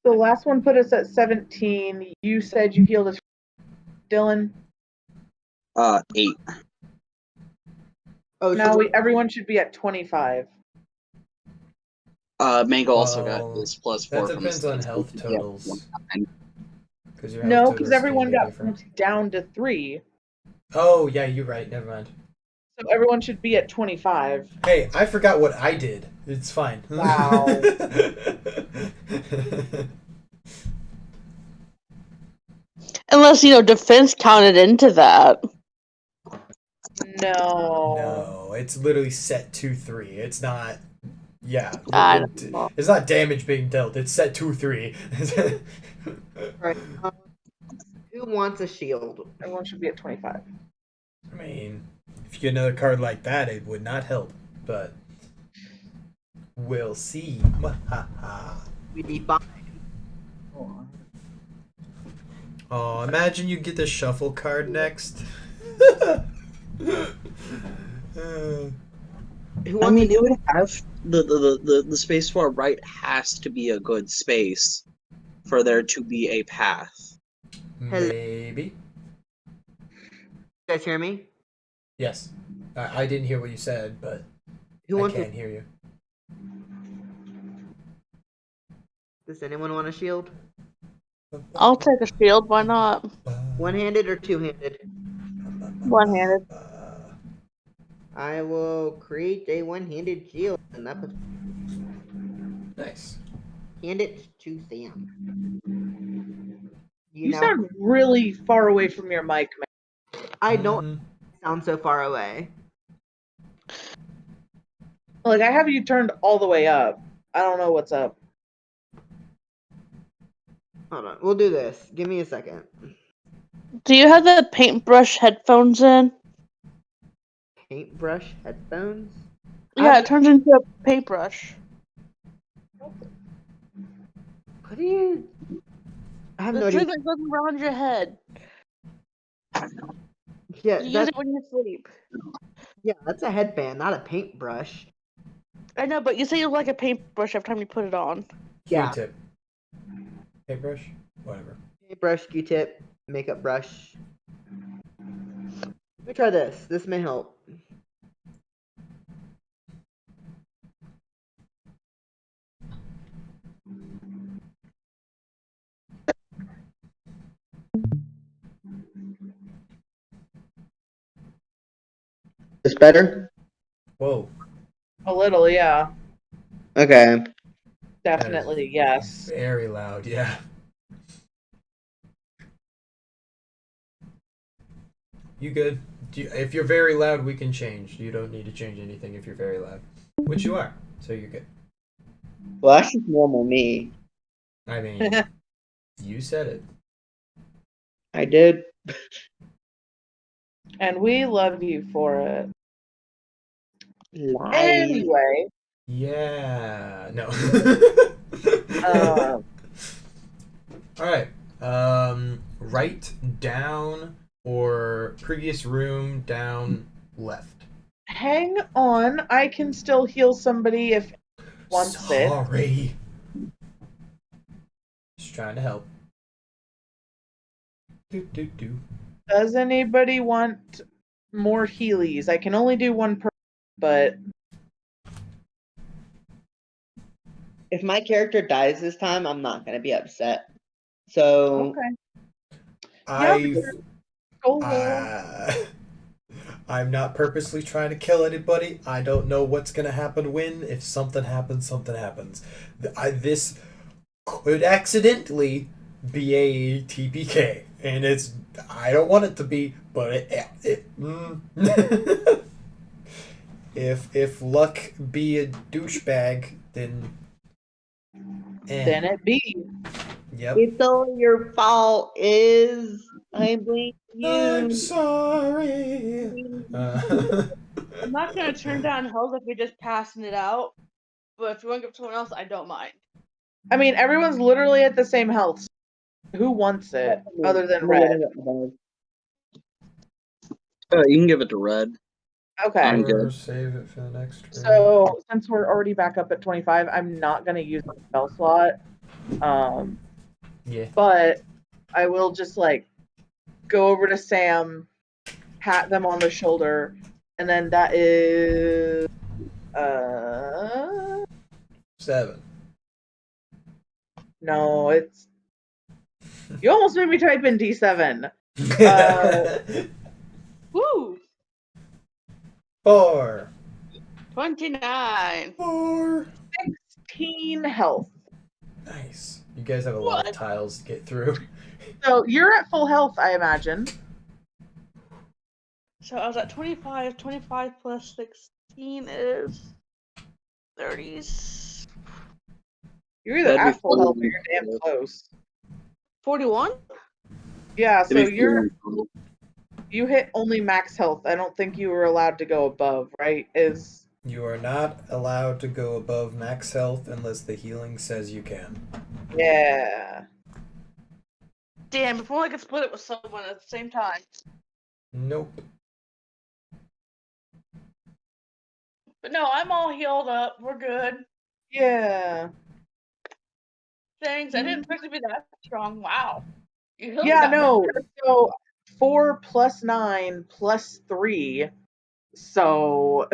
The last one put us at 17. You said you healed us, Dylan. 8. Oh, Now so everyone should be at 25. Mango also got Well, his plus that 4 from his depends on stats. health Yeah, totals. 1. Because your health No, totals because can everyone be got different. bumped down to 3. Oh, yeah, you're right. Never mind. So everyone should be at 25. Hey, I forgot what I did. It's fine. Wow. Unless, defense counted into that. No. No, it's literally set 2-3. It's not. Yeah, I don't know. it's not damage being dealt. It's set 2-3. right. Who wants a shield? Everyone should be at 25. I mean, if you get another card like that, it would not help. But we'll see. We need bomb. Oh, imagine you get the shuffle card next. Who I wants mean, it would have the space to our right has to be a good space for there to be a path. Maybe. You guys hear me? Yes. I didn't hear what you said, but Who I wants can hear you. Does anyone want a shield? I'll take a shield. Why not? One-handed or two-handed? One-handed. I will create a one-handed shield, and that puts Nice. hand it to Sam. You know, sound really far away from your mic, man. I don't sound so far away. Like, I have you turned all the way up. I don't know what's up. Hold on, we'll do this. Give me a second. Do you have the paintbrush headphones in? Paintbrush headphones? Yeah, it turns into a paintbrush. What do you... I have no The idea. thing that goes around your head. Yeah, You use that's, it when you sleep. yeah, that's a headband, not a paintbrush. I know, but you say you like a paintbrush every time you put it on. Yeah. Q-tip. Paintbrush? Whatever. Paintbrush, Q-tip, makeup brush. Let me try this. This may help. This better? Whoa. A little, yeah. Okay. Definitely, yes. Very loud, yeah. You good? If you're very loud, we can change. You don't need to change anything if you're very loud. Which you are, so you're good. Well, that's just normal me. I mean, you said it. I did. And we love you for it. Lies. Anyway, Yeah. No. uh, Alright. Right down or previous room down left. hang on. I can still heal somebody if wants it. Sorry. Just trying to help. Do. Does anybody want more healies? I can only do one per, but If my character dies this time, I'm not gonna be upset. So okay. Go I'm not purposely trying to kill anybody. I don't know what's gonna happen when. If something happens, something happens. This could accidentally be a TPK, and I don't want it to be, but if luck be a douchebag, then Then it be. Yep. It's all your fault. I blame I'm you. sorry. I'm not gonna turn down health if you're just passing it out, but if you want to give it to someone else, I don't mind. I mean, everyone's literally at the same health. Who wants it other than I'm Red? getting it above. You can give it to Red. Okay. I'm or good. save it for the next round. So since we're already back up at 25, I'm not gonna use the spell slot. Yeah. But I will just like go over to Sam, pat them on the shoulder, and then that is 7. no, it's you almost made me type in D7. Woo! 4. 29. 4. 16 health. Nice. You guys have a lot of What? tiles to get through. So you're at full health, I imagine. So I was at 25. 25 plus 16 is 30s. You're either That'd be at full health or 41. you're damn close. 41? Yeah, so That'd be you hit only max health. I don't think you were allowed to go above, right? You are not allowed to go above max health unless the healing says you can. Yeah. Damn, if only I could split it with someone at the same time. Nope. But no, I'm all healed up. We're good. Yeah. Thanks. I didn't expect to be that strong. Wow. You healed Yeah, that no. fast. So 4 plus 9 plus 3. So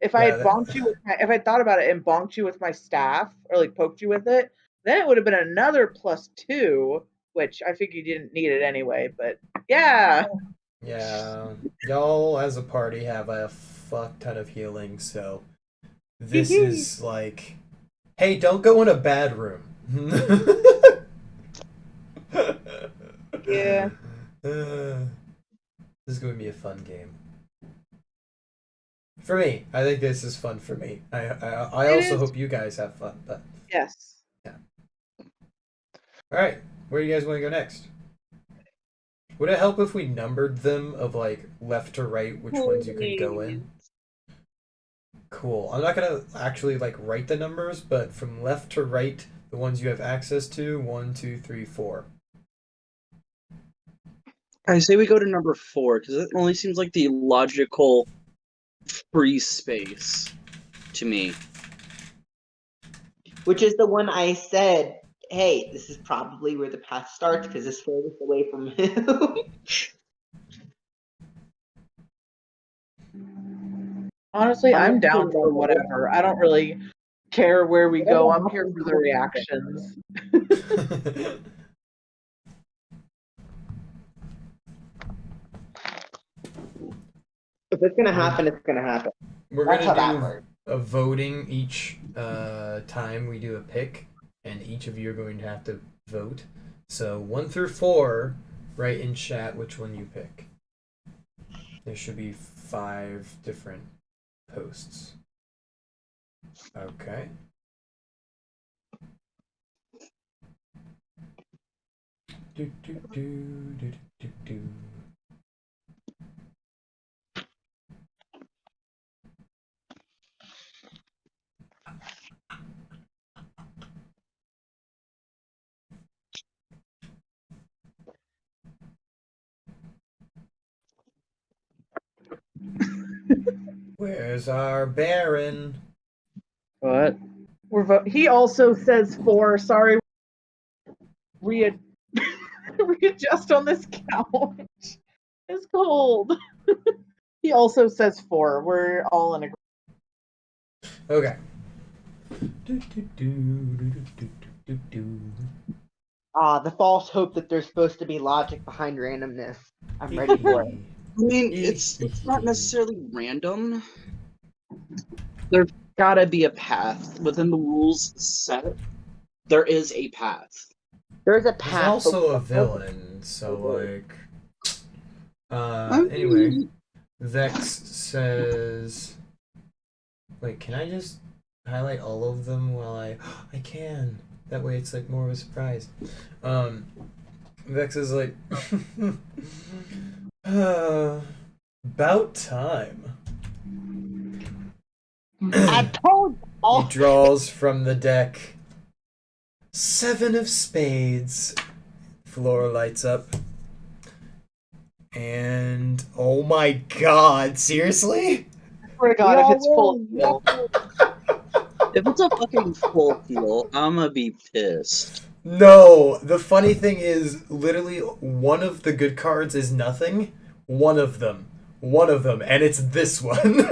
if I had bonked you with if I thought about it and bonked you with my staff or like poked you with it, then it would have been another plus 2, which I figured you didn't need it anyway, but yeah. Yeah. Y'all as a party have a fuck ton of healing, so this is like, hey, don't go in a bad room. Yeah. This is going to be a fun game. For me, I think this is fun for me. I also hope you guys have fun. But Yes. yeah. All right, where do you guys want to go next? Would it help if we numbered them of like left to right, which ones you could go in? Cool. I'm not gonna actually like write the numbers, but from left to right, the ones you have access to: 1, 2, 3, 4. I say we go to number 4 because it only seems like the logical free space to me. Which is the one I said, hey, this is probably where the path starts because it's furthest away from him. Honestly, I'm down for whatever. I don't really care where we go. I'm here for the reactions. If it's gonna happen, it's gonna happen. We're That's how that gonna do works. a voting each time we do a pick, and each of you are going to have to vote. So 1 through 4, write in chat which one you pick. There should be 5 different posts. Okay. Do, do, do, do, do, do. Where's our Baron? What? He also says 4. Sorry, readjust on this couch. It's cold. He also says 4. We're all in agreement. Okay. Do, do, do, do, do, do, do. The false hope that there's supposed to be logic behind randomness. I'm ready for it. I mean, it's not necessarily random. There's gotta be a path within the rules set. There is a path. There's a There's path. also a villain, so like. Anyway, Vex says Wait, can I just highlight all of them while I can. That way it's like more of a surprise. Vex is like about time. I told He y'all. draws from the deck 7 of spades. Floor lights up. And oh my god, seriously? Swear to God, if it's full We heal. If it's a fucking full heal, I'm gonna be pissed. No, the funny thing is, literally, one of the good cards is nothing. One of them, and it's this one.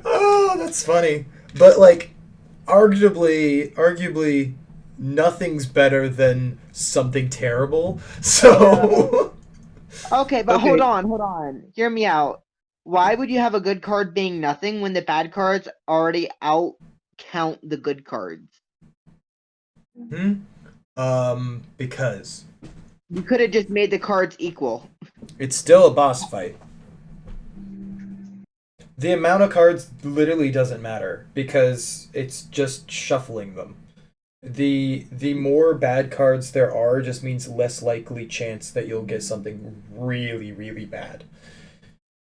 Oh, that's funny. But like, arguably, nothing's better than something terrible. So, Okay, but Okay. hold on. Hear me out. Why would you have a good card being nothing when the bad cards already out count the good cards? because You could have just made the cards equal. it's still a boss fight. The amount of cards literally doesn't matter because it's just shuffling them. The more bad cards there are just means less likely chance that you'll get something really, really bad.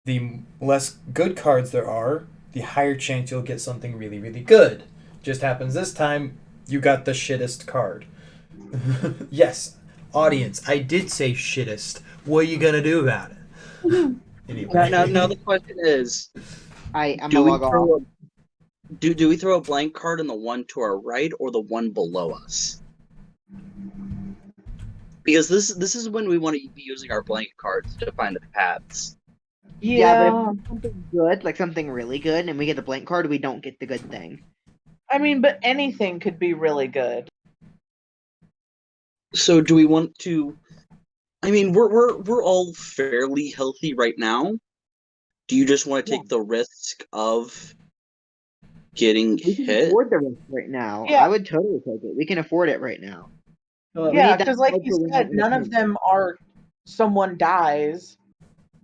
The less good cards there are, the higher chance you'll get something really, really good. Just happens this time, you got the shittest card. Yes, audience, I did say shittest. What are you gonna do about it? Anyway. Now the question is, I'm do gonna we log off. throw a do we throw a blank card in the one to our right or the one below us? Because this is when we want to be using our blank cards to find the paths. Yeah, but if it's something good, like something really good, and we get the blank card, we don't get the good thing. I mean, but anything could be really good. So do we want to? I mean, we're all fairly healthy right now. Do you just want to take the risk of getting We can hit? afford the risk right now. Yeah. I would totally take it. We can afford it right now. We Yeah, need that because like card you for when said, we're none of pink. them are someone dies.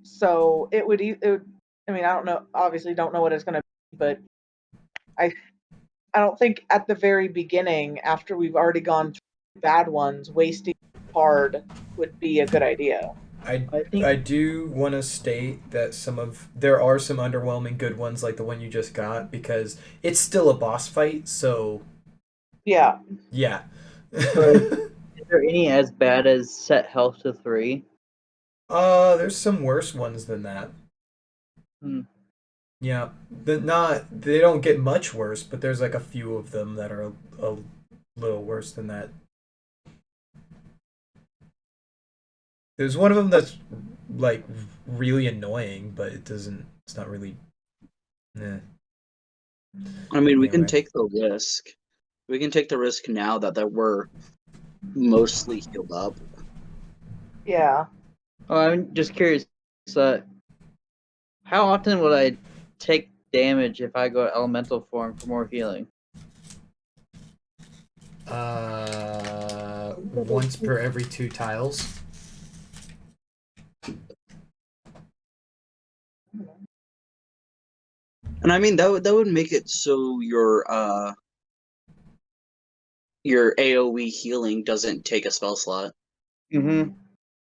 So it would. I mean, I don't know. Obviously, don't know what it's going to be, but I don't think at the very beginning, after we've already gone through bad ones, wasting a card would be a good idea. I think I do want to state that there are some underwhelming good ones like the one you just got because it's still a boss fight. So Yeah. yeah. is there any as bad as set health to 3? There's some worse ones than that. Hmm. Yeah, they don't get much worse, but there's like a few of them that are a little worse than that. There's one of them that's like really annoying, but it's not really. Nah. I mean, we can Anyway. take the risk. We can take the risk now that we're mostly healed up. Yeah. Oh, I'm just curious. How often would I take damage if I go elemental form for more healing? Once per every 2 tiles. And I mean that would make it so your AoE healing doesn't take a spell slot. Mm-hmm.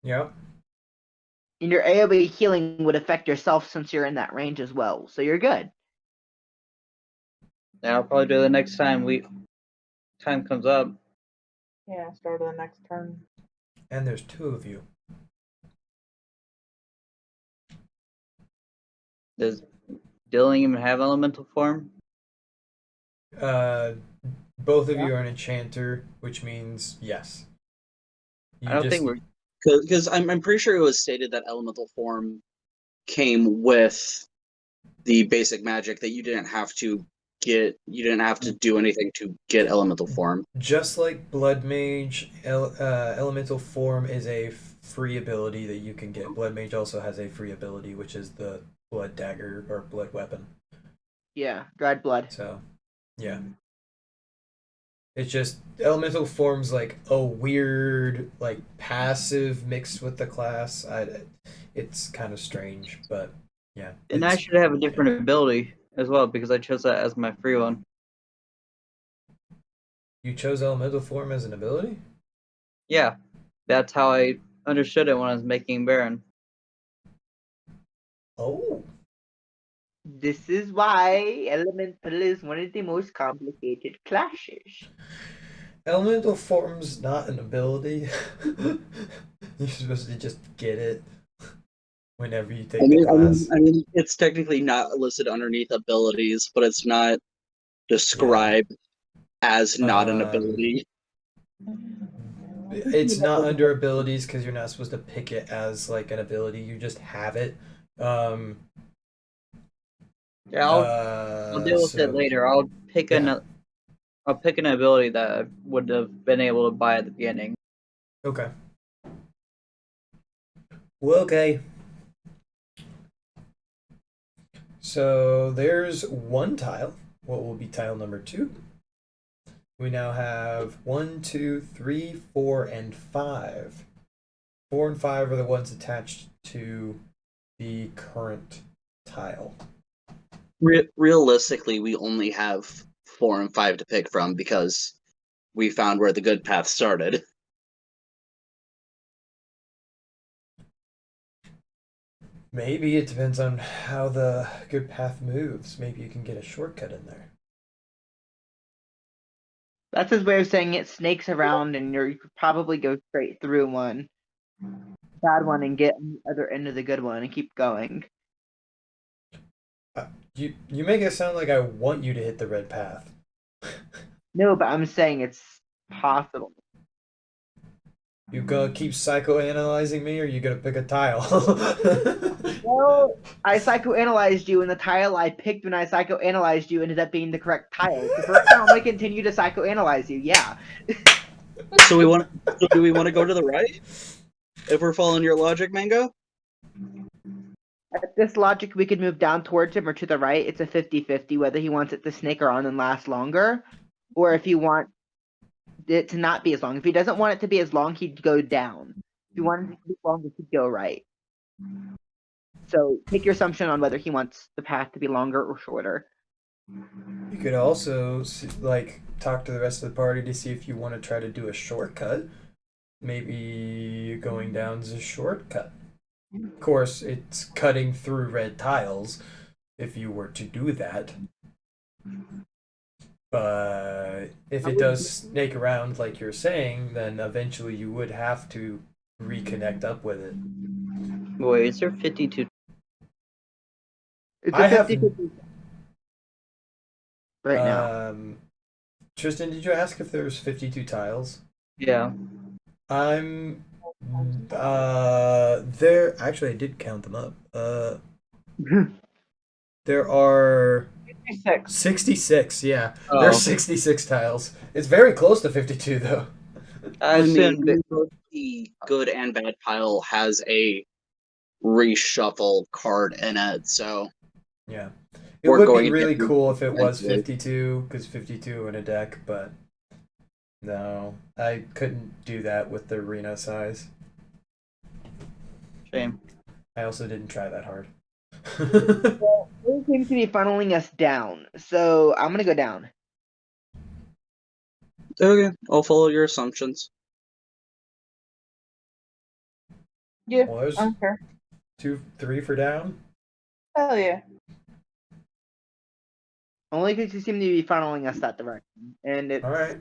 Yeah. And your AoE healing would affect yourself since you're in that range as well, so you're good. I'll probably do it the next time time comes up. Yeah. Start of the next turn. And there's 2 of you. Does Dillingham have elemental form? Both of you are an enchanter, which means yes. I don't think we're. Because I'm pretty sure it was stated that elemental form came with the basic magic that you didn't have to do anything to get elemental form. Just like Blood Mage, Elemental Form is a free ability that you can get. Blood Mage also has a free ability, which is the Blood Dagger or Blood Weapon. Yeah, dried blood. So, yeah. It's just Elemental Form's like a weird, like passive mixed with the class. It's kind of strange, but Yeah. And I should have a different ability as well because I chose that as my free one. You chose elemental form as an ability? Yeah, that's how I understood it when I was making Baron. Oh. This is why elemental is one of the most complicated classes. Elemental form's not an ability. You're supposed to just get it whenever you take the class. I mean, it's technically not listed underneath abilities, but it's not described as not an ability. It's not under abilities because you're not supposed to pick it as like an ability. You just have it. Yeah, I'll deal with it later. I'll pick an ability that I would have been able to buy at the beginning. Okay. Well, okay. So there's one tile. What will be tile number 2? We now have 1, 2, 3, 4, and 5. 4 and 5 are the ones attached to the current tile. Realistically, we only have 4 and 5 to pick from because we found where the good path started. Maybe it depends on how the good path moves. Maybe you can get a shortcut in there. That's his way of saying it snakes around and you could probably go straight through one bad one and get on the other end of the good one and keep going. You make it sound like I want you to hit the red path. No, but I'm saying it's possible. You gonna keep psychoanalyzing me, or you gonna pick a tile? Well, I psychoanalyzed you, and the tile I picked when I psychoanalyzed you ended up being the correct tile. So for right now, I'm gonna continue to psychoanalyze you. Yeah. So do we want to go to the right? If we're following your logic, Mango? At this logic, we could move down towards him or to the right. It's a 50-50 whether he wants it to snake around and last longer, or if you want it to not be as long. If he doesn't want it to be as long, he'd go down. If he wanted it to be longer, he'd go right. So take your assumption on whether he wants the path to be longer or shorter. You could also like talk to the rest of the party to see if you want to try to do a shortcut. Maybe going down is a shortcut. Of course, it's cutting through red tiles if you were to do that. But if it does snake around like you're saying, then eventually you would have to reconnect up with it. Wait, is there 52? It's I a have 50-50 right now. Tristan, did you ask if there's 52 tiles? Yeah. I'm there actually I did count them up. There are 66, yeah. Oh. There's 66 tiles. It's very close to 52 though. I assumed both the good and bad pile has a reshuffle card in it, so Yeah. It We're would going be really to- cool if it was 52, because 52 in a deck, but no, I couldn't do that with the arena size. shame. I also didn't try that hard. Well, they seem to be funneling us down, so I'm gonna go down. okay, I'll follow your assumptions. Yeah, Well, there's I don't care. 2, 3 for down. Hell yeah. Only because you seem to be funneling us that direction, and it's All right.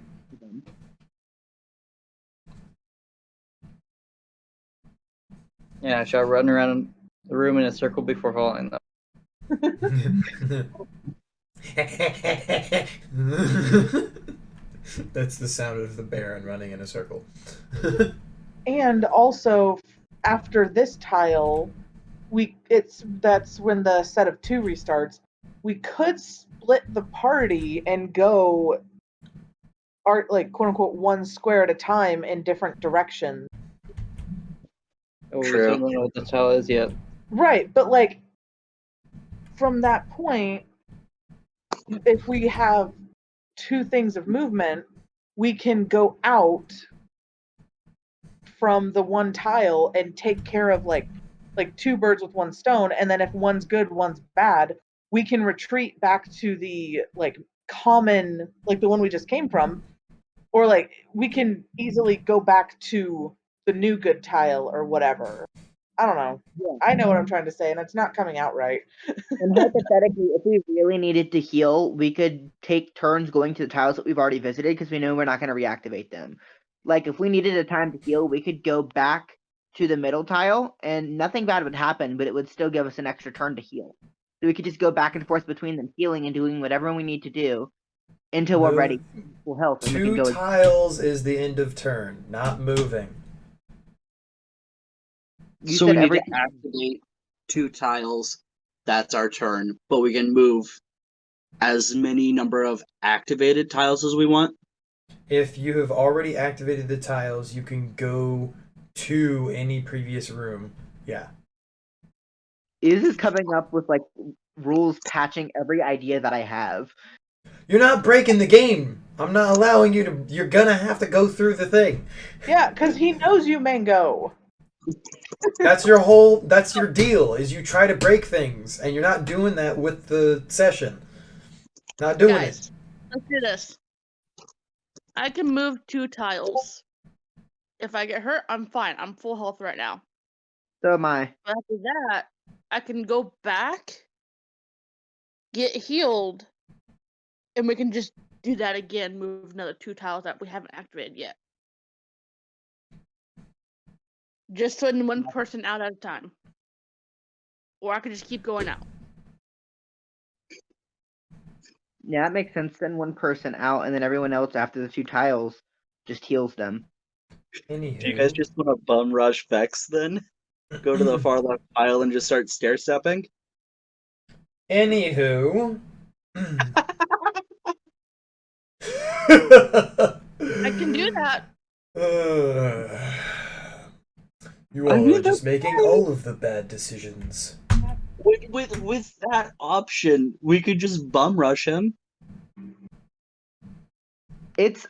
Yeah, I shall run around the room in a circle before falling. That's the sound of the Baron running in a circle. And also, after this tile, that's when the set of 2 restarts. We could split the party and go like quote unquote 1 square at a time in different directions. Oh, we True. still don't know what the tile is yet. Right, but like from that point, if we have 2 things of movement, we can go out from the one tile and take care of like like 2 birds with 1 stone, and then if one's good, one's bad, we can retreat back to the like common, like the one we just came from, or like we can easily go back to the new good tile or whatever. I don't know. Yeah. I know what I'm trying to say, and it's not coming out right. And hypothetically, if we really needed to heal, we could take turns going to the tiles that we've already visited because we know we're not going to reactivate them. Like, if we needed a time to heal, we could go back to the middle tile and nothing bad would happen, but it would still give us an extra turn to heal. So we could just go back and forth between them, healing and doing whatever we need to do until we're ready for full health. And we can 2 go. tiles is the end of turn, not moving. You So said we need every. to activate 2 tiles. That's our turn, but we can move as many number of activated tiles as we want. If you have already activated the tiles, you can go to any previous room. Yeah. This is coming up with like rules patching every idea that I have. You're not breaking the game. I'm not allowing you to. You're gonna have to go through the thing. Yeah, because he knows you, Mango. That's your whole. That's your deal. Is you try to break things, and you're not doing that with the session. Not doing Guys, let's do this. I can move 2 tiles. If I get hurt, I'm fine. I'm full health right now. So am I. But after that, I can go back, get healed, and we can just do that again. Move another 2 tiles that we haven't activated yet. Just sending one person out at a time. Or I could just keep going out. Yeah, that makes sense. Send one person out, and then everyone else after the 2 tiles just heals them. Anywho. Do you guys just want to bum rush Vex then? Go to the far left tile and just start stair stepping? Anywho. I can do that. You all are just making all of the bad decisions. With that option, we could just bum rush him. It's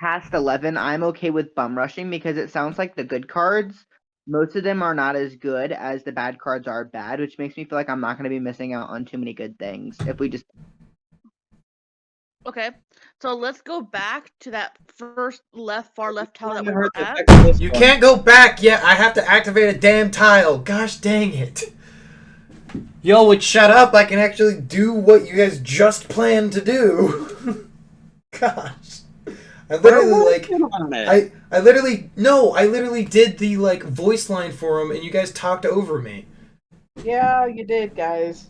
past 11. I'm okay with bum rushing because it sounds like the good cards, most of them are not as good as the bad cards are bad, which makes me feel like I'm not going to be missing out on too many good things if we just. Okay, so let's go back to that first far left tile that we were at. You can't go back yet. I have to activate a damn tile. Gosh dang it. Y'all would shut up. I can actually do what you guys just planned to do. Gosh. I literally I literally did the like voice line for him and you guys talked over me. Yeah, you did, guys.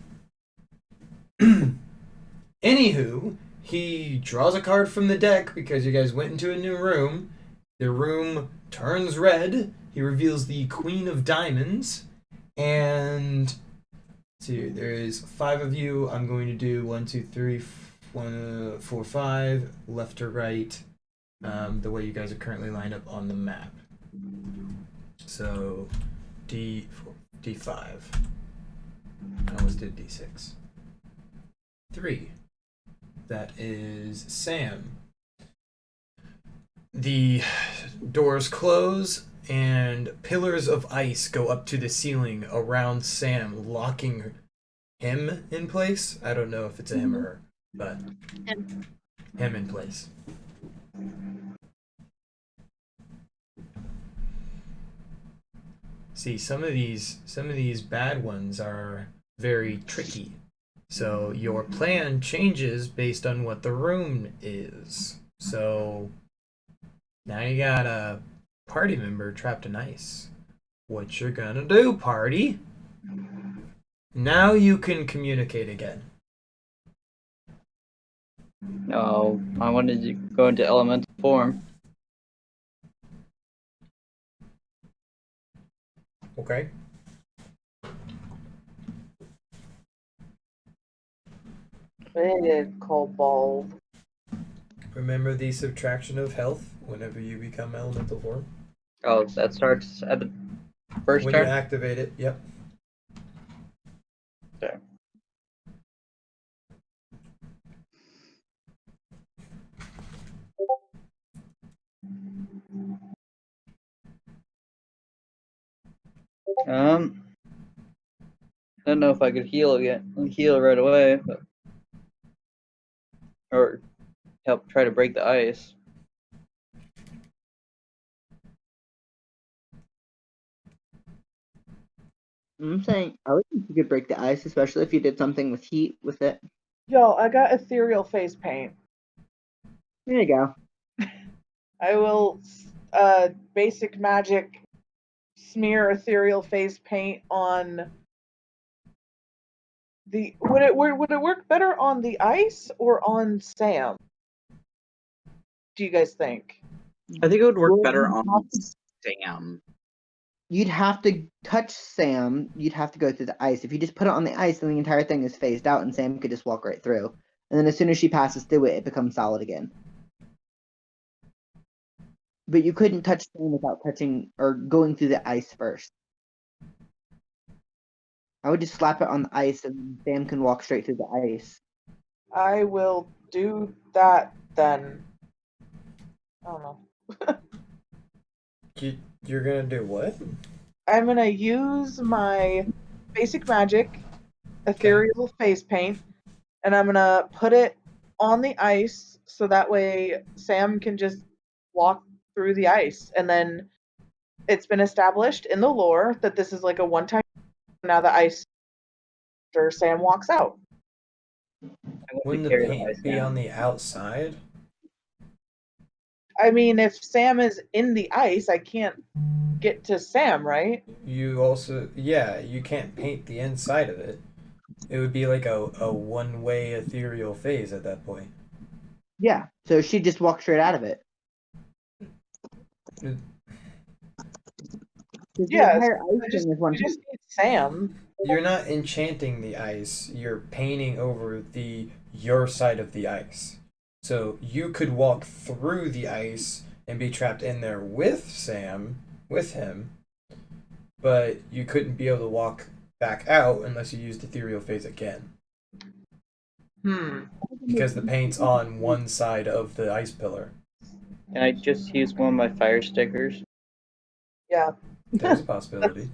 Anywho, he draws a card from the deck because you guys went into a new room. The room turns red. He reveals the Queen of Diamonds. And see, there is 5 of you. I'm going to do 1, 2, 3, 4, 5, left to right, the way you guys are currently lined up on the map. So D4, D5. I almost did D6. 3. That is Sam. The doors close and pillars of ice go up to the ceiling around Sam, locking him in place. I don't know if it's a him or her, but him in place. See, some of these bad ones are very tricky. So your plan changes based on what the room is. So now you got a party member trapped in ice. What you're gonna do, party? Now you can communicate again. No, I wanted to go into elemental form. Okay. Cobalt. Remember the subtraction of health whenever you become elemental form? Oh, that starts at the first When you turn? activate it, yep. Okay. I don't know if I could heal right away, or help try to break the ice. I'm saying I would think you could break the ice, especially if you did something with heat with it. Yo, I got ethereal face paint. There you go. I will basic magic smear ethereal face paint on the. Would it work better on the ice or on Sam? Do you guys think? I think it would work Well, better you'd on have to- Sam. You'd have to touch Sam. You'd have to go through the ice. If you just put it on the ice, then the entire thing is phased out, and Sam could just walk right through. And then as soon as she passes through it, it becomes solid again. But you couldn't touch Sam without touching or going through the ice first. I would just slap it on the ice, and Sam can walk straight through the ice. I will do that then. I don't know. You're gonna do what? I'm gonna use my basic magic ethereal face paint, and I'm gonna put it on the ice so that way Sam can just walk through the ice. And then it's been established in the lore that this is like a one-time. Now the ice after Sam walks out. I want to Wouldn't the carry paint ice be now. on the outside? I mean, if Sam is in the ice, I can't get to Sam, right? You also, yeah, you can't paint the inside of it. It would be like a one-way ethereal phase at that point. Yeah, so she just walks straight out of it. It- 'Cause the Yeah, entire I ice just, thing is one we just piece. need Sam. You're not enchanting the ice. You're painting over your side of the ice. So you could walk through the ice and be trapped in there with Sam, with him, but you couldn't be able to walk back out unless you used ethereal phase again. Because the paint's on one side of the ice pillar. Can I just use one of my fire stickers? Yeah, There's a possibility.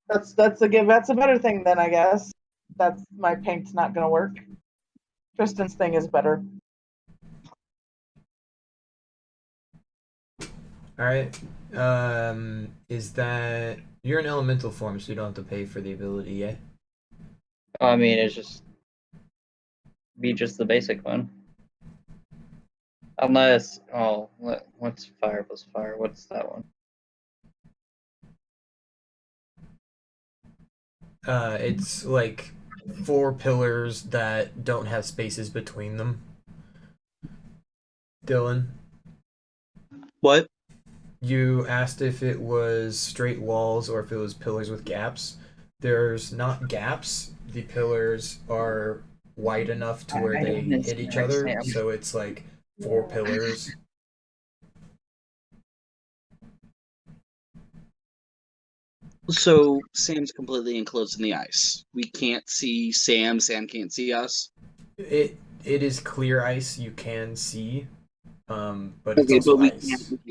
that's a give. That's a better thing then, I guess. That's my paint's not gonna work. Tristan's thing is better. Alright. Is that. You're an elemental form, so you don't have to pay for the ability yet. I mean, it's just the basic one. Unless, what's fire plus fire? What's that one? It's like 4 pillars that don't have spaces between them. Dylan, What? you asked if it was straight walls or if it was pillars with gaps. There's not gaps. The pillars are wide enough to where I they didn't hit each expect other, Sam. so it's like 4 pillars. So Sam's completely enclosed in the ice. We can't see Sam. Sam can't see us. It is clear ice you can see, but it's Okay, also but we ice. can't.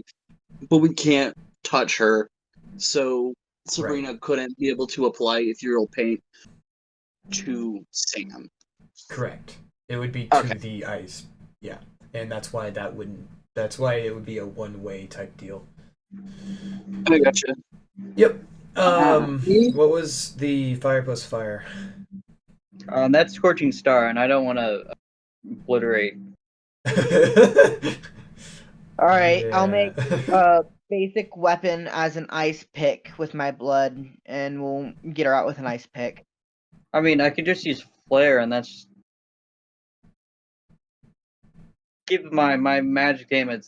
But we can't touch her. So Sabrina couldn't be able to apply ethereal paint to Sam. Correct. It would be to Okay. the ice. Yeah. And that's why that's why it would be a one-way type deal. I gotcha. Yep. What was the fire plus fire? That's Scorching Star, and I don't want to obliterate. All right, I'll make Yeah. a basic weapon as an ice pick with my blood, and we'll get her out with an ice pick. I mean, I could just use Flare, and that's keep my magic damage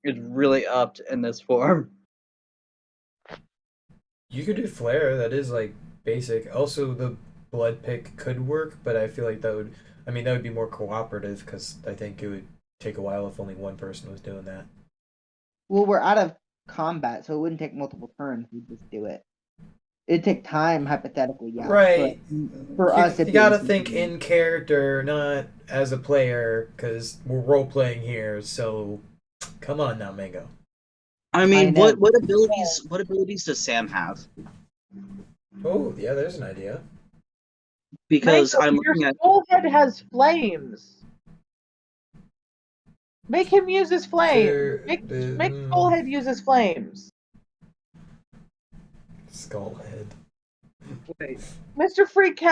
is really upped in this form. You could do flare. That is like basic. Also, the blood pick could work, but I feel like that would be more cooperative because I think it would take a while if only one person was doing that. Well, we're out of combat, so it wouldn't take multiple turns. We'd just do it. It'd take time, hypothetically, yeah. Right. But for us, You gotta think in character, not as a player, because we're role playing here. So, come on now, Mango. I mean, know. what abilities does Sam have? Oh, yeah, there's an idea. because I'm your looking at. skull head has flames. Make him use his flame. Make Skullhead use his flames. Skullhead. Wait, Mr. Freak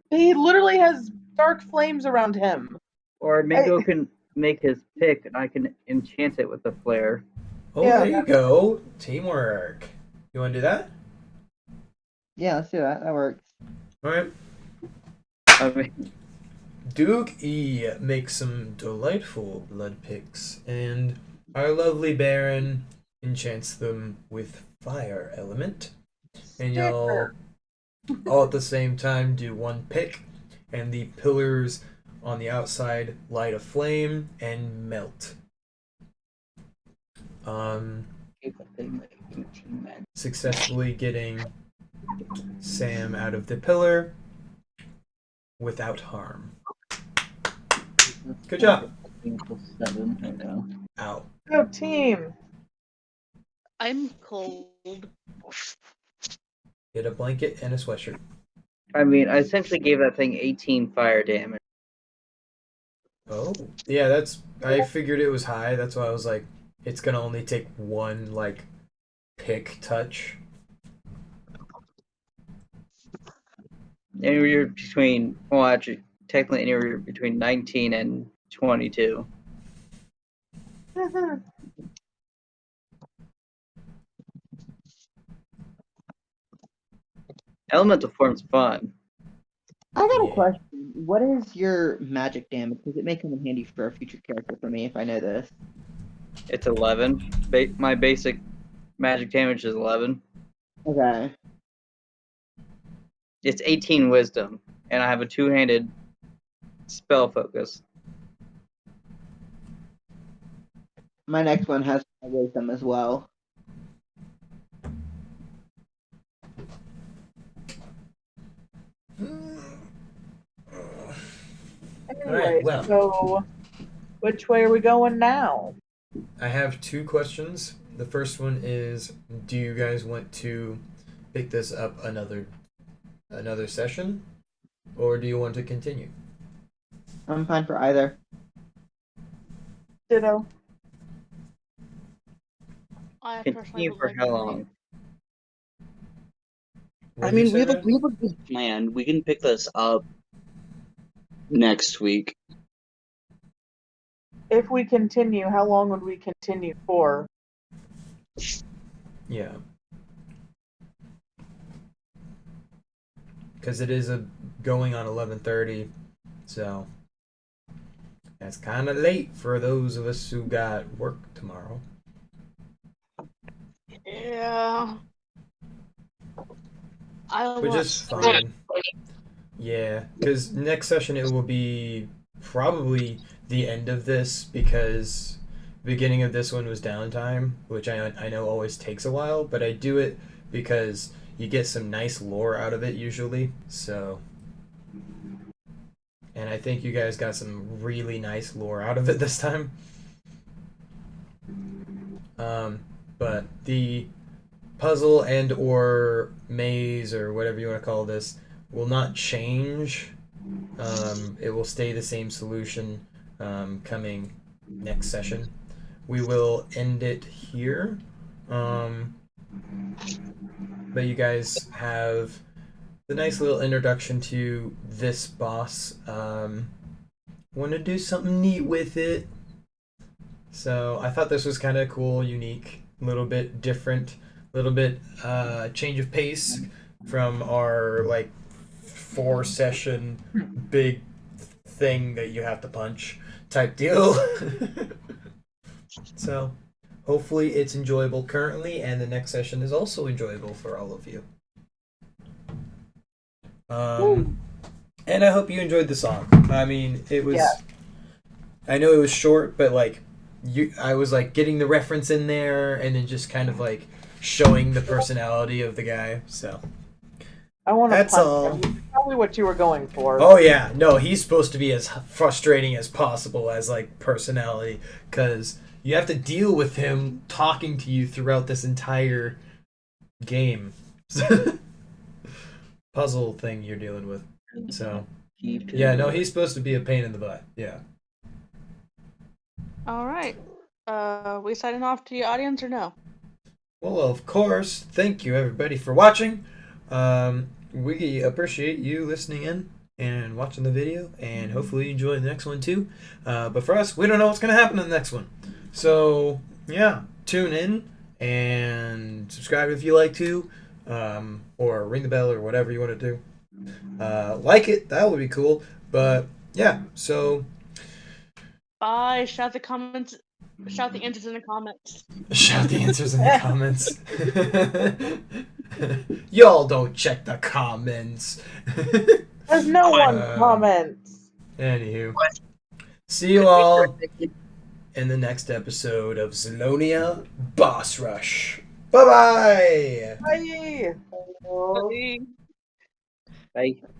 he literally has dark flames around him. or Mingo can make his pick, and I can enchant it with the flare. Oh, Yeah. there you go. Teamwork. You want to do that? Yeah, let's do that. That works. All right. I mean, Duke E makes some delightful blood picks, and our lovely Baron enchants them with fire element. And y'all all at the same time do one pick, and the pillars on the outside light a flame and melt. Successfully getting Sam out of the pillar without harm. Good job. 7 right now. Ow. Go team. I'm cold. Get a blanket and a sweatshirt. I mean, I essentially gave that thing 18 fire damage. Oh, yeah, I figured it was high. That's why I was like, it's gonna only take one, like, pick touch. Anywhere between, well, actually, technically anywhere between 19 and 22. Elemental form's fun. I got Yeah. a question. What is your magic damage? Because it may come in handy for a future character for me if I know this. It's 11. My basic magic damage is 11. Okay. It's 18 wisdom, and I have a two-handed spell focus. My next one has wisdom as well. Anyway, well. so which way are we going now? I have two questions. The first one is, do you guys want to pick this up another session, or do you want to continue? I'm fine for either. Ditto. I personally Continue would for like how to long? What I did you mean, say, we Red? have a good plan. We can pick this up next week. If we continue, how long would we continue for? Yeah. Because it is going on 11:30, so that's kind of late for those of us who got work tomorrow. Yeah. Which is fine. Yeah, because next session it will be probably the end of this, because the beginning of this one was downtime, which I know always takes a while, but I do it because you get some nice lore out of it usually. So, and I think you guys got some really nice lore out of it this time. But the puzzle and or maze or whatever you want to call this will not change. It will stay the same solution coming next session. We will end it here. But you guys have the nice little introduction to this boss. Want to do something neat with it. So I thought this was kind of cool, unique, a little bit different, a little bit change of pace from our like 4-session big thing that you have to punch type deal. So hopefully it's enjoyable currently, and the next session is also enjoyable for all of you. And I hope you enjoyed the song. I mean, it was. Yeah. I know it was short, but like, I was like getting the reference in there, and then just kind of like showing the personality of the guy. So I want to That's punch all. him. Which is probably what you were going for. Oh yeah, no, he's supposed to be as frustrating as possible as like personality, because you have to deal with him talking to you throughout this entire game. Puzzle thing you're dealing with. So Keep to yeah, the no, board. he's supposed to be a pain in the butt. Yeah. All right. We signing off to the audience or no? Well, of course. Thank you, everybody, for watching. We appreciate you listening in and watching the video, and hopefully you enjoy the next one too. But for us, we don't know what's going to happen in the next one. So, yeah, tune in and subscribe if you like to, or ring the bell or whatever you want to do. Like it, that would be cool. But, yeah, so Bye. Shout the answers in the comments. shout the answers in the comments. Y'all don't check the comments. There's no one Uh, comments. Anywho, see you all in the next episode of Zellonia Boss Rush. Bye bye. Bye. Bye. Bye.